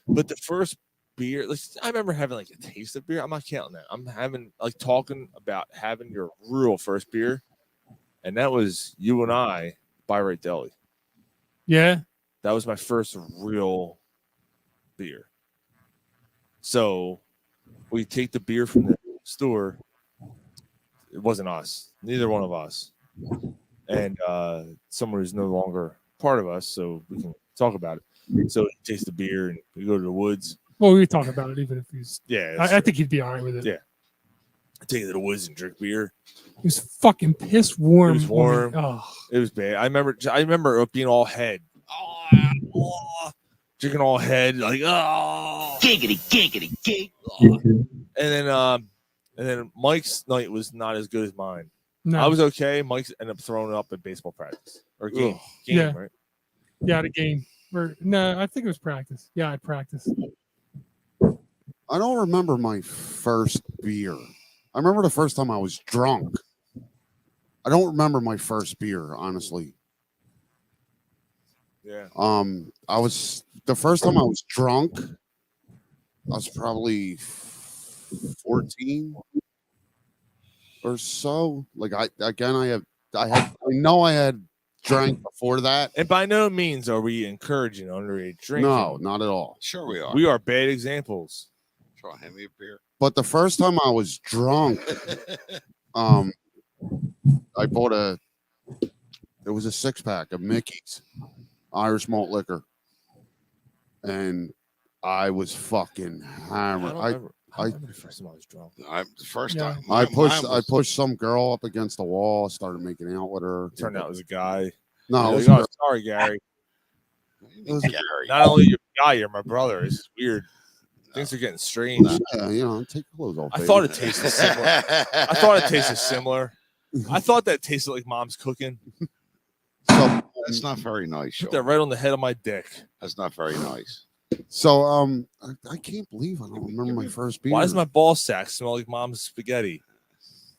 Speaker 5: But the first beer. Like, I remember having like a taste of beer. I'm not counting that. I'm having like talking about having your real first beer, and that was you and I by Right Deli.
Speaker 6: Yeah.
Speaker 5: That was my first real beer. So we take the beer from the store. It wasn't us, neither one of us, and someone who's no longer part of us, so we can talk about it. So we taste the beer and we go to the woods.
Speaker 6: Well, we talk about it even if he's.
Speaker 5: Yeah,
Speaker 6: I think he'd be all right with it.
Speaker 5: Yeah. Take it to the woods and drink beer.
Speaker 6: It was fucking piss warm.
Speaker 5: It was warm.
Speaker 6: Oh.
Speaker 5: It was bad. I remember it being all head. Drinking all head, like giggity, giggity, giggity. And then Mike's night was not as good as mine.
Speaker 6: No.
Speaker 5: I was okay. Mike's ended up throwing up at baseball practice or game,
Speaker 6: Yeah.
Speaker 5: right?
Speaker 6: Yeah, at a game. Or no, I think it was practice. Yeah, I'd practice.
Speaker 7: I don't remember my first beer. I remember the first time I was drunk. I don't remember my first beer, honestly.
Speaker 5: Yeah.
Speaker 7: I was the first time I was drunk. I was probably 14 or so. Like I know I had drank before that.
Speaker 5: And by no means are we encouraging underage drinking.
Speaker 7: No, not at all.
Speaker 3: Sure we are.
Speaker 5: We are bad examples.
Speaker 3: Try hand me a beer.
Speaker 7: But the first time I was drunk, I bought it was a 6-pack of Mickey's Irish malt liquor, and I was fucking hammered. I
Speaker 5: remember the first time I was drunk.
Speaker 3: The first time
Speaker 7: I pushed some girl up against the wall. Started making out with her.
Speaker 5: Turned out it was a guy.
Speaker 7: No, it was
Speaker 5: like, sorry, Gary.
Speaker 7: It was
Speaker 3: Gary.
Speaker 5: Not only your guy, you're my brother. This is weird. Things are getting strange.
Speaker 7: Yeah, take your clothes off.
Speaker 5: I
Speaker 7: baby.
Speaker 5: thought it tasted similar. I thought that tasted like mom's cooking.
Speaker 3: That's not very nice.
Speaker 5: Put that right on the head of my dick.
Speaker 3: That's not very nice.
Speaker 7: So I can't believe I don't remember my first beer.
Speaker 5: Why does my ball sack smell like mom's spaghetti?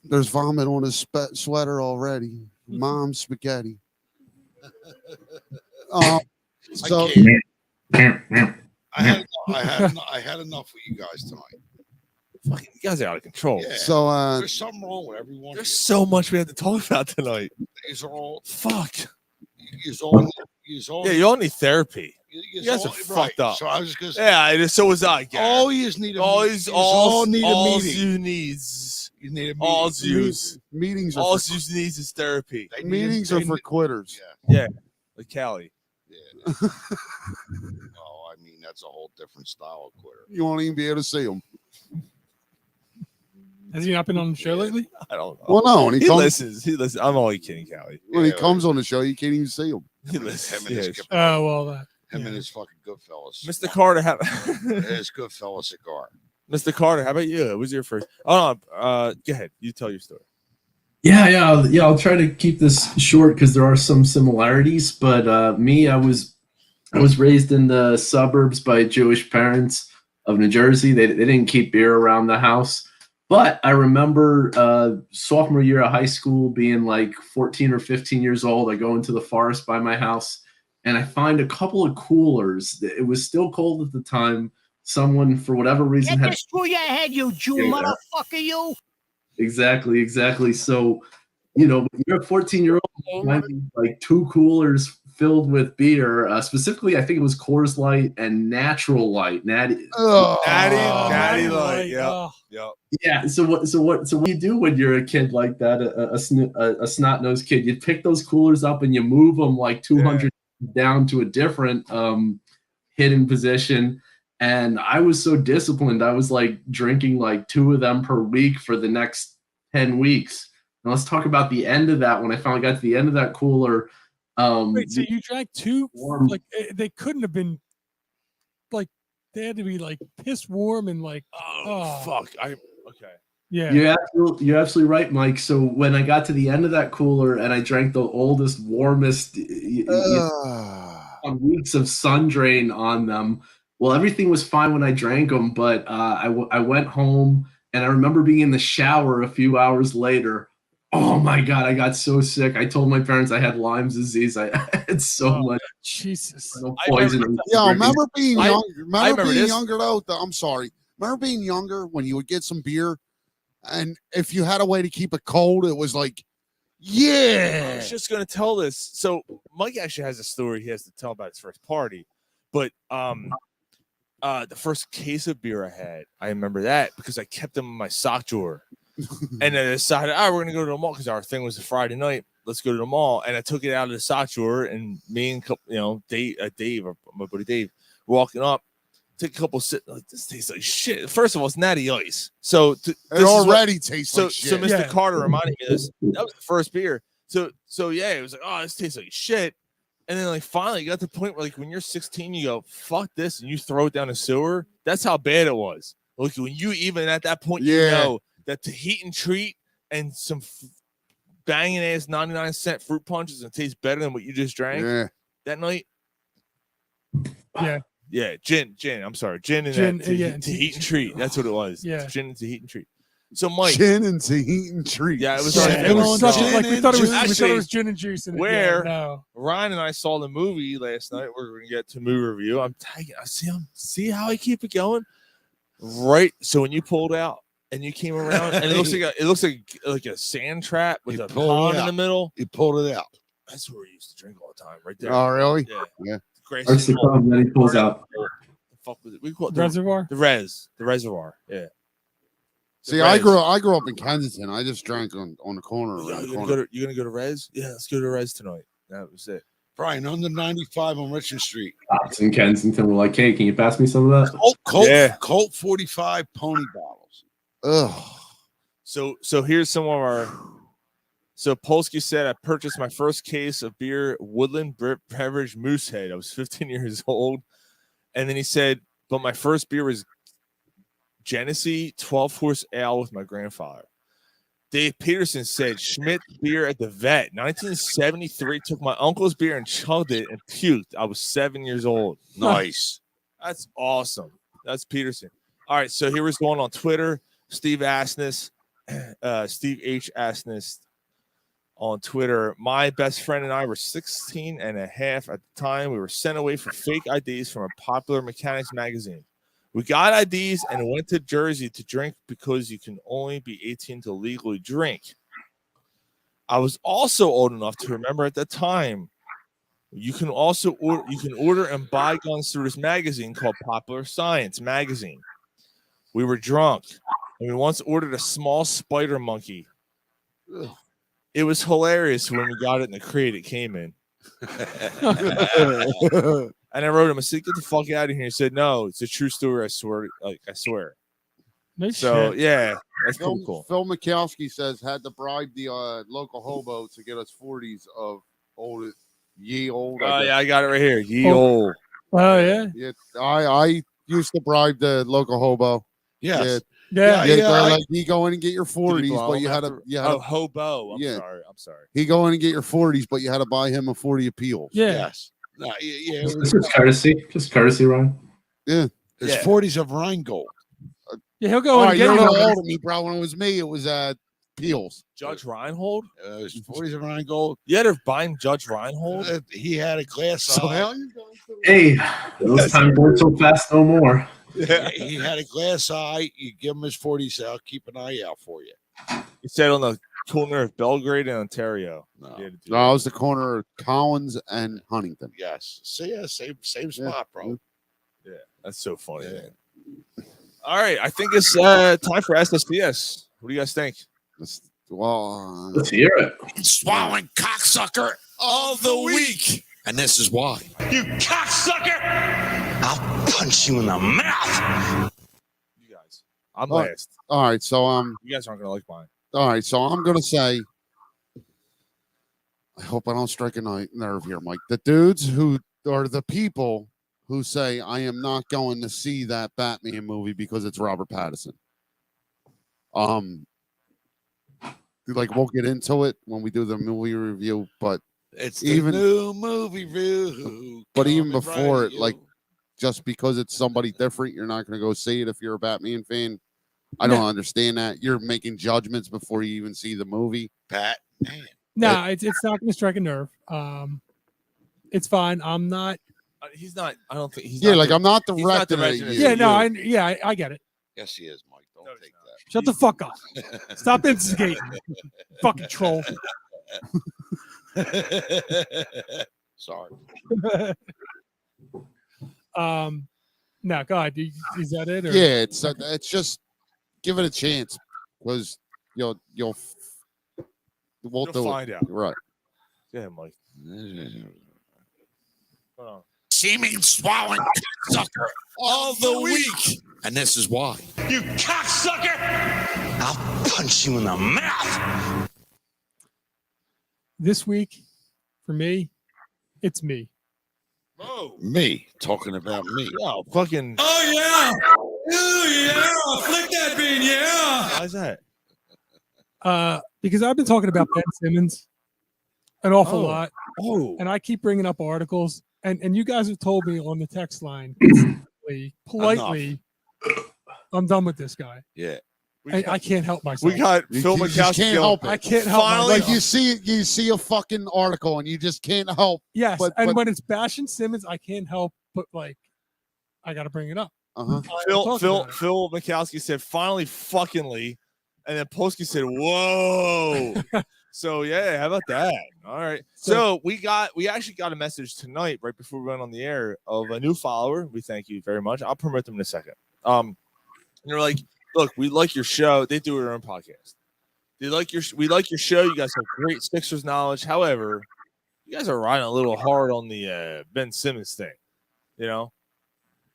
Speaker 7: There's vomit on his sweater already. Mom's spaghetti. So
Speaker 3: I had enough with you guys tonight.
Speaker 5: Fucking, you guys are out of control.
Speaker 3: Yeah.
Speaker 7: So
Speaker 3: there's something wrong with everyone.
Speaker 5: There's so much we have to talk about tonight.
Speaker 3: These are all
Speaker 5: fuck.
Speaker 3: Yeah,
Speaker 5: you all need therapy.
Speaker 3: You
Speaker 5: guys are fucked up.
Speaker 3: So I was just gonna say,
Speaker 5: yeah, so was I. Gary.
Speaker 3: all you need a
Speaker 5: all
Speaker 3: need a meeting.
Speaker 5: You needs.
Speaker 3: You need a meeting.
Speaker 5: All yous.
Speaker 7: Meetings.
Speaker 5: All yous needs is therapy.
Speaker 7: Meetings are for quitters.
Speaker 5: Yeah, like Callie.
Speaker 3: Yeah. Oh, I mean that's a whole different style of quitter.
Speaker 7: You won't even be able to see him.
Speaker 6: Has he not been on the show lately?
Speaker 5: I don't know.
Speaker 7: Well, no, when
Speaker 5: he listens. He listens. I'm only kidding, Callie.
Speaker 7: When he comes on the show, you can't even see him.
Speaker 5: He listens.
Speaker 3: Him and his
Speaker 5: Yeah.
Speaker 3: and his fucking Goodfellas.
Speaker 5: Mr. Carter,
Speaker 3: his Goodfellas cigar.
Speaker 5: Mr. Carter, how about you? It was your first. Oh, no, go ahead. You tell your story.
Speaker 12: Yeah. I'll try to keep this short because there are some similarities. But I was raised in the suburbs by Jewish parents of New Jersey. They didn't keep beer around the house. But I remember sophomore year of high school being like 14 or 15 years old. I go into the forest by my house and I find a couple of coolers. It was still cold at the time. Someone, for whatever reason,
Speaker 9: Get this through your head, you Jew motherfucker, you.
Speaker 12: Exactly. So, you're a 14-year-old, like 2 coolers filled with beer. Specifically, I think it was Coors Light and Natural Light. Natty Light.
Speaker 5: Yep.
Speaker 12: Yeah. So what do you do when you're a kid like that? A snot-nosed kid. You pick those coolers up and you move them like 200 down to a different hidden position. And I was so disciplined. I was like drinking like 2 of them per week for the next 10 weeks. Now let's talk about the end of that. When I finally got to the end of that cooler.
Speaker 6: Wait, so you drank 2? Like they couldn't have been like they had to be like piss warm and like
Speaker 5: fuck. Okay.
Speaker 6: Yeah.
Speaker 12: You're absolutely right, Mike. So when I got to the end of that cooler and I drank the oldest, warmest weeks of sun drain on them. Well, everything was fine when I drank them, but I went home and I remember being in the shower a few hours later, Oh my god, I got so sick. I told my parents I had Lyme disease. I had so much
Speaker 6: Jesus
Speaker 12: poison.
Speaker 7: Yeah, remember being
Speaker 5: I
Speaker 7: young? Remember being
Speaker 5: this.
Speaker 7: younger though? I'm sorry. Remember being younger when you would get some beer, and if you had a way to keep it cold, it was like,
Speaker 5: I
Speaker 7: yeah.
Speaker 5: was just gonna tell this. So Mike actually has a story he has to tell about his first party, but the first case of beer I had, I remember that because I kept them in my sock drawer, and then I decided, we're gonna go to the mall because our thing was a Friday night. Let's go to the mall, and I took it out of the sock drawer, and me and Dave, or my buddy Dave, walking up. Take a couple sips. Like, this tastes like shit. First of all, it's Natty Ice. So
Speaker 7: It already tastes like shit.
Speaker 5: So Mr. Carter reminded me of this. That was the first beer. So yeah, it was like, oh, this tastes like shit. And then like finally you got to the point where like when you're 16, you go, fuck this, and you throw it down the sewer. That's how bad it was. Like when you even at that point, you know that to heat and treat and some banging ass 99-cent fruit punches and taste better than what you just drank that night. Yeah, gin. I'm sorry, gin and to heat and treat. That's what it was.
Speaker 6: Yeah,
Speaker 5: gin and to heat and treat. So Mike,
Speaker 7: gin and to heat and treat.
Speaker 5: Yeah, it was.
Speaker 6: It was such like we thought it was gin and juice.
Speaker 5: Where
Speaker 6: no.
Speaker 5: Ryan and I saw the movie last night. We're going to get to movie review. I see how I keep it going. Right. So when you pulled out and you came around, and it looks like a sand trap with a pond in the middle.
Speaker 3: You pulled it out.
Speaker 5: That's where we used to drink all the time, right there.
Speaker 7: Oh, really?
Speaker 5: Yeah.
Speaker 12: That's the problem that he pulls out.
Speaker 5: The fuck was it? We call it
Speaker 6: Reservoir.
Speaker 5: The reservoir. Yeah.
Speaker 7: See, I grew up in Kensington. I just drank on the corner.
Speaker 5: You're gonna go to Res? Yeah, let's go to Res tonight. That was it.
Speaker 3: Brian, under 95 on Richmond Street.
Speaker 12: It's in Kensington. We're like, hey, can you pass me some of
Speaker 3: that? Colt 45 pony bottles.
Speaker 7: Ugh.
Speaker 5: So here's some of our. So Polsky said, I purchased my first case of beer, Woodland Beverage Moosehead. I was 15 years old. And then he said, but my first beer was Genesee 12-horse ale with my grandfather. Dave Peterson said, Schmidt beer at the vet. 1973, took my uncle's beer and chugged it and puked. I was 7 years old.
Speaker 3: Nice.
Speaker 5: That's awesome. That's Peterson. All right, so here was one on Twitter. Steve Asness, Steve H. Asness on Twitter. My best friend and I were 16 and a half at the time. We were sent away for fake IDs from a popular mechanics magazine. We got IDs and went to Jersey to drink because you can only be 18 to legally drink. I was also old enough to remember at the time you can order and buy guns through this magazine called Popular Science Magazine. We were drunk and we once ordered a small spider monkey. Ugh. It was hilarious when we got it in the crate it came in. And I wrote him, I said, get the fuck out of here. He said, no, it's a true story. I swear. I swear.
Speaker 6: Nice
Speaker 5: so,
Speaker 6: shit.
Speaker 5: yeah, that's cool.
Speaker 7: Phil Mikowski says, had to bribe the local hobo to get us 40s of ye old.
Speaker 5: I got it right here. Ye old.
Speaker 6: Oh, yeah.
Speaker 7: Yeah, I used to bribe the local hobo.
Speaker 3: Yes.
Speaker 6: Yeah.
Speaker 7: They're like, you go in and get your 40s, but you had to.
Speaker 5: Hobo. I'm sorry.
Speaker 7: He go in and get your 40s, but you had to buy him a 40 appeals.
Speaker 6: Yeah.
Speaker 3: Yes. No,
Speaker 12: This is courtesy. Just courtesy, Ryan.
Speaker 7: Yeah.
Speaker 3: There's 40s of Rheingold.
Speaker 6: Yeah, he'll go in and get
Speaker 7: you're a
Speaker 6: him.
Speaker 7: little older than me, bro. When it was me, it was Peels.
Speaker 5: Judge Reinhold?
Speaker 3: There's 40s of Rheingold.
Speaker 5: You had to buy him Judge Reinhold?
Speaker 3: He had a glass
Speaker 7: So
Speaker 3: eye.
Speaker 12: Hey, those times weren't so fast no more.
Speaker 3: Yeah, he had a glass eye. You give him his 40s out. Keep an eye out for you.
Speaker 5: He said on the corner of Belgrade and Ontario.
Speaker 7: No, it was the corner of Collins and Huntington.
Speaker 3: Yes. So, yeah, same spot, bro.
Speaker 5: Yeah, that's so funny, man. All right, I think it's time for SSPS. What do you guys think?
Speaker 12: Let's hear it.
Speaker 10: Swallowing cocksucker of the week. And this is why. You cocksucker! I'll punch you in the mouth.
Speaker 5: You guys. I'm last.
Speaker 7: All right, so
Speaker 5: You guys aren't gonna like mine.
Speaker 7: all right, so I'm gonna say, I hope I don't strike a nerve here, Mike. The dudes who are the people who say I am not going to see that Batman movie because it's Robert Pattinson. Like we'll get into it when we do the movie review, but
Speaker 3: it's the new movie review.
Speaker 7: But even before it, like just because it's somebody different, you're not going to go see it if you're a Batman fan. I don't understand that. You're making judgments before you even see the movie.
Speaker 3: Pat, man.
Speaker 6: No, it's not going to strike a nerve. It's fine. I'm not.
Speaker 5: He's not. I don't think he's.
Speaker 7: Yeah,
Speaker 5: not
Speaker 7: like I'm not directing
Speaker 5: the
Speaker 7: it at you.
Speaker 6: Yeah, no, I get it.
Speaker 3: Yes, he is, Mike. Don't take that.
Speaker 6: Shut the fuck up. Stop instigating. Fucking troll.
Speaker 3: Sorry.
Speaker 6: No, go ahead. Is that it? Or?
Speaker 7: Yeah, it's just give it a chance because we'll
Speaker 5: You'll
Speaker 7: do
Speaker 5: find
Speaker 7: it.
Speaker 5: out.
Speaker 7: Right.
Speaker 5: Yeah, Mike. Hold on.
Speaker 10: Seeming swallowing cocksucker of the week. And this is why. You cocksucker! I'll punch you in the mouth.
Speaker 6: This week, for me, it's me.
Speaker 5: Oh,
Speaker 3: me talking about me.
Speaker 5: Oh, fucking.
Speaker 4: Oh, yeah. Oh, yeah. Flick that bean, yeah.
Speaker 5: Why's that?
Speaker 6: Because I've been talking about Ben Simmons an awful
Speaker 5: Oh.
Speaker 6: lot.
Speaker 5: Oh,
Speaker 6: And I keep bringing up articles, and you guys have told me on the text line politely, I'm done with this guy.
Speaker 3: Yeah.
Speaker 6: I can't help myself.
Speaker 5: We got
Speaker 7: You
Speaker 5: Phil
Speaker 7: just
Speaker 5: McCoskey.
Speaker 7: can't help it.
Speaker 6: I can't help
Speaker 5: Finally-
Speaker 6: myself.
Speaker 7: Like you see a fucking article and you just can't help.
Speaker 6: Yes,
Speaker 7: but-
Speaker 6: and
Speaker 7: but-
Speaker 6: when it's bashing Simmons, I can't help but like, I got to bring it up.
Speaker 7: Uh-huh.
Speaker 5: Phil McCoskey said, finally, fuckingly. And then Polsky said, whoa. So, yeah, how about that? All right. So we actually got a message tonight, right before we went on the air, of a new follower. We thank you very much. I'll promote them in a second. And they're like, look, we like your show. They do their own podcast. We like your show. You guys have great Sixers knowledge. However, you guys are riding a little hard on the Ben Simmons thing, you know?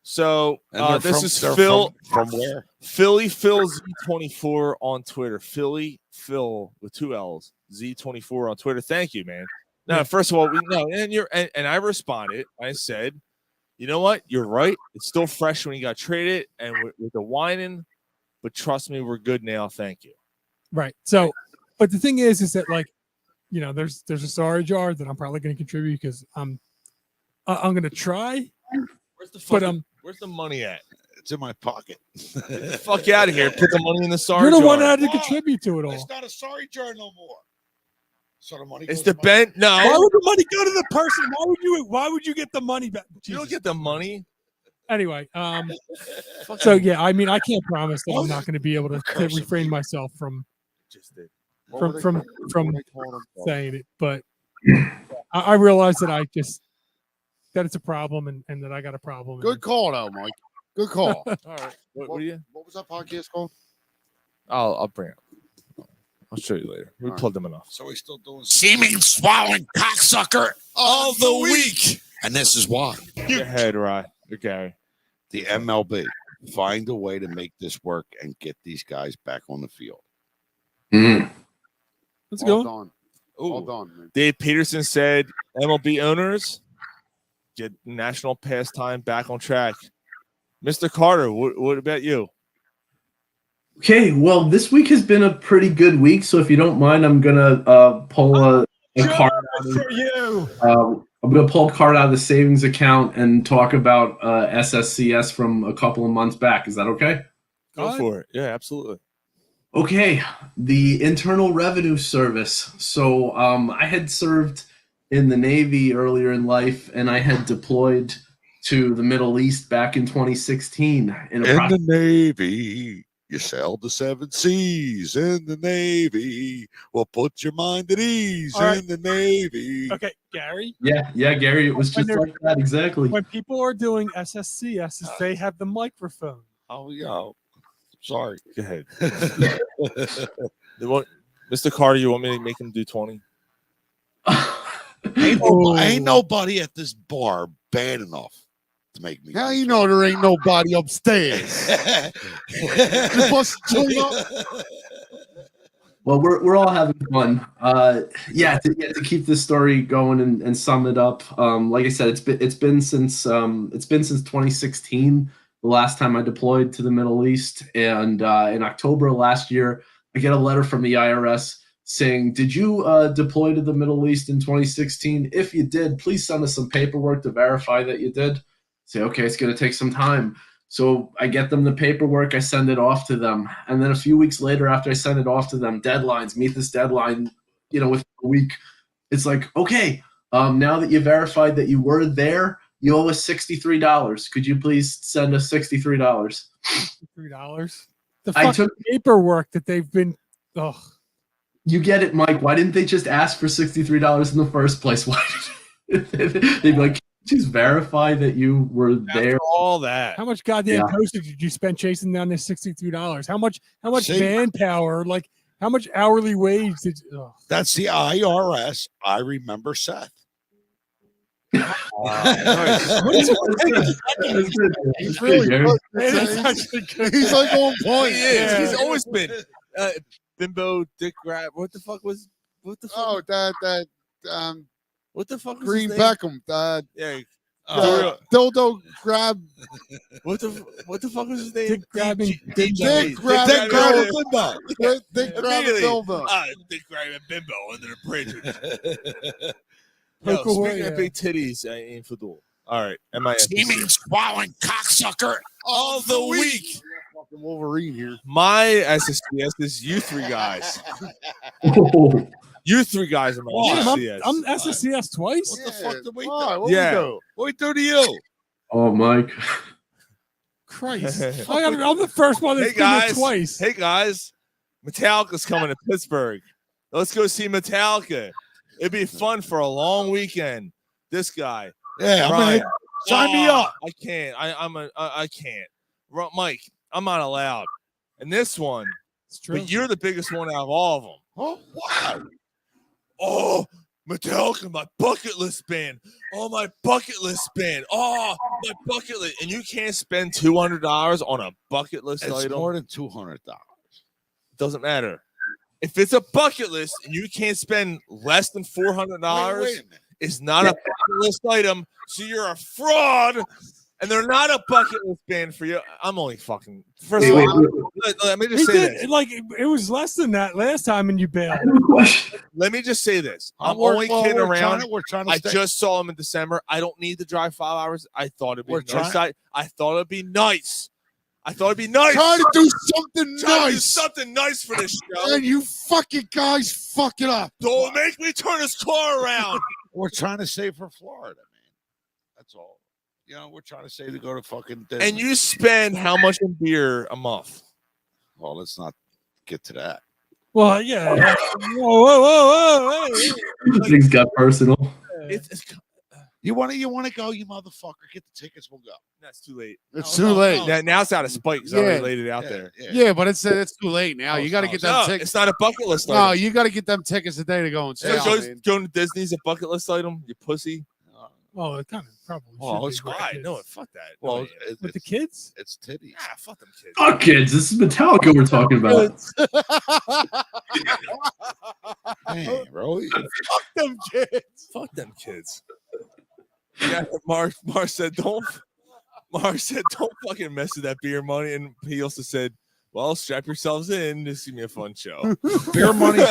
Speaker 5: So this is Phil
Speaker 3: from where?
Speaker 5: Philly Phil Z24 on Twitter. Philly Phil with 2 L's Z24 on Twitter. Thank you, man. Now, first of all, and I responded. I said, you know what? You're right. It's still fresh when he got traded, and with the whining, but trust me, we're good now. Thank you.
Speaker 6: Right. So, but the thing is that like, you know, there's a sorry jar that I'm probably going to contribute because I'm going to try.
Speaker 5: Where's the money at?
Speaker 3: It's in my pocket.
Speaker 5: Get the fuck out of here. Put the money in the sorry
Speaker 6: You're the
Speaker 5: jar.
Speaker 6: one that had to contribute to it all.
Speaker 3: It's not a sorry jar no more. So the money.
Speaker 5: It's
Speaker 3: goes
Speaker 5: the
Speaker 3: to my-
Speaker 5: Ben. No,
Speaker 6: Why would the money go to the person? Why would you get the money back?
Speaker 5: you don't get the money.
Speaker 6: Anyway, so yeah, I mean, I can't promise that I'm not going to be able to refrain myself from saying it, but I realize that that it's a problem and that I got a problem.
Speaker 7: Good call, though, Mike. Good call.
Speaker 5: All right. What
Speaker 7: was that podcast called?
Speaker 5: I'll bring it. I'll show you later. We plugged them enough.
Speaker 3: So he's still doing
Speaker 10: Seeming swallowing cocksucker of the week. And this is why.
Speaker 5: Go ahead, Rye. Or Gary.
Speaker 3: the MLB. Find a way to make this work and get these guys back on the field.
Speaker 6: Let's go.
Speaker 7: All done, man.
Speaker 5: Dave Peterson said MLB owners get national pastime back on track. Mr. Carter, what about you?
Speaker 12: Okay, well, this week has been a pretty good week, so if you don't mind, I'm gonna pull a card
Speaker 4: for you.
Speaker 12: I'm gonna pull a card out of the savings account and talk about SSCS from a couple of months back. Is that okay?
Speaker 5: Go for it. Yeah, absolutely.
Speaker 12: Okay, the Internal Revenue Service. So I had served in the Navy earlier in life, and I had deployed to the Middle East back in 2016.
Speaker 3: In the Navy, you sailed the 7 seas. In the Navy, well, put your mind at ease.
Speaker 6: All right.
Speaker 3: In the Navy.
Speaker 6: Okay, Gary.
Speaker 12: Yeah, Gary, it was just like that, exactly.
Speaker 6: When people are doing SSCS, they have the microphone.
Speaker 3: Oh, yeah. Sorry.
Speaker 5: Go ahead. Mr. Carter, you want me to make him do 20?
Speaker 3: Ain't nobody at this bar bad enough to make me.
Speaker 7: How you know there ain't nobody upstairs? You bust joint up?
Speaker 12: Well, we're all having fun. To keep this story going and sum it up. Like I said, it's been since 2016, the last time I deployed to the Middle East, and in October last year, I get a letter from the IRS saying, "Did you deploy to the Middle East in 2016? If you did, please send us some paperwork to verify that you did." Say, okay, it's going to take some time. So I get them the paperwork, I send it off to them. And then a few weeks later, after I send it off to them, deadlines, meet this deadline, within a week. It's like, okay, now that you verified that you were there, you owe us $63. Could you please send us $63?
Speaker 6: $3. The
Speaker 12: I
Speaker 6: fucking
Speaker 12: took
Speaker 6: paperwork that they've been. Ugh.
Speaker 12: You get it, Mike. Why didn't they just ask for $63 in the first place? Why did they'd be like, just verify that you were there?
Speaker 5: All that.
Speaker 6: How much goddamn
Speaker 12: Yeah.
Speaker 6: postage did you spend chasing down this $63? How much
Speaker 3: See?
Speaker 6: manpower? Like how much hourly wage did? Ugh.
Speaker 3: That's the IRS. I remember Seth.
Speaker 7: He's really good. He's like on point.
Speaker 5: He is. He's always been bimbo dick grab. What the fuck? What the fuck
Speaker 7: what the fuck was
Speaker 5: Green
Speaker 7: his name?
Speaker 5: Beckham.
Speaker 7: Yeah.
Speaker 5: Yeah.
Speaker 7: Dildo grab.
Speaker 5: What the fuck was his name?
Speaker 6: Dick grabbing.
Speaker 7: Dick grab
Speaker 3: Bimbo.
Speaker 7: Dick grab Dildo.
Speaker 5: Dick grabbing bimbo under the bridge.
Speaker 6: Poke
Speaker 5: Yo,
Speaker 6: away,
Speaker 5: speaking of
Speaker 6: yeah.
Speaker 5: big titties, I ain't Fadul. All right,
Speaker 10: Teaming swallowing cocksucker of the week.
Speaker 7: Fucking Wolverine here.
Speaker 5: My SSCS is you three guys. You three guys are my
Speaker 6: Damn,
Speaker 5: SSCS.
Speaker 6: I'm SSCS twice.
Speaker 3: What the fuck did we do?
Speaker 7: What
Speaker 5: Yeah.
Speaker 7: we do?
Speaker 3: What we do to you?
Speaker 12: Oh, Mike.
Speaker 6: Christ, I'm the first one that's
Speaker 5: Hey
Speaker 6: been there
Speaker 5: guys,
Speaker 6: twice.
Speaker 5: hey guys, Metallica's coming to Pittsburgh. Let's go see Metallica. It'd be fun for a long weekend. This guy,
Speaker 3: Yeah, I'm
Speaker 5: Ryan.
Speaker 3: gonna sign me up.
Speaker 5: I can't. I can't. Mike, I'm not allowed. And this one,
Speaker 6: It's true.
Speaker 5: but you're the biggest one out of all of them.
Speaker 3: Oh, wow.
Speaker 5: Oh, Metallica, my bucket list band. Oh, my bucket list band. Oh, my bucket list. And you can't spend $200 on a bucket list
Speaker 3: It's
Speaker 5: item.
Speaker 3: more than $200.
Speaker 5: Doesn't matter. If it's a bucket list and you can't spend less than $400,
Speaker 3: Wait a minute.
Speaker 5: it's not a bucket list item. So you're a fraud, and they're not a bucket list band for you. I'm only fucking. First of all, let me
Speaker 6: He
Speaker 5: just say
Speaker 6: did
Speaker 5: this.
Speaker 6: like it was less than that last time, and you bailed.
Speaker 5: Let me just say this. I'm
Speaker 3: We're-
Speaker 5: only
Speaker 3: well,
Speaker 5: kidding
Speaker 3: we're
Speaker 5: around.
Speaker 3: We're trying to
Speaker 5: I
Speaker 3: stay.
Speaker 5: just saw him in December. I don't need to drive 5 hours. I thought it'd be
Speaker 3: We're
Speaker 5: nice.
Speaker 3: trying-
Speaker 5: I thought it'd be nice. I thought it'd be nice.
Speaker 7: Trying to do something
Speaker 5: Trying to do
Speaker 7: nice.
Speaker 5: something nice for this show.
Speaker 7: And you fucking guys fuck it up.
Speaker 5: Don't make me turn this car around.
Speaker 3: We're trying to save for Florida, man. That's all. We're trying to save to go to fucking Disney.
Speaker 5: And you spend how much in beer a month?
Speaker 3: Well, let's not get to that.
Speaker 6: Well, yeah. Whoa.
Speaker 12: Things got personal.
Speaker 5: It's
Speaker 3: You want to go, you motherfucker. Get the tickets. We'll go.
Speaker 5: That's too late.
Speaker 7: It's too late.
Speaker 5: Now it's out of spite because I already laid it out there.
Speaker 7: Yeah, but it's too late now. You got to get them
Speaker 5: No,
Speaker 7: tickets.
Speaker 5: it's not a bucket list
Speaker 7: No,
Speaker 5: item.
Speaker 7: you got to get them tickets today to go and see.
Speaker 5: Going to Disney's a bucket list item. You pussy.
Speaker 6: Well, it kind of probably.
Speaker 3: Well,
Speaker 6: should
Speaker 3: it's
Speaker 6: be.
Speaker 5: Why? No, fuck that.
Speaker 3: Well,
Speaker 5: No,
Speaker 6: With the kids.
Speaker 3: It's titties.
Speaker 5: ah, fuck them kids.
Speaker 12: Fuck kids. This is Metallica we're talking about.
Speaker 3: Man, bro.
Speaker 7: Fuck them kids.
Speaker 5: Fuck them kids. Yeah, Mark said don't fucking mess with that beer money. And he also said, well, strap yourselves in. This is gonna be a fun show.
Speaker 3: Beer money.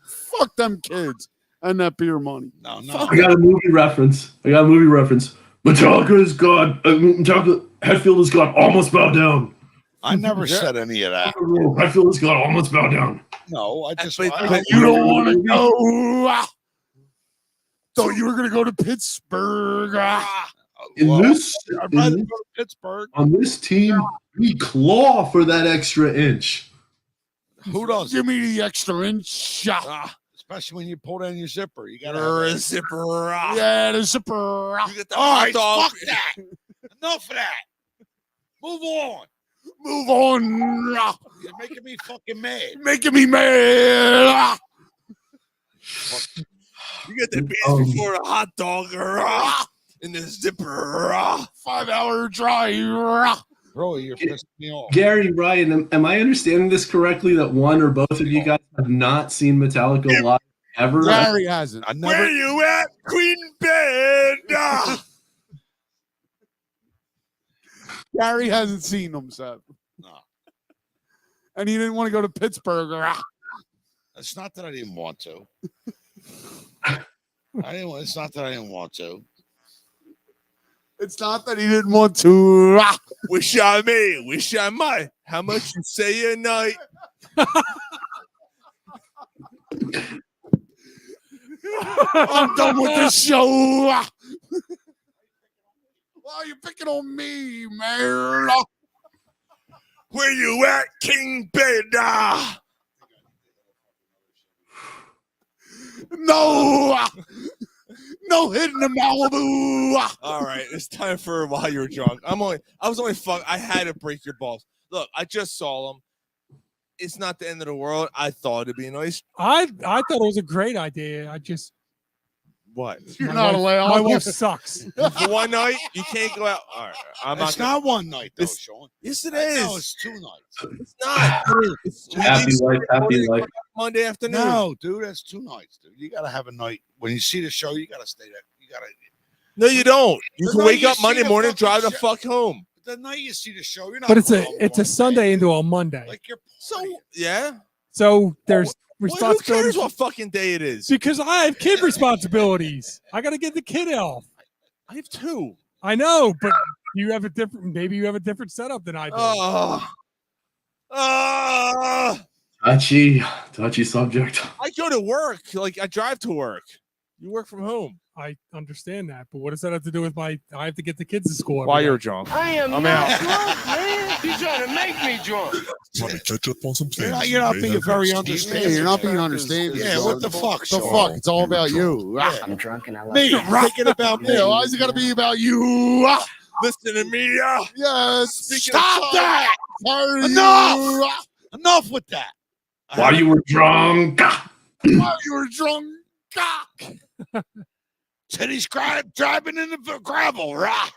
Speaker 7: Fuck them kids and that beer money.
Speaker 3: No.
Speaker 12: I got a movie reference. Metallica is God. Metallica Hetfield is God. Almost bow down.
Speaker 3: I never said any of that.
Speaker 12: Hetfield is God. Almost bow down.
Speaker 3: No, I just.
Speaker 5: But
Speaker 7: You don't want to go. Thought you were going to go to Pittsburgh.
Speaker 12: In this,
Speaker 3: I'd rather go to Pittsburgh.
Speaker 12: on this team, we claw for that extra inch.
Speaker 3: Who does?
Speaker 7: Give me the extra inch.
Speaker 3: Especially when you pull down your zipper. You got
Speaker 5: Or
Speaker 3: to
Speaker 5: a zipper.
Speaker 7: Yeah, the zipper.
Speaker 5: You get the
Speaker 3: All
Speaker 5: hot
Speaker 3: right,
Speaker 5: dog.
Speaker 3: fuck that. Enough of that. Move on.
Speaker 7: Move on.
Speaker 3: You're making me fucking mad.
Speaker 7: Making me mad.
Speaker 5: You get the beers before a hot dog in the zipper.
Speaker 7: 5-hour drive.
Speaker 3: Bro, you're pissing me off.
Speaker 12: Gary, Ryan, am I understanding this correctly that one or both of you guys have not seen Metallica live ever?
Speaker 7: Gary hasn't.
Speaker 5: Where you at, Queen Bed?
Speaker 7: Gary hasn't seen them, Seth.
Speaker 3: No.
Speaker 7: And he didn't want to go to Pittsburgh.
Speaker 3: It's not that I didn't want to. It's not that I didn't want to.
Speaker 7: It's not that he didn't want to.
Speaker 5: Wish I may, wish I might. How much you say a night?
Speaker 7: I'm done with this show. Why are you picking on me, man?
Speaker 5: Where you at, King Beda?
Speaker 7: No. No hitting the Malibu.
Speaker 5: All right, it's time for while you're drunk. I had to break your balls. Look, I just saw them. It's not the end of the world. I thought it'd be nice.
Speaker 6: I thought it was a great idea. I just
Speaker 5: What?
Speaker 7: You're not allowed.
Speaker 6: My wife sucks.
Speaker 5: For one night, you can't go out. All right, I'm
Speaker 3: It's not one night, though, Sean.
Speaker 5: Yes, it
Speaker 3: No,
Speaker 5: is.
Speaker 3: it's 2 nights.
Speaker 5: It's not.
Speaker 12: Happy life, happy life.
Speaker 5: Monday afternoon.
Speaker 3: No, dude, that's 2 nights, dude. You gotta have a night when you see the show. You gotta stay there. You gotta.
Speaker 5: No, you don't. You
Speaker 3: The
Speaker 5: can
Speaker 3: night
Speaker 5: wake
Speaker 3: you
Speaker 5: up
Speaker 3: see
Speaker 5: Monday
Speaker 3: the
Speaker 5: morning,
Speaker 3: fucking
Speaker 5: drive the
Speaker 3: show-
Speaker 5: fuck home.
Speaker 3: The night you see the show, you're not.
Speaker 6: But it's
Speaker 3: going
Speaker 6: a
Speaker 3: home
Speaker 6: Sunday into a Monday.
Speaker 3: like you're.
Speaker 5: So yeah.
Speaker 6: So there's
Speaker 5: Well, who
Speaker 6: responsibilities.
Speaker 5: cares what fucking day it is?
Speaker 6: Because I have kid responsibilities. I got to get the kid off.
Speaker 5: I have 2.
Speaker 6: I know, but you have a different. Maybe you have a different setup than I do.
Speaker 12: Touchy subject.
Speaker 5: I go to work. Like I drive to work. You work from home.
Speaker 6: I understand that, but what does that have to do with my? I have to get the kids to school. every
Speaker 5: While
Speaker 6: day.
Speaker 5: you're drunk.
Speaker 13: I am
Speaker 5: I'm
Speaker 13: not
Speaker 5: out.
Speaker 13: drunk, man. You trying to make me drunk.
Speaker 10: Let me catch up on some things.
Speaker 3: You're not
Speaker 10: you may
Speaker 3: being
Speaker 10: have
Speaker 3: very
Speaker 10: missed.
Speaker 3: understanding.
Speaker 7: Yeah, you're not being understanding.
Speaker 3: Yeah, what the fuck?
Speaker 7: The
Speaker 3: Sean?
Speaker 7: fuck? It's all about you.
Speaker 14: I'm drunk and I love
Speaker 3: Me, thinking about me.
Speaker 7: Yeah, why is it gotta be about you?
Speaker 5: Listen to me.
Speaker 7: Yes.
Speaker 5: Speaking of
Speaker 3: Stop that!
Speaker 7: Sorry.
Speaker 3: Enough! Enough with that.
Speaker 12: While you were drunk.
Speaker 7: While you were drunk.
Speaker 3: Said he's driving in the gravel. Rah.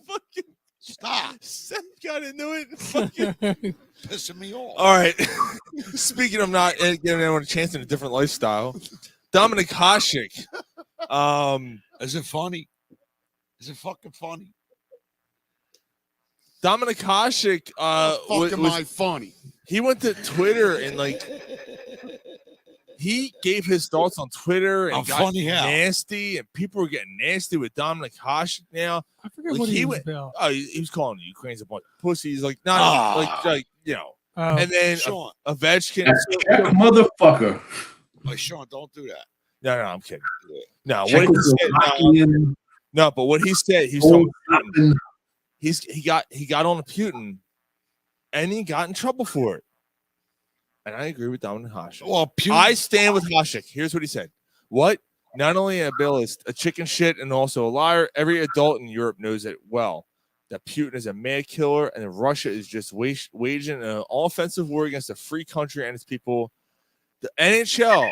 Speaker 5: Fucking
Speaker 3: Stop.
Speaker 5: Seth got into it. Fucking
Speaker 3: Pissing me off.
Speaker 5: All right. Speaking of not giving anyone a chance in a different lifestyle, Dominic Hasek.
Speaker 3: Is it funny? Is it fucking funny?
Speaker 5: Dominic Hasek
Speaker 7: Fuck am I funny?
Speaker 5: he went to Twitter and he gave his thoughts on Twitter and
Speaker 3: I'm
Speaker 5: got
Speaker 3: funny how?
Speaker 5: nasty, and people were getting nasty with Dominic Hasek now.
Speaker 6: I forget
Speaker 5: Like,
Speaker 6: what
Speaker 5: he
Speaker 6: he was
Speaker 5: went-
Speaker 6: about.
Speaker 5: Oh, he was calling the Ukrainians a bunch of pussies, like not like you know.
Speaker 6: Oh.
Speaker 5: And then
Speaker 3: Sean.
Speaker 5: Ovechkin.
Speaker 12: Check motherfucker.
Speaker 3: Like, Sean, don't do that.
Speaker 5: No, I'm kidding. No, what he said,
Speaker 12: Czechoslovakian.
Speaker 5: no, but what he said, he was
Speaker 12: Old
Speaker 5: talking Putin.
Speaker 12: Latin.
Speaker 5: He got on to Putin, and he got in trouble for it. And I agree with Dominic Hasek.
Speaker 3: Well,
Speaker 5: I stand with Hasek. Here's what he said: "What? Not only a bill is a chicken shit and also a liar. Every adult in Europe knows it well. That Putin is a mad killer, and that Russia is just waging an all-offensive war against a free country and its people. The NHL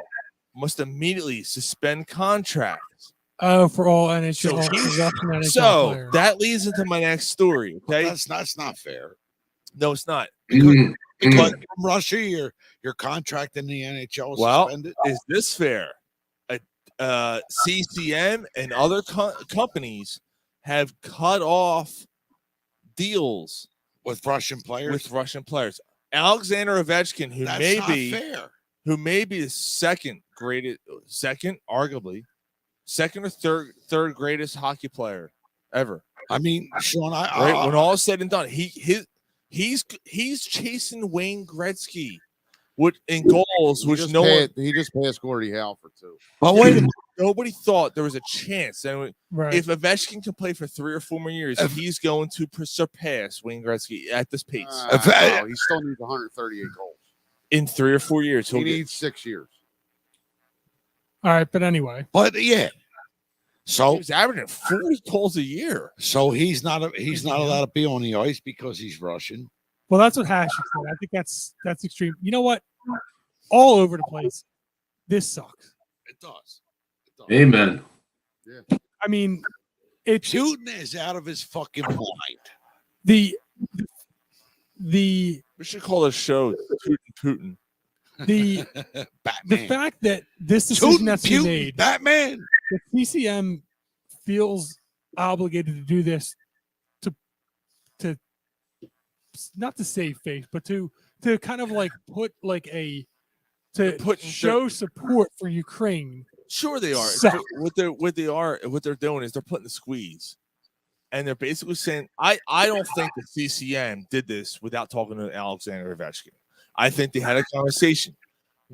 Speaker 5: must immediately suspend contracts."
Speaker 6: For all NHL,
Speaker 5: So,
Speaker 6: Russian NHL
Speaker 5: So
Speaker 6: players.
Speaker 5: that leads into my next story. Okay,
Speaker 3: that's not fair.
Speaker 5: no, it's not.
Speaker 3: Because from Russia, your contract in the NHL is
Speaker 5: Well,
Speaker 3: suspended.
Speaker 5: is this fair? CCM and other companies have cut off deals
Speaker 3: with Russian players.
Speaker 5: Alexander Ovechkin, who
Speaker 3: That's
Speaker 5: may
Speaker 3: not
Speaker 5: be
Speaker 3: fair.
Speaker 5: who may be the arguably second or third greatest hockey player ever.
Speaker 3: I mean, Sean,
Speaker 5: right when all is said and done, he's chasing Wayne Gretzky in goals, which
Speaker 7: He just passed Gordie Howe for 2.
Speaker 3: But wait a minute.
Speaker 5: Nobody thought there was a chance. And
Speaker 6: Right.
Speaker 5: if Ovechkin can play for 3 or 4 more years, he's going to surpass Wayne Gretzky at this pace.
Speaker 7: No, he still needs 138 goals.
Speaker 5: In 3 or 4 years,
Speaker 7: He needs 6 years.
Speaker 6: All right, but anyway.
Speaker 3: But yeah. So
Speaker 5: he's averaging 40 goals a year.
Speaker 3: So he's not allowed to be on the ice because he's Russian.
Speaker 6: Well, that's what Hasek said. I think that's extreme. You know what? All over the place. This sucks.
Speaker 3: It does.
Speaker 12: Amen.
Speaker 7: Yeah.
Speaker 6: I mean, it's
Speaker 3: Putin is out of his fucking mind.
Speaker 6: The
Speaker 5: We should call this show Putin.
Speaker 6: The
Speaker 3: Batman.
Speaker 6: fact that this decision has to be
Speaker 3: Putin,
Speaker 6: made,
Speaker 3: Batman.
Speaker 6: the CCM feels obligated to do this to not to save face, but to kind of like put like to show support for Ukraine
Speaker 5: Sure, they are.
Speaker 6: So-
Speaker 5: What they're doing is they're putting the squeeze, and they're basically saying, I don't think the CCM did this without talking to Alexander Ovechkin. I think they had a conversation.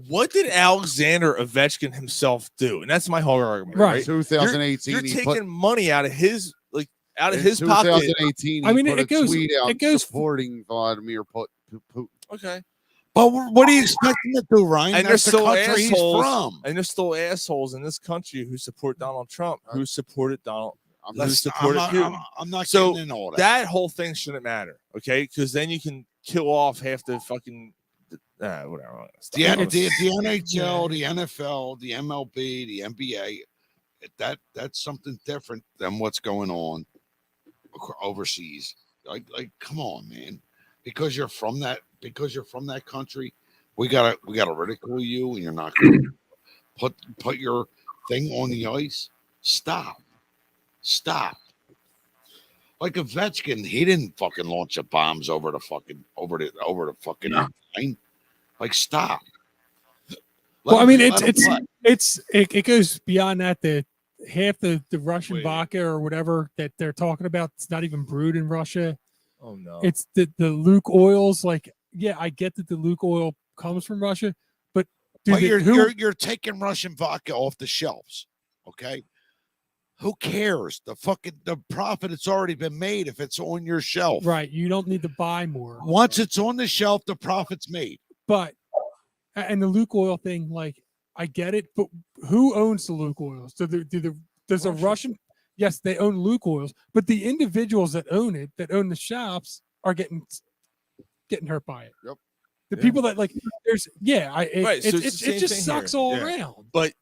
Speaker 5: What did Alexander Ovechkin himself do? And that's my whole argument. Right?
Speaker 7: 2018,
Speaker 5: You're
Speaker 7: he
Speaker 5: taking
Speaker 7: put-
Speaker 5: money out of his
Speaker 7: in
Speaker 5: pocket.
Speaker 7: 2018,
Speaker 5: I mean,
Speaker 7: he put
Speaker 5: it
Speaker 7: a
Speaker 5: goes.
Speaker 7: tweet out
Speaker 5: It goes.
Speaker 7: supporting Vladimir Putin.
Speaker 5: Okay.
Speaker 3: But what do you expect him to do, Ryan?
Speaker 5: And
Speaker 3: That's
Speaker 5: there's
Speaker 3: the
Speaker 5: still
Speaker 3: country he's
Speaker 5: assholes.
Speaker 3: from.
Speaker 5: And there's still assholes in this country who support Donald Trump, who supported Donald. Who
Speaker 3: I'm
Speaker 5: supported
Speaker 3: not-
Speaker 5: Putin.
Speaker 3: I'm not
Speaker 5: so
Speaker 3: getting into all that.
Speaker 5: That whole thing shouldn't matter, okay? Because then you can kill off half the fucking whatever.
Speaker 3: The NHL, the NFL, the MLB, the NBA, that's something different than what's going on overseas. Like, come on, man. Because you're from that country, we gotta ridicule you, and you're not gonna put your thing on the ice. Stop. Like Ovechkin, he didn't fucking launch the bombs over the fucking line. Like, stop.
Speaker 6: Well, I mean,
Speaker 3: let him play.
Speaker 6: it goes beyond that. The half the Russian vodka or whatever that they're talking about, it's not even brewed in Russia.
Speaker 5: Oh no!
Speaker 6: It's the Luke oils. Like, yeah, I get that the Luke oil comes from Russia, but
Speaker 3: But you're taking Russian vodka off the shelves, okay? Who cares? The profit has already been made if it's on your shelf.
Speaker 6: Right. You don't need to buy more.
Speaker 3: Once it's on the shelf, the profit's made.
Speaker 6: But and the Luke oil thing, like, I get it, but who owns the Luke oils? Does a Russian? Yes, they own Luke oils, but the individuals that own it, that own the shops, are getting hurt by it.
Speaker 7: Yep.
Speaker 6: The people that like, there's
Speaker 5: Right, so it's the same
Speaker 6: it just
Speaker 5: thing
Speaker 6: sucks
Speaker 5: here.
Speaker 6: all
Speaker 5: Yeah.
Speaker 6: around.
Speaker 5: But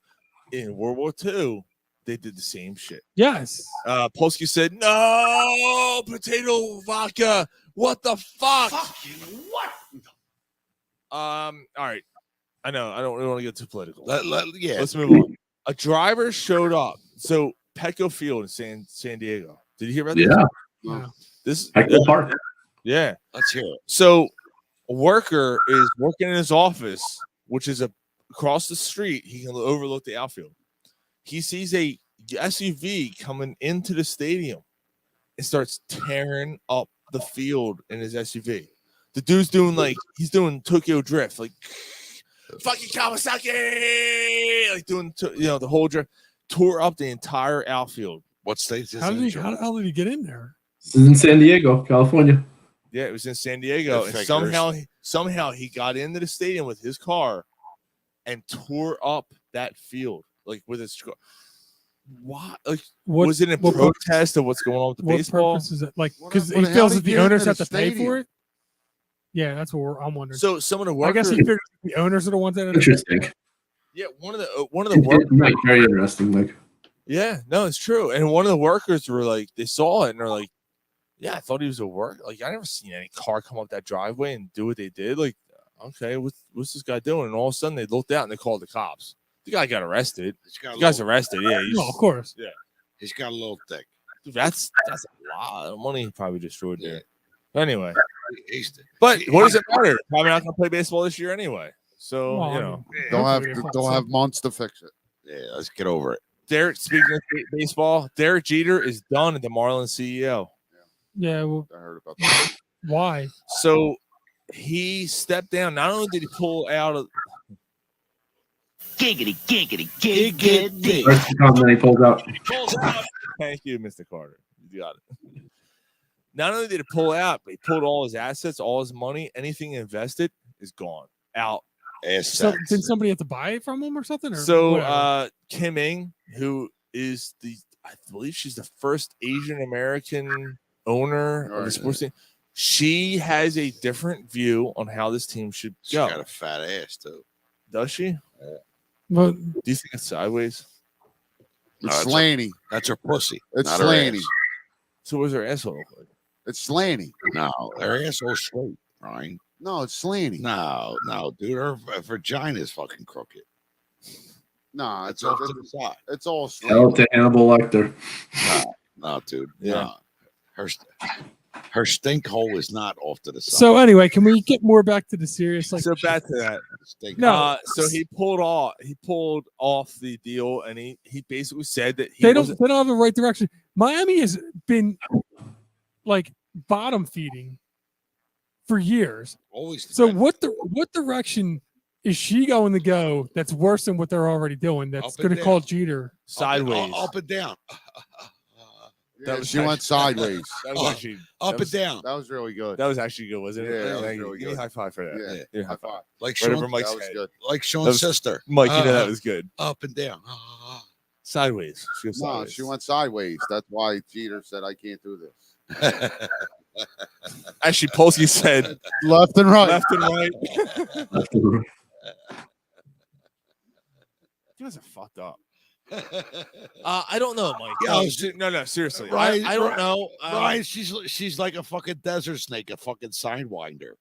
Speaker 5: in World War II, they did the same shit.
Speaker 6: Yes.
Speaker 5: Polsky said, "No potato vodka. What the fuck?
Speaker 10: What?
Speaker 5: All right. I know. I don't really want to get too political.
Speaker 3: Yeah.
Speaker 5: Let's move on. A driver showed up. So Petco Field in San Diego. Did you hear about this?
Speaker 7: Yeah.
Speaker 5: This
Speaker 12: Petco Park.
Speaker 5: Yeah.
Speaker 3: Let's hear it.
Speaker 5: So a worker is working in his office, which is across the street. He can overlook the outfield. He sees a SUV coming into the stadium and starts tearing up the field in his SUV. The dude's doing he's doing Tokyo Drift, like fucking Kawasaki, like doing the whole drift, tore up the entire outfield.
Speaker 3: What state is this?
Speaker 6: How did he get in there?
Speaker 12: This is in San Diego, California.
Speaker 5: Yeah, it was in San Diego, and somehow he got into the stadium with his car and tore up that field, like with his car. Why? Like, was it in protest of what's going on with the baseball?
Speaker 6: Purpose is that, like, because
Speaker 7: What
Speaker 6: he
Speaker 7: the hell
Speaker 6: feels
Speaker 7: did
Speaker 6: that the
Speaker 7: he get
Speaker 6: owners
Speaker 7: into
Speaker 6: have
Speaker 7: the
Speaker 6: to pay for
Speaker 7: stadium?
Speaker 6: it? Yeah, that's what I'm wondering.
Speaker 5: So some of the
Speaker 6: I
Speaker 5: workers.
Speaker 6: guess he figured the owners are the ones that have to pay.
Speaker 12: Interesting.
Speaker 5: Yeah, one of the workers.
Speaker 12: Like, very interesting. Like,
Speaker 5: Yeah, no, it's true. And one of the workers were like, they saw it and they're like, yeah, I thought he was a worker. Like, I never seen any car come up that driveway and do what they did. Like, okay, what's this guy doing? And all of a sudden they looked out and they called the cops. The guy got arrested. The guy's arrested. Yeah,
Speaker 6: No, of course.
Speaker 5: Yeah,
Speaker 3: He's got a little thick.
Speaker 5: dude, that's a lot of money he probably destroyed there. Anyway,
Speaker 3: He's-
Speaker 5: but what does it matter? Probably not gonna play baseball this year anyway. So
Speaker 6: Well, I
Speaker 5: know,
Speaker 7: Don't have months to fix it.
Speaker 3: Yeah, let's get over it.
Speaker 5: Derek. Speaking of baseball, Derek Jeter is done at the Marlins CEO.
Speaker 6: Yeah, well,
Speaker 7: I heard about that.
Speaker 6: why?
Speaker 5: So he stepped down. Not only did he pull out of
Speaker 9: Giggity, giggity, giggity.
Speaker 12: first he comes and he pulls out.
Speaker 5: Thank you, Mr. Carter. You got it. Not only did he pull out, but he pulled all his assets, all his money, anything invested is gone out.
Speaker 6: So, did somebody have to buy it from him or something? Or
Speaker 5: So
Speaker 6: whatever?
Speaker 5: Kim Ng, who is I believe she's the first Asian American owner of the sports team, she has a different view on how this team should
Speaker 3: She's
Speaker 5: go.
Speaker 3: got a fat ass too.
Speaker 5: Does she?
Speaker 6: Well,
Speaker 5: do you think it's sideways?
Speaker 7: It's slanty.
Speaker 3: That's her pussy.
Speaker 7: It's
Speaker 3: not her
Speaker 7: slanty.
Speaker 3: ass.
Speaker 5: So what's her asshole look like?
Speaker 7: It's slanty.
Speaker 3: No, her asshole's straight, Ryan.
Speaker 7: No, it's slanty.
Speaker 3: No, dude, her vagina's fucking crooked.
Speaker 7: No,
Speaker 3: It's off to the side.
Speaker 7: It's all
Speaker 12: Hell
Speaker 7: slanty.
Speaker 12: to Hannibal Lecter.
Speaker 3: No, dude.
Speaker 5: Yeah.
Speaker 3: No. Her Her stink hole is not off to the side.
Speaker 6: So anyway, can we get more back to the serious? Like,
Speaker 5: So back to that.
Speaker 6: No.
Speaker 5: So he pulled off the deal, and he basically said that
Speaker 6: they don't have the right direction. Miami has been like bottom feeding for years.
Speaker 3: Always.
Speaker 6: So what direction is she going to go that's worse than what they're already doing? That's going to call Jeter
Speaker 5: sideways,
Speaker 3: up and down.
Speaker 7: She went sideways.
Speaker 5: That was actually
Speaker 3: up and down.
Speaker 7: That was really good.
Speaker 5: That was actually good, wasn't it?
Speaker 7: Yeah, that was
Speaker 5: Thank you.
Speaker 7: really
Speaker 5: Give me a
Speaker 7: good.
Speaker 5: high five for that.
Speaker 7: Yeah,
Speaker 5: high five.
Speaker 3: Like
Speaker 5: Right
Speaker 3: Sean,
Speaker 5: over Mike's
Speaker 7: that was
Speaker 5: head.
Speaker 7: good.
Speaker 3: like
Speaker 5: That
Speaker 3: Sean's
Speaker 5: was-
Speaker 3: sister.
Speaker 5: Mike, you know that was good.
Speaker 3: Up and down.
Speaker 5: Sideways. She was
Speaker 7: No,
Speaker 5: sideways.
Speaker 7: she went sideways. That's why Jeter said, "I can't do this."
Speaker 5: Actually, Polsky said
Speaker 7: Left and right.
Speaker 5: left and right. You guys are fucked up. I don't know, Mike. No, seriously.
Speaker 3: Ryan,
Speaker 5: I don't know.
Speaker 3: Ryan, she's like a fucking desert snake, a fucking sidewinder.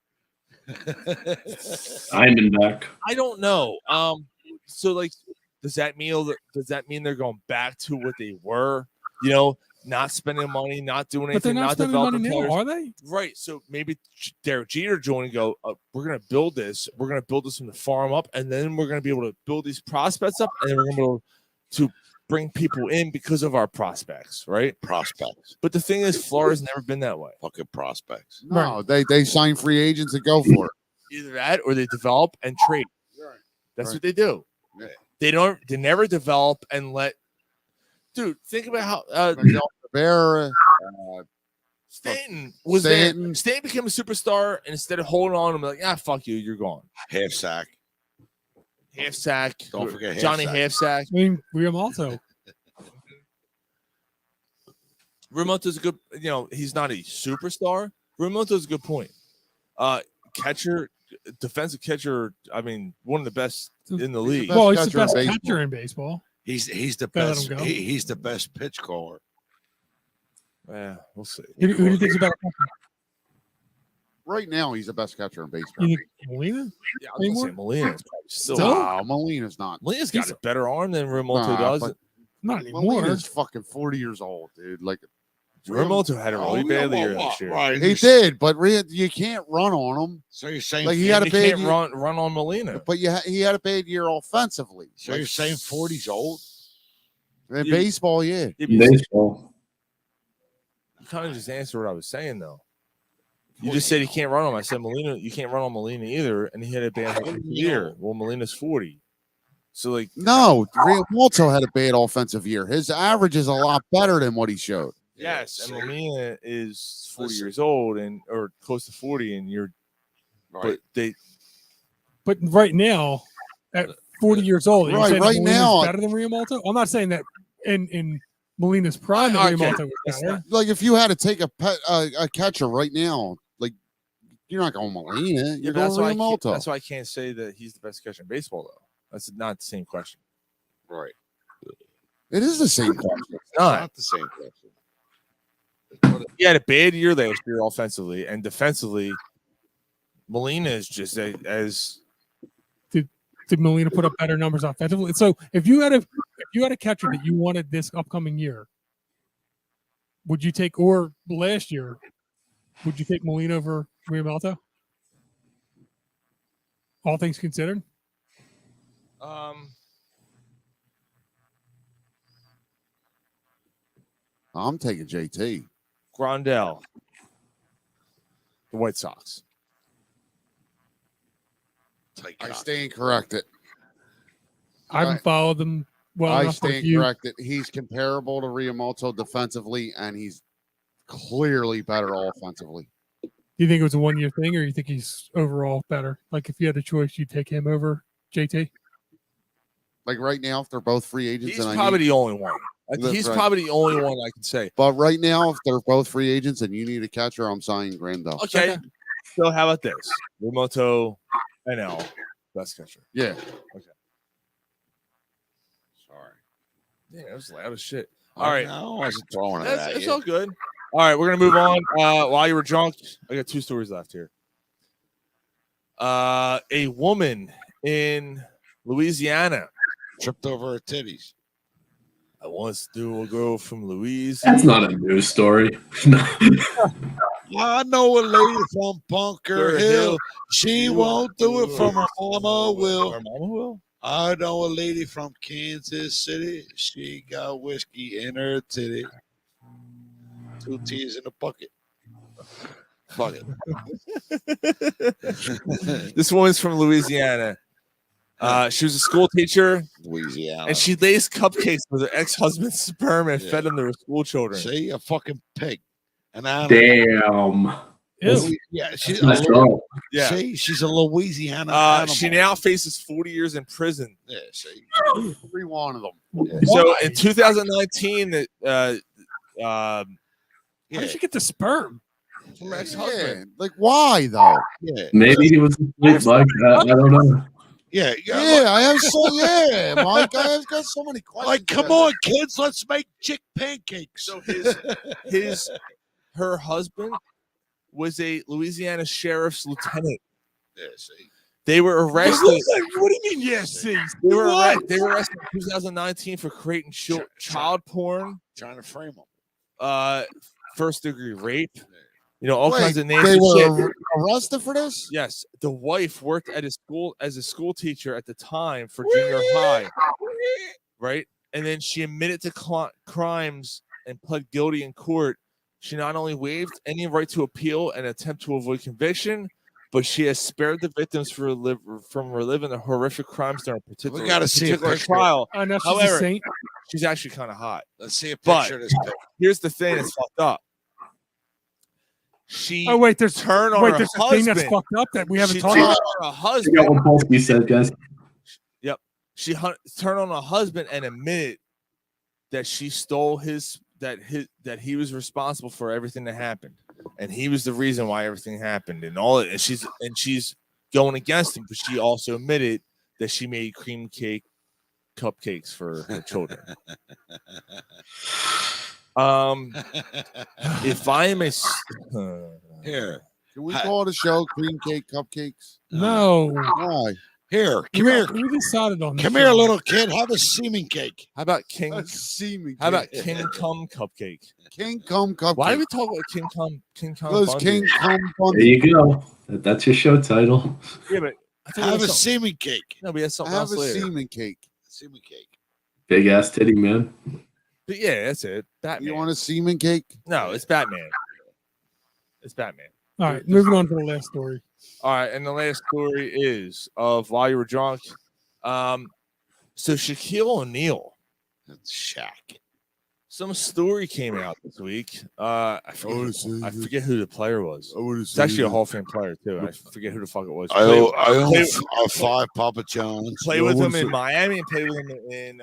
Speaker 12: Diamondback.
Speaker 5: I don't know. So like, does that mean they're going back to what they were? You know, not spending money, not doing anything,
Speaker 6: But they're not spending money
Speaker 5: developing
Speaker 6: now,
Speaker 5: players.
Speaker 6: are they?
Speaker 5: Right. So maybe Derek Jeter joined and go, we're going to build this. We're going to build this from the farm up, and then we're going to be able to build these prospects up, and then we're going to be able to bring people in because of our prospects, right?
Speaker 3: Prospects.
Speaker 5: But the thing is, Florida's never been that way.
Speaker 3: Fucking prospects.
Speaker 7: No, they sign free agents and go for it.
Speaker 5: Either that or they develop and trade. That's
Speaker 7: Right.
Speaker 5: what they do.
Speaker 7: Yeah.
Speaker 5: They never develop and let. Dude, think about how
Speaker 7: Rivera,
Speaker 5: Stanton was
Speaker 7: Stanton.
Speaker 5: there. Stanton became a superstar, and instead of holding on, I'm like, fuck you, you're gone.
Speaker 3: Half sack.
Speaker 5: Half sack.
Speaker 3: Don't forget
Speaker 5: Johnny
Speaker 3: half
Speaker 5: half sack.
Speaker 6: I mean, Riamalto.
Speaker 5: Riamalto's a good. He's not a superstar. Riamalto's a good point. Catcher, defensive catcher. I mean, one of the best in the league.
Speaker 6: Well, he's the best catcher in baseball.
Speaker 3: He's the
Speaker 6: Gotta let
Speaker 3: best.
Speaker 6: him go.
Speaker 3: He's the best pitch caller.
Speaker 5: Yeah, we'll see.
Speaker 6: Who do you think's about
Speaker 7: Right now, he's the best catcher in baseball.
Speaker 6: you think Molina?
Speaker 5: Yeah, I was gonna say Molina's probably still.
Speaker 7: No, Molina's not.
Speaker 5: Molina's got a better arm than Riamalto
Speaker 7: Nah,
Speaker 5: does.
Speaker 7: but
Speaker 6: Not anymore.
Speaker 7: Molina's fucking 40 years old, dude. Like
Speaker 5: Riamalto had a really bad year this year.
Speaker 3: Right.
Speaker 7: he did, but you can't run on him.
Speaker 3: So you're saying
Speaker 7: Like he had a
Speaker 5: You
Speaker 7: bad
Speaker 5: can't
Speaker 7: year,
Speaker 5: run on Molina.
Speaker 7: but he had a bad year offensively.
Speaker 3: So you're saying 40's old?
Speaker 7: In baseball, yeah.
Speaker 12: Baseball.
Speaker 5: You kind of just answered what I was saying, though. You just said he can't run on him. I said Molina, you can't run on Molina either, and he had a bad year. Well, Molina's 40. So, like,
Speaker 7: No, Riamalto had a bad offensive year. His average is a lot better than what he showed.
Speaker 5: yes, and Molina is 40 years old or close to 40, and you're
Speaker 3: Right.
Speaker 6: But right now, at 40 years old, you're
Speaker 7: Right,
Speaker 6: saying
Speaker 7: right
Speaker 6: Molina's
Speaker 7: now-
Speaker 6: better than Riamalto? I'm not saying that in Molina's prime that
Speaker 5: Okay.
Speaker 6: Riamalto was better.
Speaker 7: Like if you had to take a catcher right now, like you're not going Molina, you're going Riamalto.
Speaker 5: That's why I can't say that he's the best catcher in baseball, though. That's not the same question.
Speaker 3: Right.
Speaker 7: It is the same question.
Speaker 5: It's not.
Speaker 3: Not the same question.
Speaker 5: He had a bad year last year offensively, and defensively, Molina is just as
Speaker 6: Did Molina put up better numbers offensively? So if you had a catcher that you wanted this upcoming year, would you take, or last year, would you take Molina over Riamalto? All things considered?
Speaker 7: I'm taking JT.
Speaker 5: Grandel, the White Sox.
Speaker 7: I stand corrected.
Speaker 6: I haven't followed them well
Speaker 7: I
Speaker 6: enough to
Speaker 7: stand
Speaker 6: review.
Speaker 7: corrected. He's comparable to Riamalto defensively, and he's clearly better offensively.
Speaker 6: Do you think it was a 1 year thing, or you think he's overall better? Like if you had a choice, you'd take him over JT?
Speaker 7: Like right now, if they're both free agents,
Speaker 5: He's
Speaker 7: and
Speaker 5: probably the only one.
Speaker 7: That's
Speaker 5: He's
Speaker 7: right.
Speaker 5: probably the only one I can say.
Speaker 7: But right now, if they're both free agents and you need a catcher, I'm signing Grandel.
Speaker 5: Okay. So how about this? Riamalto, NL, best catcher.
Speaker 7: Yeah.
Speaker 5: Okay.
Speaker 3: Sorry.
Speaker 5: Yeah, it was loud as shit. All right.
Speaker 3: No, I wasn't throwing it
Speaker 5: That's,
Speaker 3: at
Speaker 5: it's
Speaker 3: you.
Speaker 5: all good. All right, we're gonna move on. While you were drunk, I got two stories left here. A woman in Louisiana
Speaker 3: Tripped over her titties.
Speaker 5: I once knew a girl from Louise.
Speaker 12: That's not a news story.
Speaker 3: I know a lady from Bunker Hill. She won't do it from her mama will.
Speaker 5: Her mama will.
Speaker 3: I know a lady from Kansas City. She got whiskey in her titty. 2 T's in a bucket. Fuck it.
Speaker 5: This woman's from Louisiana. She was a school teacher,
Speaker 3: Louisiana,
Speaker 5: and she laced cupcakes with her ex-husband's sperm and fed them to her school children.
Speaker 3: See, a fucking pig. An animal.
Speaker 12: Damn.
Speaker 3: Yeah, she's
Speaker 12: That's up.
Speaker 3: yeah. See, she's a Louisiana animal.
Speaker 5: She now faces 40 years in prison.
Speaker 3: Yeah, see.
Speaker 7: Every one of them.
Speaker 3: Yeah.
Speaker 5: So in 2019,
Speaker 6: How did she get the sperm?
Speaker 5: from her ex-husband.
Speaker 7: Yeah, like why though?
Speaker 3: Yeah.
Speaker 12: Maybe he was asleep like that. I don't know.
Speaker 3: Yeah,
Speaker 7: I have so Mike. I have got so many questions.
Speaker 3: Like, come on, kids, let's make chick pancakes.
Speaker 5: So her husband was a Louisiana sheriff's lieutenant.
Speaker 3: Yeah, see.
Speaker 5: They were arrested.
Speaker 6: What do you mean? Yes, see.
Speaker 5: They were arrested in 2019 for creating child porn,
Speaker 3: Trying to frame them.
Speaker 5: first-degree rape. You know, all
Speaker 7: Wait,
Speaker 5: kinds of names.
Speaker 7: They
Speaker 5: and shit.
Speaker 7: were arrested for this?
Speaker 5: Yes, the wife worked at a school as a school teacher at the time for junior high, right? And then she admitted to crimes and pled guilty in court. She not only waived any right to appeal and attempt to avoid conviction, but she has spared the victims from reliving the horrific crimes during a particular, trial.
Speaker 6: I know she's
Speaker 5: However,
Speaker 6: a saint.
Speaker 5: she's actually kind of hot.
Speaker 3: Let's see a
Speaker 5: But
Speaker 3: picture of this pig.
Speaker 5: here's the thing that's fucked up. She
Speaker 6: Oh wait, there's
Speaker 5: turned on
Speaker 6: wait,
Speaker 5: her
Speaker 6: there's a thing that's
Speaker 5: husband.
Speaker 6: fucked up that we haven't
Speaker 5: She
Speaker 6: talked
Speaker 5: turned
Speaker 6: about.
Speaker 5: on her
Speaker 12: I
Speaker 5: husband.
Speaker 12: got what Polsky said, guys.
Speaker 5: Yep. She turned on her husband and admitted that she stole that he was responsible for everything that happened, and he was the reason why everything happened, and all. And she's going against him, but she also admitted that she made cream cake cupcakes for her children. If I am a
Speaker 3: Here.
Speaker 7: Can we call the show Cream Cake Cupcakes?
Speaker 6: No.
Speaker 7: Why?
Speaker 3: Here, come here.
Speaker 6: We decided on this.
Speaker 3: Come here, little kid. Have a semen cake.
Speaker 5: How about King?
Speaker 7: Seeming.
Speaker 5: How about King Cum Cupcake?
Speaker 7: King Cum Cupcake?
Speaker 5: Why do we talk about King Cum?
Speaker 7: Because
Speaker 5: Bundy?
Speaker 7: King Cum
Speaker 12: There
Speaker 7: Bundy.
Speaker 12: you go. That's your show title.
Speaker 5: Yeah, but I thought we
Speaker 3: Have
Speaker 5: had
Speaker 3: a
Speaker 5: something-
Speaker 3: semen cake.
Speaker 5: No, we had something
Speaker 7: Have
Speaker 5: else
Speaker 7: a
Speaker 5: later.
Speaker 7: semen cake.
Speaker 3: Semen cake.
Speaker 12: Big ass titty man.
Speaker 5: But yeah, that's it. Batman.
Speaker 7: You want a semen cake?
Speaker 5: No, it's Batman. It's Batman.
Speaker 6: All right, moving on to the last story.
Speaker 5: All right, and the last story is of while you were drunk. So Shaquille O'Neal,
Speaker 3: That's Shaq.
Speaker 5: some story came out this week. I forget who the player was. It's actually a Hall of Fame player too. I forget who the fuck it was.
Speaker 3: I own 5 Papa John's.
Speaker 5: Play with him in Miami and play with him in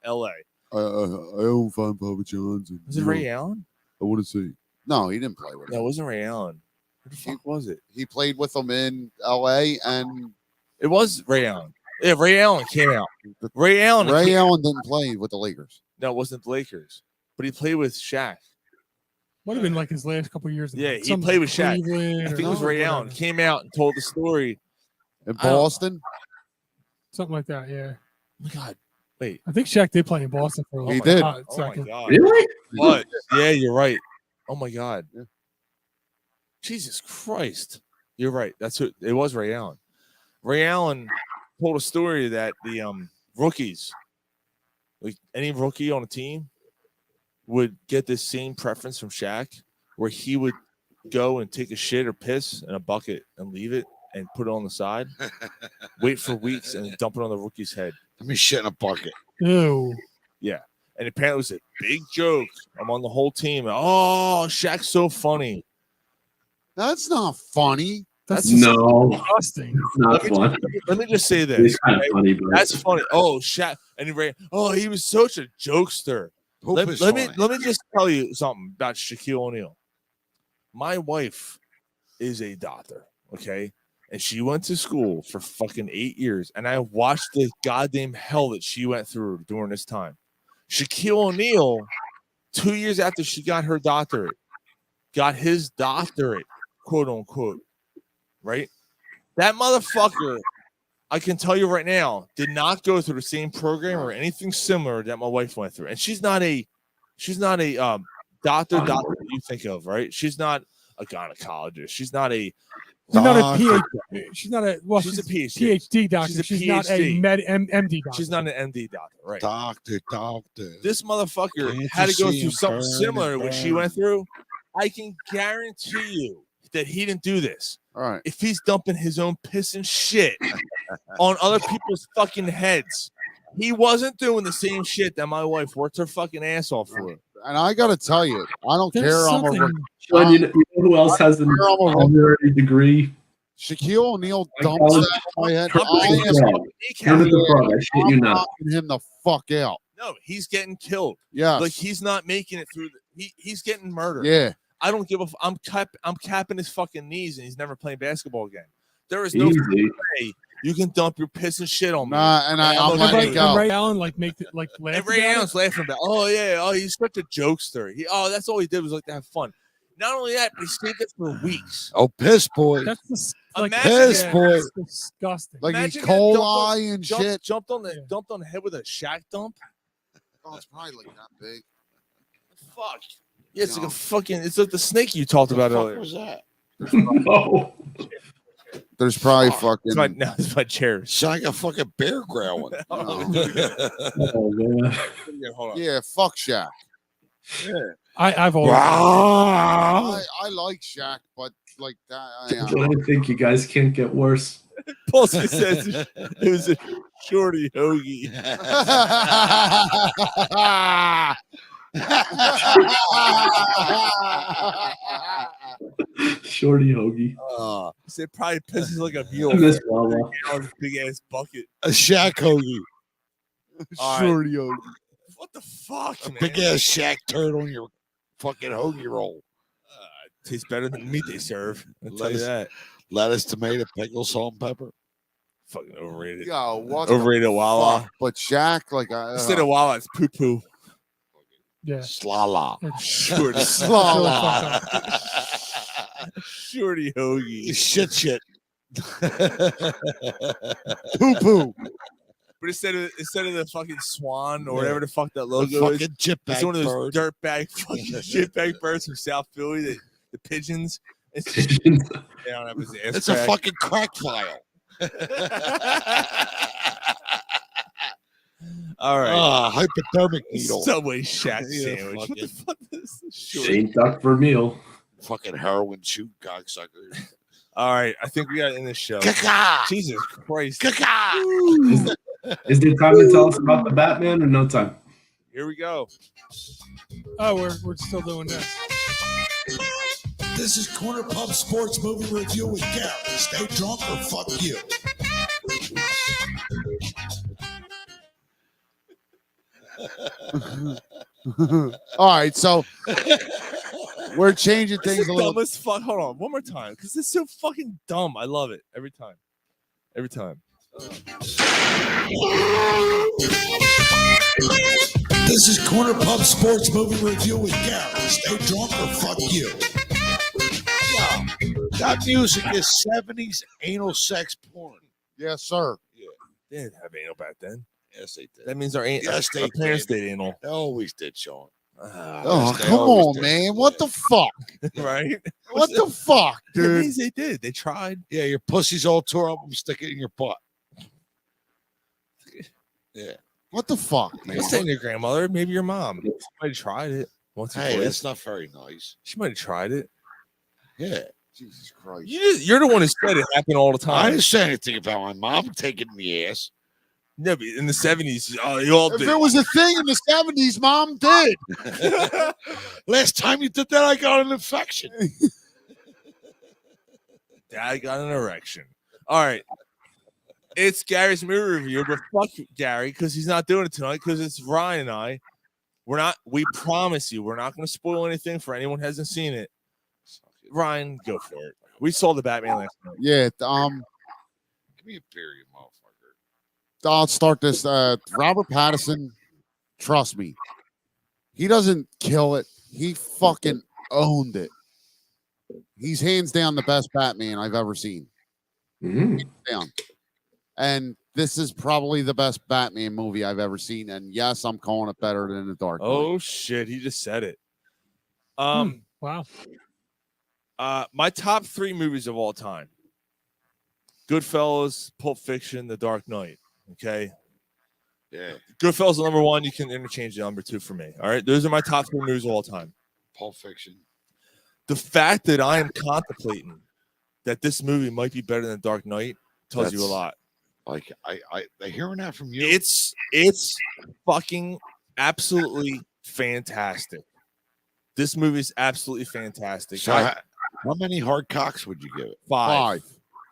Speaker 5: L.A.
Speaker 7: I own 5 Papa John's. And,
Speaker 5: Was it Ray Allen?
Speaker 7: I want to see. No, he didn't play with him.
Speaker 5: No, it wasn't Ray Allen. Who the fuck was it?
Speaker 7: He played with them in L.A. and
Speaker 5: It was Ray Allen. Yeah, Ray Allen came out. Ray Allen
Speaker 7: didn't play with the Lakers.
Speaker 5: No, it wasn't the Lakers, but he played with Shaq.
Speaker 6: Might have been like his last couple of years.
Speaker 5: Yeah, he
Speaker 6: Some
Speaker 5: played with Shaq.
Speaker 6: Cleveland
Speaker 5: I
Speaker 6: or
Speaker 5: think it was Ray Allen.
Speaker 6: whatever.
Speaker 5: Came out and told the story.
Speaker 7: In
Speaker 5: I don't-
Speaker 7: Boston?
Speaker 6: Something like that. Yeah,
Speaker 5: Oh my God. Wait.
Speaker 6: I think Shaq did play in Boston for a
Speaker 7: He
Speaker 6: hot
Speaker 7: did.
Speaker 5: Oh my
Speaker 6: second.
Speaker 5: God.
Speaker 12: Really?
Speaker 5: What? Yeah, you're right. Oh my God.
Speaker 7: Yeah.
Speaker 5: Jesus Christ. You're right. That's who it was. Ray Allen. Ray Allen told a story that the rookies, like any rookie on a team, would get this same preference from Shaq, where he would go and take a shit or piss in a bucket and leave it and put it on the side, wait for weeks and dump it on the rookie's head.
Speaker 3: Let me shit in a bucket.
Speaker 6: Ew.
Speaker 5: Yeah. And apparently it was a big joke among the whole team. Oh, Shaq's so funny.
Speaker 7: That's not funny.
Speaker 6: That's
Speaker 12: No,
Speaker 6: disgusting.
Speaker 12: it's not fun.
Speaker 5: Let me just say this.
Speaker 12: It's kind of
Speaker 5: okay?
Speaker 12: funny, but
Speaker 5: That's funny. Oh, Shaq. And he ran. Oh, he was such a jokester.
Speaker 3: Poop
Speaker 5: Let
Speaker 3: is
Speaker 5: me
Speaker 3: funny.
Speaker 5: just tell you something about Shaquille O'Neal. My wife is a doctor, okay? And she went to school for fucking 8 years. And I watched the goddamn hell that she went through during this time. Shaquille O'Neal, 2 years after she got her doctorate, got his doctorate, quote unquote, right? That motherfucker, I can tell you right now, did not go through the same program or anything similar that my wife went through. And she's not a doctor that you think of, right? She's not a gynecologist. She's not a
Speaker 6: She's not a PhD. She's not a
Speaker 5: she's a PhD.
Speaker 6: PhD doctor. She's not a MD doctor.
Speaker 5: She's not an MD doctor, right?
Speaker 3: Doctor.
Speaker 5: This motherfucker
Speaker 3: Can't
Speaker 5: had to
Speaker 3: you
Speaker 5: go
Speaker 3: see
Speaker 5: through
Speaker 3: him
Speaker 5: something
Speaker 3: burn
Speaker 5: similar to
Speaker 3: and
Speaker 5: what she
Speaker 3: burn?
Speaker 5: went through. I can guarantee you that he didn't do this.
Speaker 7: All right.
Speaker 5: If he's dumping his own piss and shit on other people's fucking heads, he wasn't doing the same shit that my wife worked her fucking ass off for.
Speaker 7: And I got to tell you, I don't
Speaker 6: There's
Speaker 7: care.
Speaker 6: something-
Speaker 12: Sean, you know who else has an honorary degree?
Speaker 7: Shaquille O'Neal dumps
Speaker 12: college-
Speaker 7: that on my head.
Speaker 12: Turn
Speaker 7: I
Speaker 12: it
Speaker 7: am
Speaker 12: the frog. I shit you
Speaker 7: I'm
Speaker 12: not.
Speaker 7: knocking him the fuck out.
Speaker 5: No, he's getting killed.
Speaker 7: Yeah.
Speaker 5: Like he's not making it through. He's getting murdered.
Speaker 7: Yeah.
Speaker 5: I don't give a. I'm capping his fucking knees, and he's never playing basketball again. There is no
Speaker 12: Easy.
Speaker 5: way you can dump your piss and shit on me.
Speaker 7: Nah, and I'm letting it go.
Speaker 6: And Ray Allen laugh
Speaker 5: And Ray
Speaker 6: about
Speaker 5: Allen's laughing about. Oh yeah. Oh, he's such a jokester. That's all he did was like to have fun. Not only that, but he stayed there for weeks.
Speaker 3: Oh, piss boy.
Speaker 6: That's just like
Speaker 5: Imagine
Speaker 3: piss
Speaker 5: that-
Speaker 3: boy.
Speaker 6: that's disgusting.
Speaker 7: Like
Speaker 5: Imagine
Speaker 7: E.
Speaker 5: that
Speaker 7: coli and
Speaker 5: jumped
Speaker 7: shit.
Speaker 5: Dumped on the head with a Shaq dump.
Speaker 7: Oh, it's probably like that big.
Speaker 5: Fuck. Yeah, it's like a fucking. It's like the snake you talked about earlier.
Speaker 3: was that?
Speaker 12: No.
Speaker 7: There's probably fucking.
Speaker 5: It's my chair.
Speaker 3: Sound like a fucking bear growling.
Speaker 12: Oh, man.
Speaker 5: Hold on.
Speaker 7: Yeah, fuck Shaq.
Speaker 6: I've always
Speaker 7: I like Shaq, but like that.
Speaker 12: I think you guys can't get worse.
Speaker 5: Pulsey says it was a shorty hoagie.
Speaker 12: Shorty hoagie.
Speaker 5: He said probably pisses like a
Speaker 12: I
Speaker 5: mule.
Speaker 12: miss Wawa.
Speaker 5: Big ass bucket.
Speaker 3: A Shaq hoagie.
Speaker 5: All right.
Speaker 7: Shorty hoagie.
Speaker 5: What the fuck,
Speaker 3: A
Speaker 5: man?
Speaker 3: big ass Shaq turd on your fucking hoagie roll.
Speaker 5: Tastes better than the meat they serve. I'll tell you
Speaker 3: Lettuce.
Speaker 5: that.
Speaker 3: Lettuce, tomato, pickle, salt, and pepper.
Speaker 5: Fucking overrated.
Speaker 7: Yo, what
Speaker 5: Overrated
Speaker 7: the
Speaker 5: Wawa.
Speaker 7: fuck? But Shaq, like,
Speaker 5: Instead of Wawa, it's poo poo.
Speaker 6: yeah.
Speaker 3: Slala.
Speaker 5: Shorty.
Speaker 7: Slala.
Speaker 5: Shorty hoagie.
Speaker 3: Shit.
Speaker 7: poo poo.
Speaker 5: But instead of the fucking swan or
Speaker 3: Yeah.
Speaker 5: whatever the fuck that
Speaker 3: The
Speaker 5: logo is,
Speaker 3: fucking chip
Speaker 5: it's
Speaker 3: bag
Speaker 5: one of those
Speaker 3: bird.
Speaker 5: dirtbag fucking shitbag birds from South Philly, the pigeons. It's
Speaker 12: Pigeons.
Speaker 5: down up his ass
Speaker 3: It's a
Speaker 5: crack.
Speaker 3: fucking crack file.
Speaker 5: All right.
Speaker 3: Hypodermic needle.
Speaker 5: Subway Shack
Speaker 3: Yeah,
Speaker 5: sandwich. What the fuck is this?
Speaker 12: Shane Duck for meal.
Speaker 3: Fucking heroin shoot cocksucker.
Speaker 5: All right. I think we got to end this show.
Speaker 3: Caca.
Speaker 5: Jesus Christ.
Speaker 3: Caca.
Speaker 12: Is there time to tell us about the Batman or no time?
Speaker 5: Here we go.
Speaker 6: Oh, we're still doing this.
Speaker 10: This is Corner Pub Sports Movie Review with Gary. Stay drunk or fuck you.
Speaker 7: All right, so we're changing
Speaker 5: This
Speaker 7: things
Speaker 5: is
Speaker 7: a little.
Speaker 5: dumb as fuck. Hold on. One more time. Because it's so fucking dumb. I love it. Every time. Every time.
Speaker 10: This is Corner Pub Sports Movie Review with Gary. Stay drunk or fuck you.
Speaker 3: That music is 70s anal sex porn.
Speaker 7: Yes, sir.
Speaker 5: They didn't have anal back then.
Speaker 3: Yes, they did.
Speaker 5: That means our
Speaker 3: Yes,
Speaker 5: our
Speaker 3: they
Speaker 5: parents
Speaker 3: did.
Speaker 5: did anal.
Speaker 3: They always did, Sean.
Speaker 7: Oh,
Speaker 3: They
Speaker 7: come
Speaker 3: always
Speaker 7: on,
Speaker 3: did.
Speaker 7: man. What the fuck?
Speaker 5: Right?
Speaker 7: What the fuck,
Speaker 5: That
Speaker 7: dude?
Speaker 5: means they did. They tried.
Speaker 3: Yeah, your pussy's all tore up and stick it in your butt. Yeah.
Speaker 7: What the fuck, man?
Speaker 5: It's saying your grandmother, maybe your mom. She might have tried it once or
Speaker 3: Hey,
Speaker 5: twice.
Speaker 3: that's not very nice.
Speaker 5: She might have tried it.
Speaker 3: Yeah.
Speaker 7: Jesus Christ.
Speaker 5: You're the one who said it happened all the
Speaker 3: I
Speaker 5: time.
Speaker 3: didn't say anything about my mom taking the ass.
Speaker 5: No, but in the 70s, you all
Speaker 7: If
Speaker 5: did.
Speaker 7: it was a thing in the 70s, mom did.
Speaker 3: Last time you did that, I got an infection.
Speaker 5: Dad got an erection. All right. It's Gary's movie review, but fuck Gary because he's not doing it tonight because it's Ryan and I. We promise you, we're not going to spoil anything for anyone who hasn't seen it. Ryan, go for it. We saw the Batman last night.
Speaker 7: Yeah,
Speaker 3: Give me a beer, you motherfucker.
Speaker 7: I'll start this. Robert Pattinson, trust me, he doesn't kill it. He fucking owned it. He's hands down the best Batman I've ever seen.
Speaker 12: Mm.
Speaker 7: Hands down. And this is probably the best Batman movie I've ever seen. And yes, I'm calling it better than The Dark Knight.
Speaker 5: Oh shit, he just said it.
Speaker 6: Wow.
Speaker 5: My top 3 movies of all time: Goodfellas, Pulp Fiction, The Dark Knight. Okay.
Speaker 3: Yeah.
Speaker 5: Goodfellas is number 1. You can interchange the number 2 for me. All right. Those are my top 3 movies of all time.
Speaker 3: Pulp Fiction.
Speaker 5: The fact that I am contemplating that this movie might be better than Dark Knight tells you a lot.
Speaker 3: Like I hearing that from you.
Speaker 5: It's fucking absolutely fantastic. This movie is absolutely fantastic.
Speaker 3: So how many hard cocks would you give it?
Speaker 5: 5.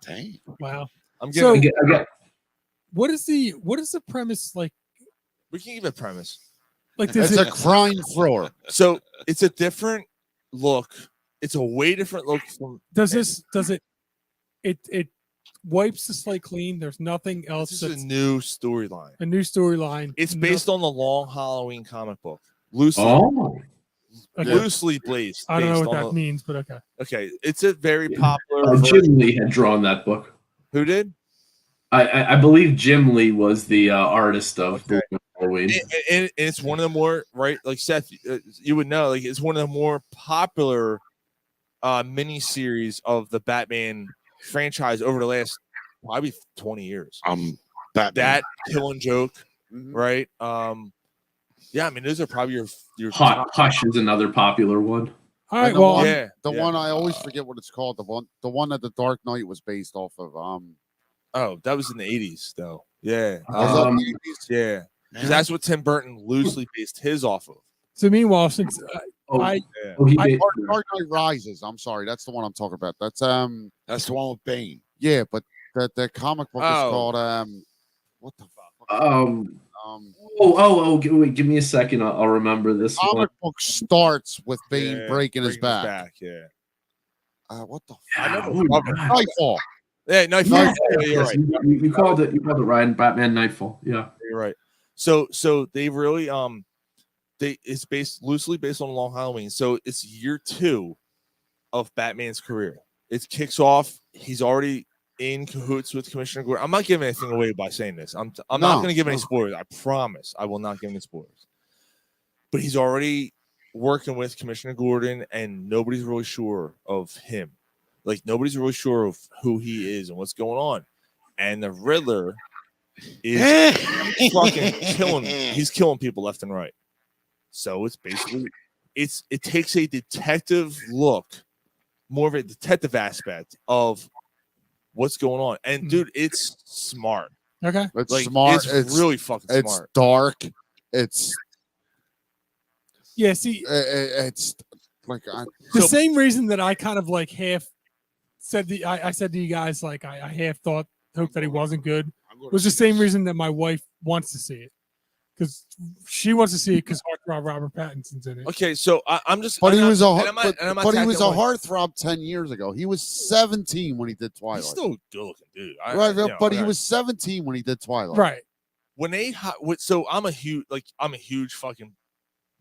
Speaker 3: Dang.
Speaker 6: Wow.
Speaker 5: I'm
Speaker 6: So,
Speaker 5: giving.
Speaker 6: what is the premise like?
Speaker 5: We can give a premise.
Speaker 6: Like
Speaker 7: It's a crime thriller.
Speaker 5: So it's a different look. It's a way different look from.
Speaker 6: Does it wipes the slate clean? There's nothing else.
Speaker 5: This is a new storyline.
Speaker 6: A new storyline.
Speaker 5: It's based on the Long Halloween comic book. Loosely based.
Speaker 6: I don't know
Speaker 5: based
Speaker 6: what
Speaker 5: on
Speaker 6: that means, but okay.
Speaker 5: Okay, it's a very popular.
Speaker 12: Jim Lee had drawn that book.
Speaker 5: Who did?
Speaker 12: I believe Jim Lee was the artist of Halloween.
Speaker 5: And it's one of the more, right, like Seth, you would know, like it's one of the more popular miniseries of the Batman franchise over the last probably 20 years.
Speaker 3: Batman.
Speaker 5: That Killing Joke, right? Yeah, I mean those are probably your
Speaker 12: Hush is another popular one.
Speaker 6: All right,
Speaker 7: the one I always forget what it's called. The one that The Dark Knight was based off of.
Speaker 5: Oh, that was in the 80s though. Yeah.
Speaker 7: Was that the 80s?
Speaker 5: Yeah. Because that's what Tim Burton loosely based his off of.
Speaker 6: So meanwhile, since
Speaker 7: Dark Knight Rises. I'm sorry, that's the one I'm talking about. That's
Speaker 3: the one with Bane.
Speaker 7: Yeah, but the comic book is called what the fuck?
Speaker 12: Give me a second. I'll remember this
Speaker 7: comic
Speaker 12: one.
Speaker 7: book starts with Bane breaking his back.
Speaker 5: Yeah.
Speaker 7: What the
Speaker 12: fuck?
Speaker 7: Nightfall.
Speaker 5: Yeah, Nightfall.
Speaker 12: Yes,
Speaker 5: You're right.
Speaker 12: You called it. You called it Ryan. Batman Nightfall. Yeah,
Speaker 5: you're right. So they really it's loosely based on Long Halloween. So it's year 2 of Batman's career. It kicks off. He's already in cahoots with Commissioner Gordon. I'm not giving anything away by saying this. I'm not going to give any spoilers. I promise. I will not give any spoilers. But he's already working with Commissioner Gordon, and nobody's really sure of him. Like nobody's really sure of who he is and what's going on. And the Riddler is fucking killing. He's killing people left and right. So it's basically it takes a detective look, more of a detective aspect of what's going on. And dude, it's smart.
Speaker 6: Okay.
Speaker 7: It's
Speaker 5: like,
Speaker 7: smart.
Speaker 5: It's really fucking
Speaker 7: it's
Speaker 5: smart.
Speaker 7: Dark. It's
Speaker 6: see,
Speaker 7: it's like
Speaker 6: the same reason that I kind of like half said I said to you guys like I half hoped that he wasn't good was the same reason that my wife wants to see it, because she wants to see it because Robert Pattinson's in it.
Speaker 5: Okay, so I'm just.
Speaker 7: But he was a
Speaker 5: heartthrob
Speaker 7: 10 years ago. He was 17 when he did Twilight.
Speaker 5: He's still good looking, dude.
Speaker 7: But he was 17 when he did Twilight.
Speaker 6: Right.
Speaker 5: When so I'm a huge fucking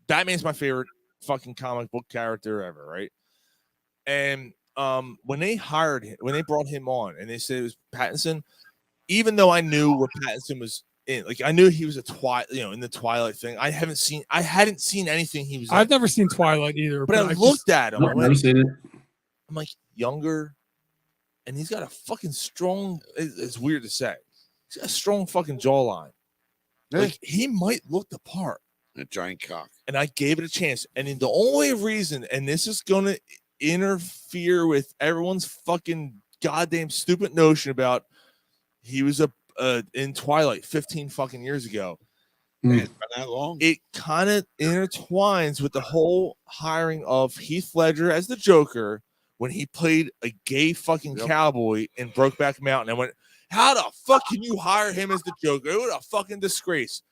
Speaker 5: Batman's my favorite fucking comic book character ever, right? And when they brought him on and they said it was Pattinson, even though I knew where Pattinson was in, like I knew he was in the Twilight thing. I hadn't seen anything he was in.
Speaker 6: I've never seen Twilight either.
Speaker 5: But I looked at him.
Speaker 12: I'm
Speaker 5: like younger, and he's got a fucking strong. It's weird to say. He's got a strong fucking jawline. Like he might look the part.
Speaker 3: A giant cock.
Speaker 5: And I gave it a chance. And the only reason, and this is gonna interfere with everyone's fucking goddamn stupid notion about he was in Twilight 15 fucking years ago.
Speaker 3: Man, it's been that long.
Speaker 5: It kind of intertwines with the whole hiring of Heath Ledger as the Joker when he played a gay fucking cowboy in Brokeback Mountain. I went, how the fuck can you hire him as the Joker? What a fucking disgrace.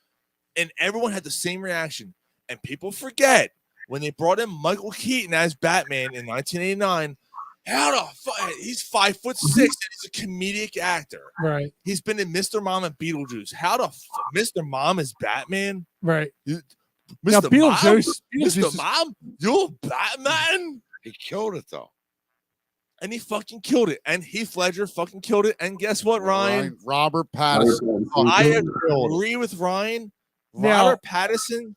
Speaker 5: And everyone had the same reaction. And people forget when they brought in Michael Keaton as Batman in 1989. How the fuck? He's 5'6" and he's a comedic actor.
Speaker 6: Right.
Speaker 5: He's been in Mr. Mom and Beetlejuice. How the fuck? Mr. Mom is Batman?
Speaker 6: Right.
Speaker 5: Mr.
Speaker 6: Beetlejuice.
Speaker 5: Mom? You're Batman?
Speaker 3: He killed it though.
Speaker 5: and he fucking killed it. And Heath Ledger fucking killed it. And guess what, Ryan?
Speaker 7: Robert Pattinson.
Speaker 5: I agree with Ryan.
Speaker 6: Now-
Speaker 5: Robert Pattinson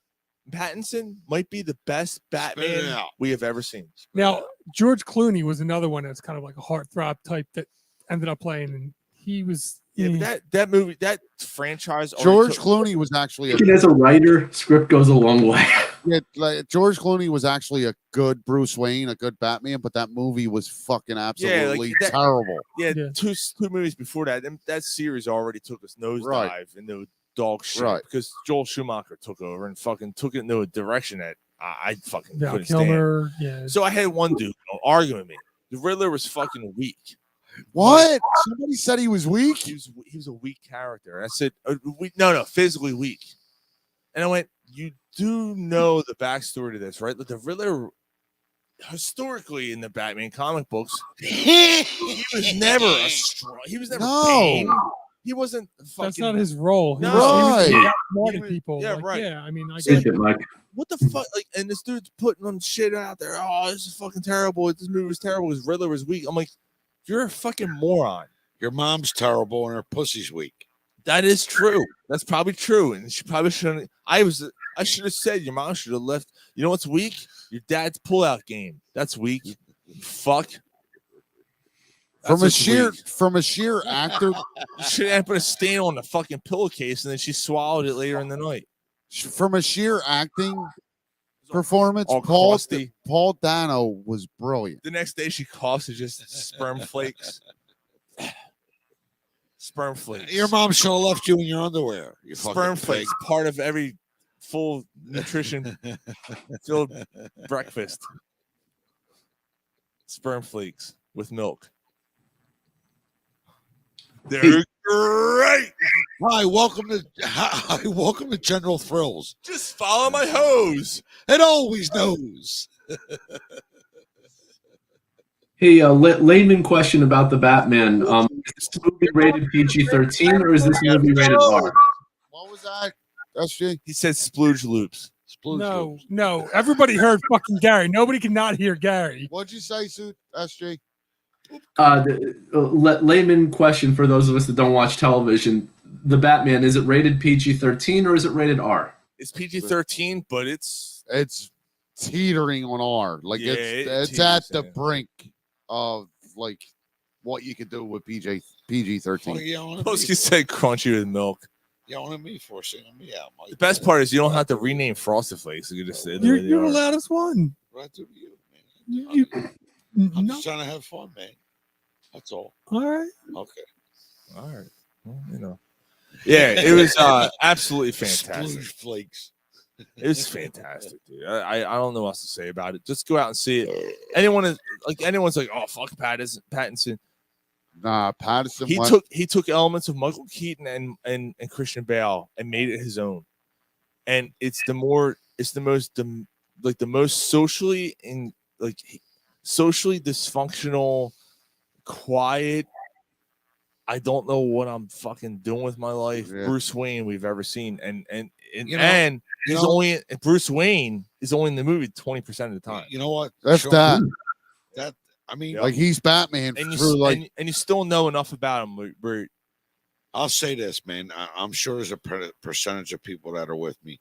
Speaker 5: might be the best Batman we have ever seen.
Speaker 6: Now, George Clooney was another one that's kind of like a heartthrob type that ended up playing, and he was.
Speaker 5: Yeah, but that movie, that franchise.
Speaker 7: George Clooney was actually
Speaker 12: As a writer, script goes a long way.
Speaker 7: Yeah, like George Clooney was actually a good Bruce Wayne, a good Batman, but that movie was fucking absolutely terrible.
Speaker 5: Yeah, two movies before that. That series already took us nosedive into dog shit because Joel Schumacher took over and fucking took it into a direction that I fucking couldn't
Speaker 6: Kilmer,
Speaker 5: stand.
Speaker 6: yeah.
Speaker 5: So I had one dude arguing with me. The Riddler was fucking weak.
Speaker 7: What? Somebody said he was weak?
Speaker 5: He was a weak character. And I said, no, physically weak. And I went, you do know the backstory to this, right? Like the Riddler, historically in the Batman comic books, he was never a strong. He was never Bane. He wasn't. Fucking,
Speaker 6: that's not his role. He
Speaker 5: No,
Speaker 6: was outsmarted people.
Speaker 5: Yeah,
Speaker 6: like,
Speaker 5: right.
Speaker 6: Yeah, I mean, I
Speaker 5: So,
Speaker 6: get
Speaker 5: like, what the fuck? Like, and this dude's putting on shit out there. Oh, this is fucking terrible. This movie was terrible. His Riddler was weak. I'm like, you're a fucking moron.
Speaker 3: Your mom's terrible and her pussy's weak.
Speaker 5: That is true. That's probably true. And she probably shouldn't. I should have said your mom should have left. You know what's weak? Your dad's pullout game. That's weak. Fuck.
Speaker 7: From a sheer actor.
Speaker 5: She had put a stain on the fucking pillowcase and then she swallowed it later in the night.
Speaker 7: From a sheer acting performance,
Speaker 5: all
Speaker 7: Paul Dano was brilliant.
Speaker 5: The next day she coughs, it's just sperm flakes. Sperm flakes.
Speaker 3: Your mom should have left you in your underwear. You
Speaker 5: sperm flakes, part of every full nutrition filled breakfast. Sperm flakes with milk. They're great.
Speaker 3: Hi, welcome to General Thrills.
Speaker 5: Just follow my hose.
Speaker 3: It always knows.
Speaker 12: Hey, layman question about the Batman. Is this movie rated PG-13 or is this movie rated R?
Speaker 7: What was that? SG?
Speaker 5: He said splooge loops.
Speaker 6: No. Everybody heard fucking Gary. Nobody can not hear Gary.
Speaker 7: What'd you say, SG?
Speaker 12: Layman question for those of us that don't watch television. The Batman, is it rated PG-13 or is it rated R?
Speaker 5: It's PG-13, but it's
Speaker 7: teetering on R. Like it's at the brink of like what you could do with PG-13.
Speaker 5: Mosby said crunchy with milk.
Speaker 3: Yelling at me for saying me out.
Speaker 5: The best part is you don't have to rename Frosted Flakes. You can just say
Speaker 6: You're the loudest one.
Speaker 3: Right to you, man. I'm
Speaker 6: No.
Speaker 3: just trying to have fun, man. That's all.
Speaker 6: All right.
Speaker 3: Okay.
Speaker 5: All right. Well, you know. Yeah, it was absolutely fantastic.
Speaker 3: Splooge flakes.
Speaker 5: It was fantastic, dude. I don't know what else to say about it. Just go out and see it. Anyone's like, oh fuck Pattinson.
Speaker 7: Nah, Pattinson.
Speaker 5: He took elements of Michael Keaton and Christian Bale and made it his own. And it's the most socially dysfunctional, quiet. I don't know what I'm fucking doing with my life.
Speaker 7: Yeah.
Speaker 5: Bruce Wayne we've ever seen, and Bruce Wayne is only in the movie 20% of the time.
Speaker 3: You know what?
Speaker 7: That's
Speaker 3: Sean,
Speaker 7: that.
Speaker 3: I mean,
Speaker 7: like he's Batman
Speaker 5: and
Speaker 7: you
Speaker 5: still know enough about him. Where
Speaker 3: I'll say this, man. I'm sure there's a percentage of people that are with me,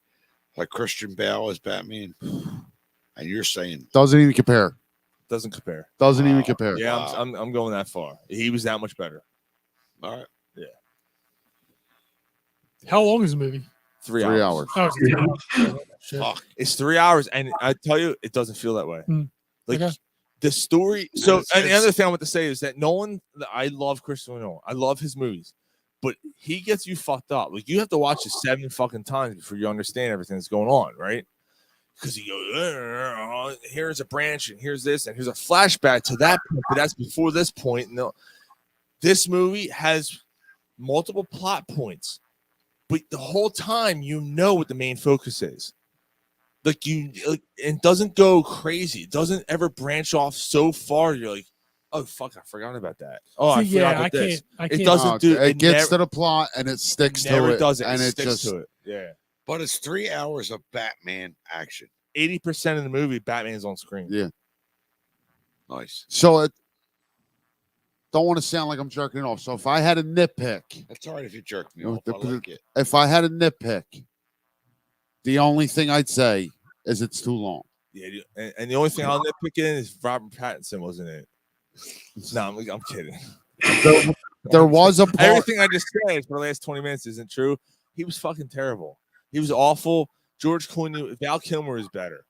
Speaker 3: like Christian Bale as Batman, and you're saying
Speaker 7: doesn't even compare.
Speaker 5: Doesn't compare.
Speaker 7: Doesn't even compare.
Speaker 5: Yeah, I'm going that far. He was that much better.
Speaker 3: All right.
Speaker 5: Yeah.
Speaker 6: How long is the movie?
Speaker 5: 3
Speaker 7: hours.
Speaker 6: Oh,
Speaker 5: Fuck. It's 3 hours, and I tell you, it doesn't feel that way. Like
Speaker 6: Okay.
Speaker 5: the story. So, and the other thing I want to say is that Nolan. I love Christopher Nolan. I love his movies, but he gets you fucked up. Like you have to watch it 7 fucking times before you understand everything that's going on, right? Because he goes, here's a branch, and here's this, and here's a flashback to that point, but that's before this point. No, this movie has multiple plot points, but the whole time you know what the main focus is. It doesn't go crazy. It doesn't ever branch off so far. You're like, oh fuck, I forgot about that. Oh, I forgot about this. It doesn't do.
Speaker 7: It gets to the plot and it sticks to it.
Speaker 5: Does it?
Speaker 7: And
Speaker 5: it
Speaker 7: it
Speaker 5: sticks
Speaker 7: just
Speaker 5: to it. Yeah.
Speaker 3: But it's 3 hours of Batman action.
Speaker 5: 80% of the movie, Batman's on screen.
Speaker 7: Yeah.
Speaker 3: Nice.
Speaker 7: So don't want to sound like I'm jerking off. So if I had a nitpick,
Speaker 3: That's all right if you jerk me off. I like it.
Speaker 7: if I had a nitpick, the only thing I'd say is it's too long.
Speaker 5: Yeah, and the only thing I'll nitpick in is Robert Pattinson wasn't it. No, I'm kidding.
Speaker 7: There was a part.
Speaker 5: Everything I just said for the last 20 minutes isn't true. He was fucking terrible. He was awful. George Clooney, Val Kilmer is better.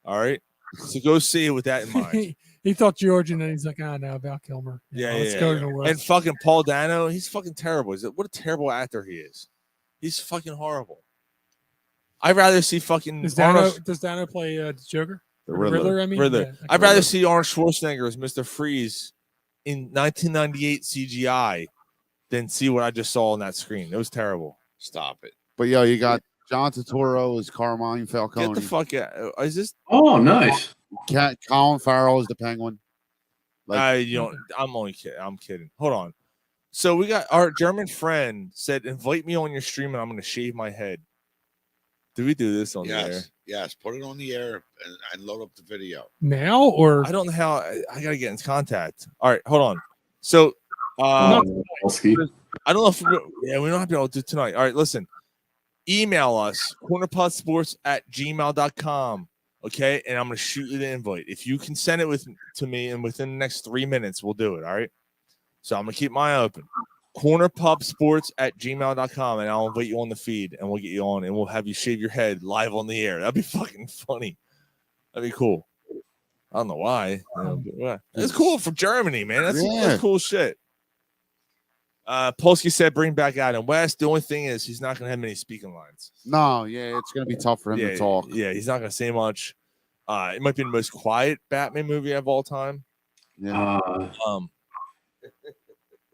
Speaker 5: All right, so go see it with that in mind.
Speaker 6: He thought George, and then he's like, no, Val Kilmer. Let's go to the West.
Speaker 5: And fucking Paul Dano, he's fucking terrible. What a terrible actor he is. He's fucking horrible. I'd rather see fucking
Speaker 6: Does Dano play the Joker?
Speaker 5: The
Speaker 6: Riddler, I mean?
Speaker 5: Riddler.
Speaker 6: Yeah,
Speaker 5: I'd rather see Arnold Schwarzenegger as Mr. Freeze in 1998 CGI than see what I just saw on that screen. It was terrible.
Speaker 3: Stop it.
Speaker 7: But yo, you got John Turturro as Carmine Falcone.
Speaker 5: Get the fuck out. Is this?
Speaker 12: Oh, nice.
Speaker 7: Colin Farrell is the Penguin.
Speaker 5: I'm only kidding. I'm kidding. Hold on. So we got our German friend said, invite me on your stream and I'm going to shave my head. Did we do this on the air?
Speaker 3: Yes. Put it on the air and load up the video.
Speaker 6: Now or
Speaker 5: I don't know how I got to get in contact. All right, hold on. So I don't know if we don't have to be able to do it tonight. All right, listen. Email us cornerpodsports@gmail.com. Okay, and I'm gonna shoot you the invite. If you can send it to me, and within the next 3 minutes, we'll do it. All right. So I'm gonna keep my eye open. cornerpubsports@gmail.com, and I'll invite you on the feed, and we'll get you on, and we'll have you shave your head live on the air. That'd be fucking funny. That'd be cool. I don't know why. It's cool for Germany, man. That's cool shit. Polsky said bring back Adam West. The only thing is he's not going to have many speaking lines.
Speaker 7: No, it's going to be tough for him to talk.
Speaker 5: Yeah, he's not going to say much. It might be the most quiet Batman movie of all time.
Speaker 7: Yeah.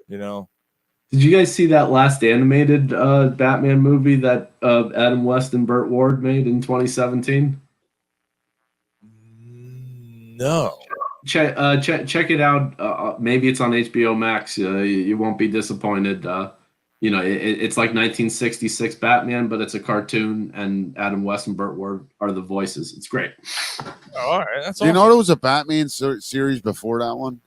Speaker 5: You know.
Speaker 12: Did you guys see that last animated Batman movie that Adam West and Burt Ward made in 2017?
Speaker 5: No.
Speaker 12: Check it out. Maybe it's on HBO Max. You won't be disappointed. It's like 1966 Batman, but it's a cartoon, and Adam West and Burt Ward are the voices. It's great.
Speaker 5: All right, that's
Speaker 7: awesome. You know there was a Batman series before that one?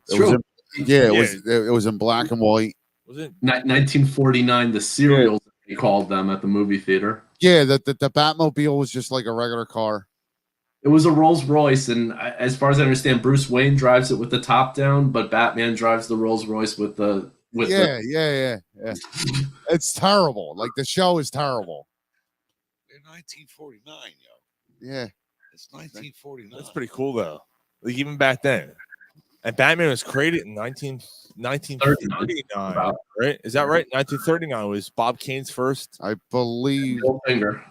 Speaker 7: It was in black and white.
Speaker 5: Was it
Speaker 12: 1949? The serials they called them at the movie theater.
Speaker 7: Yeah, the Batmobile was just like a regular car.
Speaker 12: It was a Rolls Royce, and as far as I understand, Bruce Wayne drives it with the top down, but Batman drives the Rolls Royce with the.
Speaker 7: Yeah. It's terrible. Like the show is terrible.
Speaker 3: In 1949, yo.
Speaker 7: Yeah,
Speaker 3: it's 1949.
Speaker 5: That's pretty cool though. Like even back then, and Batman was created in 1939, right? Is that right? 1939 was Bob Kane's first.
Speaker 7: I believe.
Speaker 12: Finger.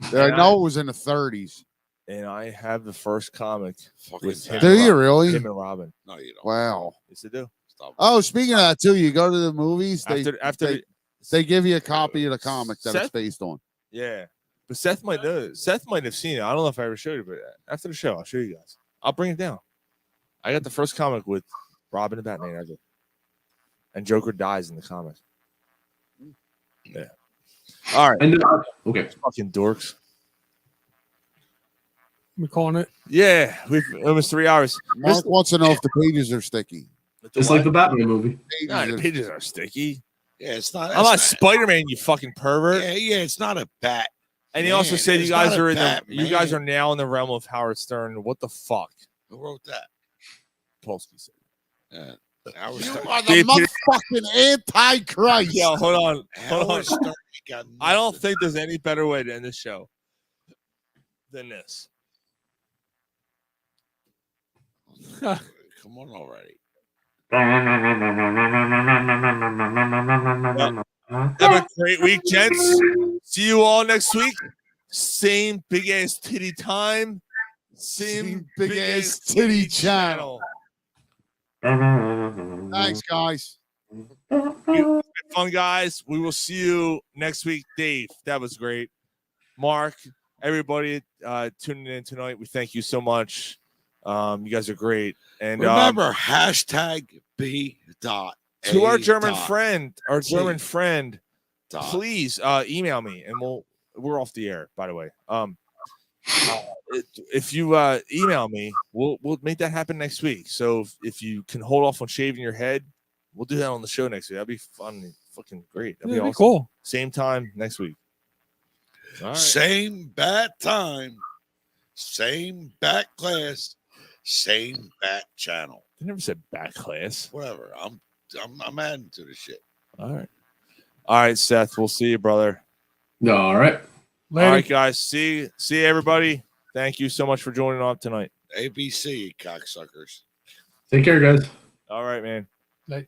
Speaker 7: I know it was in the 30s.
Speaker 5: And I have the first comic with him.
Speaker 7: Do you really?
Speaker 5: Him and Robin.
Speaker 3: No, you don't.
Speaker 7: Wow.
Speaker 5: Yes, I do.
Speaker 7: Oh, speaking of that too, you go to the movies. They give you a copy of the comic that it's based on.
Speaker 5: Yeah, but Seth might know. Seth might have seen it. I don't know if I ever showed you, but after the show, I'll show you guys. I'll bring it down. I got the first comic with Robin and Batman ever, and Joker dies in the comic. Yeah. All right.
Speaker 12: Okay.
Speaker 5: Fucking dorks.
Speaker 6: We're calling it.
Speaker 5: Yeah, we've almost 3 hours.
Speaker 7: Mark wants to know if the pages are sticky.
Speaker 12: It's like the Batman movie.
Speaker 5: The pages are sticky.
Speaker 3: Yeah, it's not.
Speaker 5: I'm not Spider-Man, you fucking pervert.
Speaker 3: Yeah, it's not a bat.
Speaker 5: And he also said you guys are guys are now in the realm of Howard Stern. What the fuck?
Speaker 3: Who wrote that?
Speaker 5: Polsky said.
Speaker 3: Howard
Speaker 7: You
Speaker 3: Stern.
Speaker 7: are the motherfucking antichrist.
Speaker 5: Yo, hold on.
Speaker 3: Howard Stern got
Speaker 5: I don't think there's any better way to end this show than this.
Speaker 3: Come on already.
Speaker 5: Have a great week, gents. See you all next week. Same big ass titty time. Same big ass
Speaker 7: titty channel. Thanks, guys.
Speaker 5: Fun, guys. We will see you next week. Dave, that was great. Mark, everybody tuning in tonight, we thank you so much. You guys are great. And
Speaker 3: remember, #B.
Speaker 5: To our German friend, please email me, and we're off the air, by the way. If you email me, we'll make that happen next week. So if you can hold off on shaving your head, we'll do that on the show next week. That'd be fun, fucking great. That'd be awesome.
Speaker 6: Cool.
Speaker 5: Same time next week. All right.
Speaker 3: Same bat time, same bat class, same bat channel.
Speaker 5: I never said bat class.
Speaker 3: Whatever. I'm adding to the shit.
Speaker 5: All right, Seth. We'll see you, brother.
Speaker 12: No, all right.
Speaker 6: Later.
Speaker 5: All right, guys. See everybody. Thank you so much for joining on tonight.
Speaker 3: ABC, cocksuckers.
Speaker 12: Take care, guys.
Speaker 5: All right, man.
Speaker 6: Later.